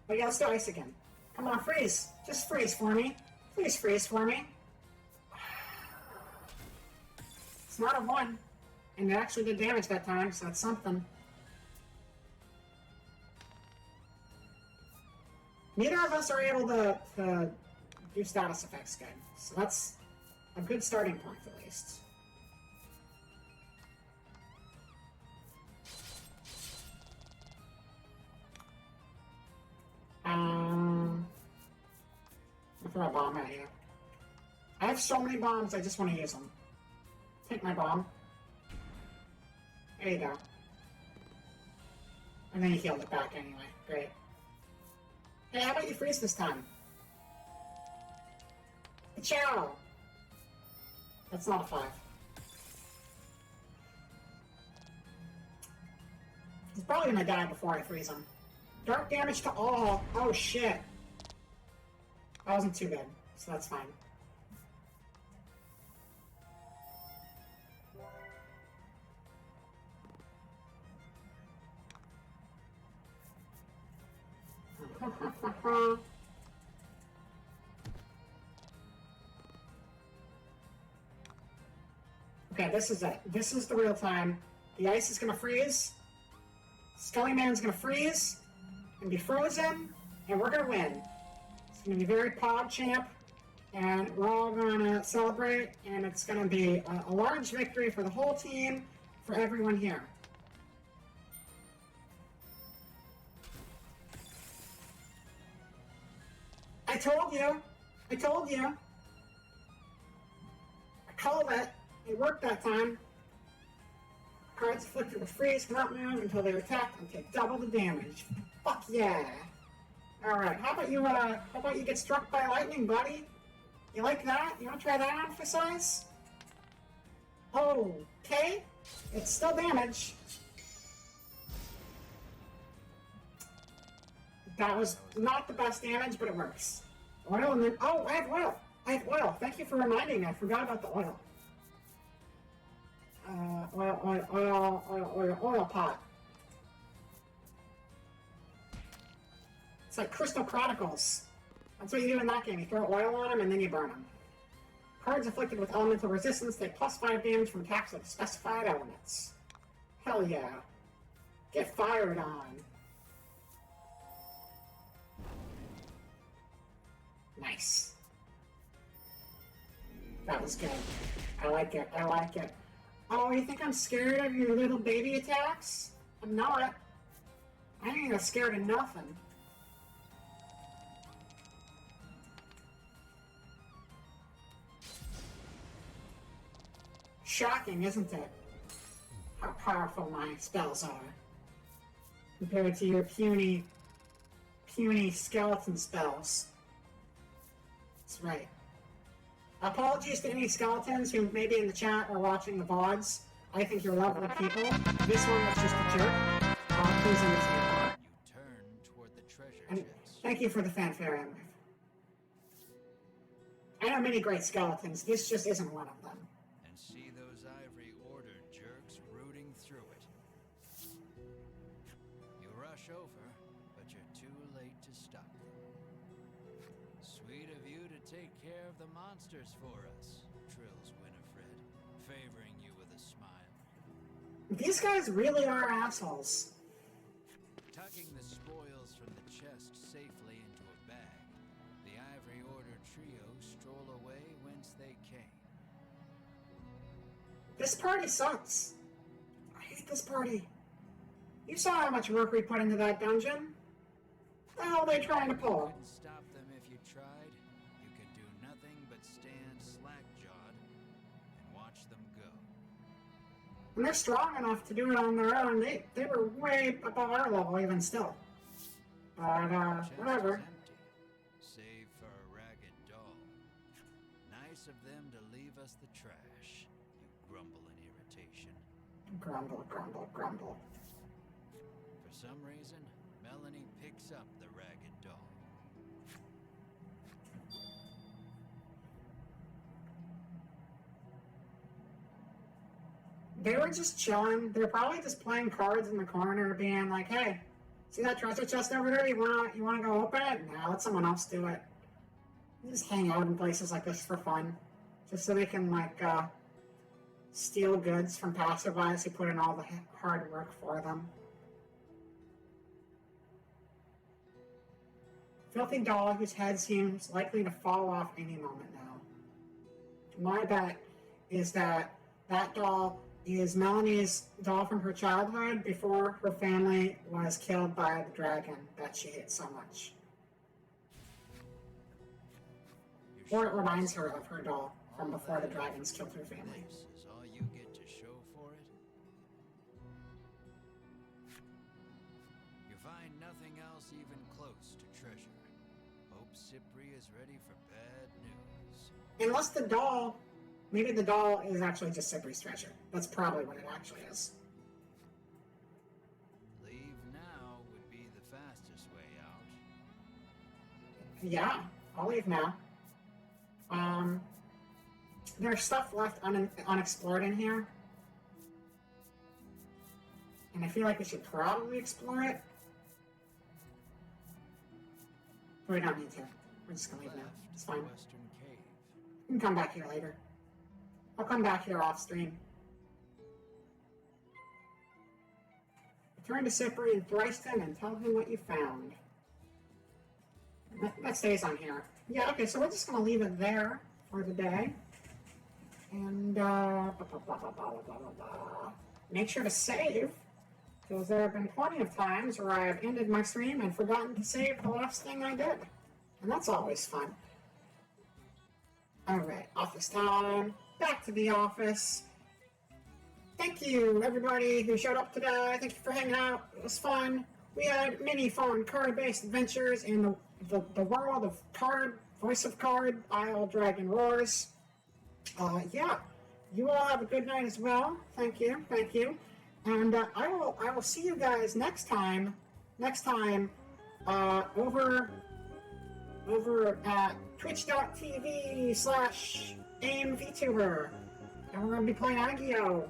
But yeah, let's do ice again. Come on, freeze. Just freeze for me. Please freeze for me. It's not a 1. And it actually did damage that time, so that's something. Neither of us are able to do status effects good. So that's a good starting point at least. I'll throw a bomb at you. I have so many bombs, I just want to use them. Take my bomb. There you go. And then you healed it back anyway. Great. Hey, how about you freeze this time? Ciao! That's not a 5. He's probably gonna die before I freeze him. Dark damage to all. Oh shit. That wasn't too good, so that's fine. Okay, this is it. This is the real time. The ice is gonna freeze. Scully Man's gonna freeze and be frozen, and we're gonna win. It's gonna be very pog champ, and we're all gonna celebrate, and it's gonna be a large victory for the whole team, for everyone here. I told you! I told you! I called it! It worked that time. Cards afflicted with freeze cannot move until they're attacked and take double the damage. Fuck yeah! Alright, how about you get struck by lightning, buddy? You like that? You wanna try that on for size? Okay. It's still damage. That was not the best damage, but it works. Oil and then... Oh, I have oil! I have oil! Thank you for reminding me. I forgot about the oil. Oil pot. It's like Crystal Chronicles. That's what you do in that game. You throw oil on them and then you burn them. Cards afflicted with elemental resistance take +5 damage from attacks with specified elements. Hell yeah. Get fired on. Nice. That was good. I like it. I like it. Oh, you think I'm scared of your little baby attacks? I'm not. I ain't even scared of nothing. Shocking, isn't it? How powerful my spells are. Compared to your puny skeleton spells. That's right. Apologies to any skeletons who may be in the chat or watching the VODs. I think you're lovely people. This one was just a jerk. Please understand. You turn toward the treasure And chest. thank you for the fanfare, Emily. I know many great skeletons. This just isn't one of them. And see those Ivory Order jerks rooting through it. You rush over, but you're too late to stop them. Sweet of you to take care of the monsters for us, trills Winifred, favoring you with a smile. These guys really are assholes. Tucking the spoils from the chest safely into a bag, the Ivory Order trio stroll away whence they came. This party sucks. I hate this party. You saw how much work we put into that dungeon. What the hell are they trying to pull? Couldn't stop them if you tried. You could do nothing but stand slack-jawed and watch them go. And they're strong enough to do it on their own. They were way above our level even still. But, Chest whatever. is empty, save for a ragged doll. Nice of them to leave us the trash, you grumble in irritation. Grumble, grumble, grumble. For some reason, Melanie picks up the ragged doll. They were just chilling. They're probably just playing cards in the corner, being like, "Hey, see that treasure chest over there? You wanna go open it? No, let someone else do it." They just hang out in places like this for fun, just so they can like steal goods from passerbys who put in all the hard work for them. Filthy doll whose head seems likely to fall off any moment now. My bet is that doll is Melanie's doll from her childhood before her family was killed by the dragon that she hates so much. Or it reminds her of her doll from before the dragons killed her family. This is all you get to show for it? You find nothing else even close to treasure. Hope Cypri is ready for bad news. Unless the doll, maybe the doll is actually just Cypri's treasure. That's probably what it actually is. Leave now would be the fastest way out. Yeah, I'll leave now. There's stuff left unexplored in here. And I feel like we should probably explore it. But we don't need to. We're just gonna leave now. It's fine. Western cave. You can come back here later. I'll come back here off stream. Return to Cypri and Thriston and tell him what you found. That stays on here. Yeah, okay, so we're just gonna leave it there for the day. And make sure to save, because there have been plenty of times where I have ended my stream and forgotten to save the last thing I did. And that's always fun. Alright, office time. Back to the office. Thank you, everybody who showed up today. Thank you for hanging out. It was fun. We had many fun card-based adventures in the world of card, Voice of Card, Isle Dragon Roars. Yeah, you all have a good night as well. Thank you, thank you. And I will see you guys next time over at twitch.tv/AimVTuber. And we're going to be playing Agio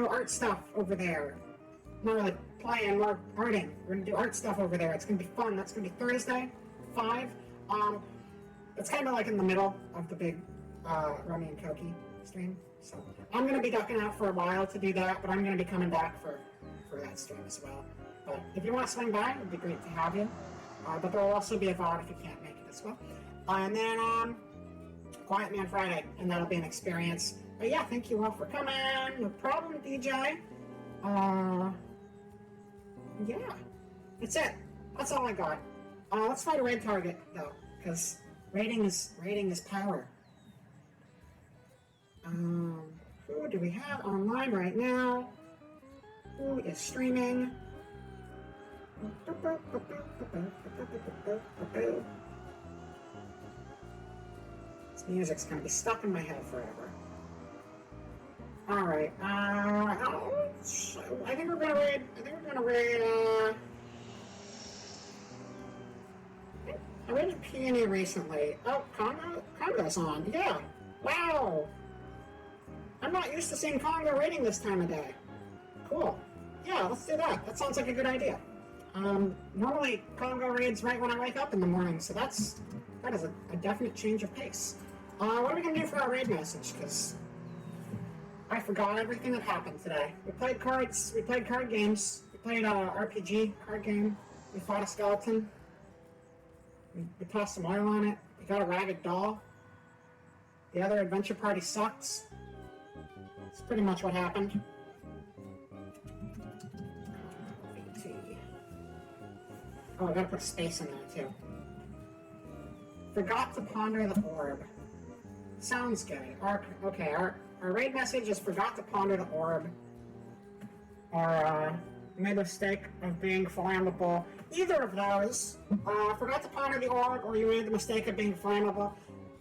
art stuff over there. Not really playing, more arting. We're going to do art stuff over there. It's going to be fun. That's going to be Thursday, 5. It's kind of like in the middle of the big Rummy and Koki stream. So I'm going to be ducking out for a while to do that, but I'm going to be coming back for that stream as well. But if you want to swing by, it would be great to have you. But there will also be a VOD if you can't make it as well. And then Quiet Man Friday, and that'll be an experience. But yeah, thank you all for coming. No problem, DJ. Yeah, that's it. That's all I got. Let's fight a raid target though, because raiding is power. Who do we have online right now? Who is streaming? This music's gonna be stuck in my head forever. Alright, I think we're gonna raid, I raided Peony recently. Oh, Congo's on, yeah. Wow! I'm not used to seeing Congo raiding this time of day. Cool. Yeah, let's do that. That sounds like a good idea. Normally Congo raids right when I wake up in the morning, so that is a definite change of pace. What are we gonna do for our raid message? Because I forgot everything that happened today. We played cards, we played card games, we played RPG card game, we fought a skeleton, we tossed some oil on it, we got a ragged doll, the other adventure party sucks. That's pretty much what happened. Oh, I gotta put a space in there too. Forgot to ponder the orb. Sounds good. Our raid message is forgot to ponder the orb. Or made the mistake of being flammable. either of those, forgot to ponder the orb, or you made the mistake of being flammable,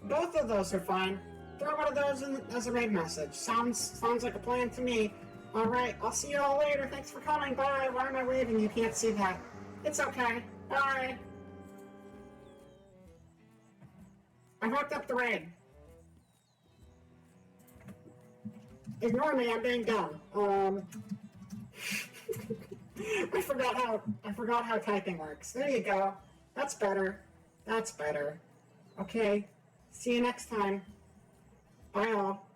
both of those are fine. Throw one of those in as a raid message. Sounds like a plan to me. Alright, I'll see you all later. Thanks for coming. Bye. Why am I waving? You can't see that. It's okay. Bye. I hooked up the raid. Ignore me, I'm being dumb. I forgot how typing works. There you go. That's better. That's better. Okay. See you next time. Bye all.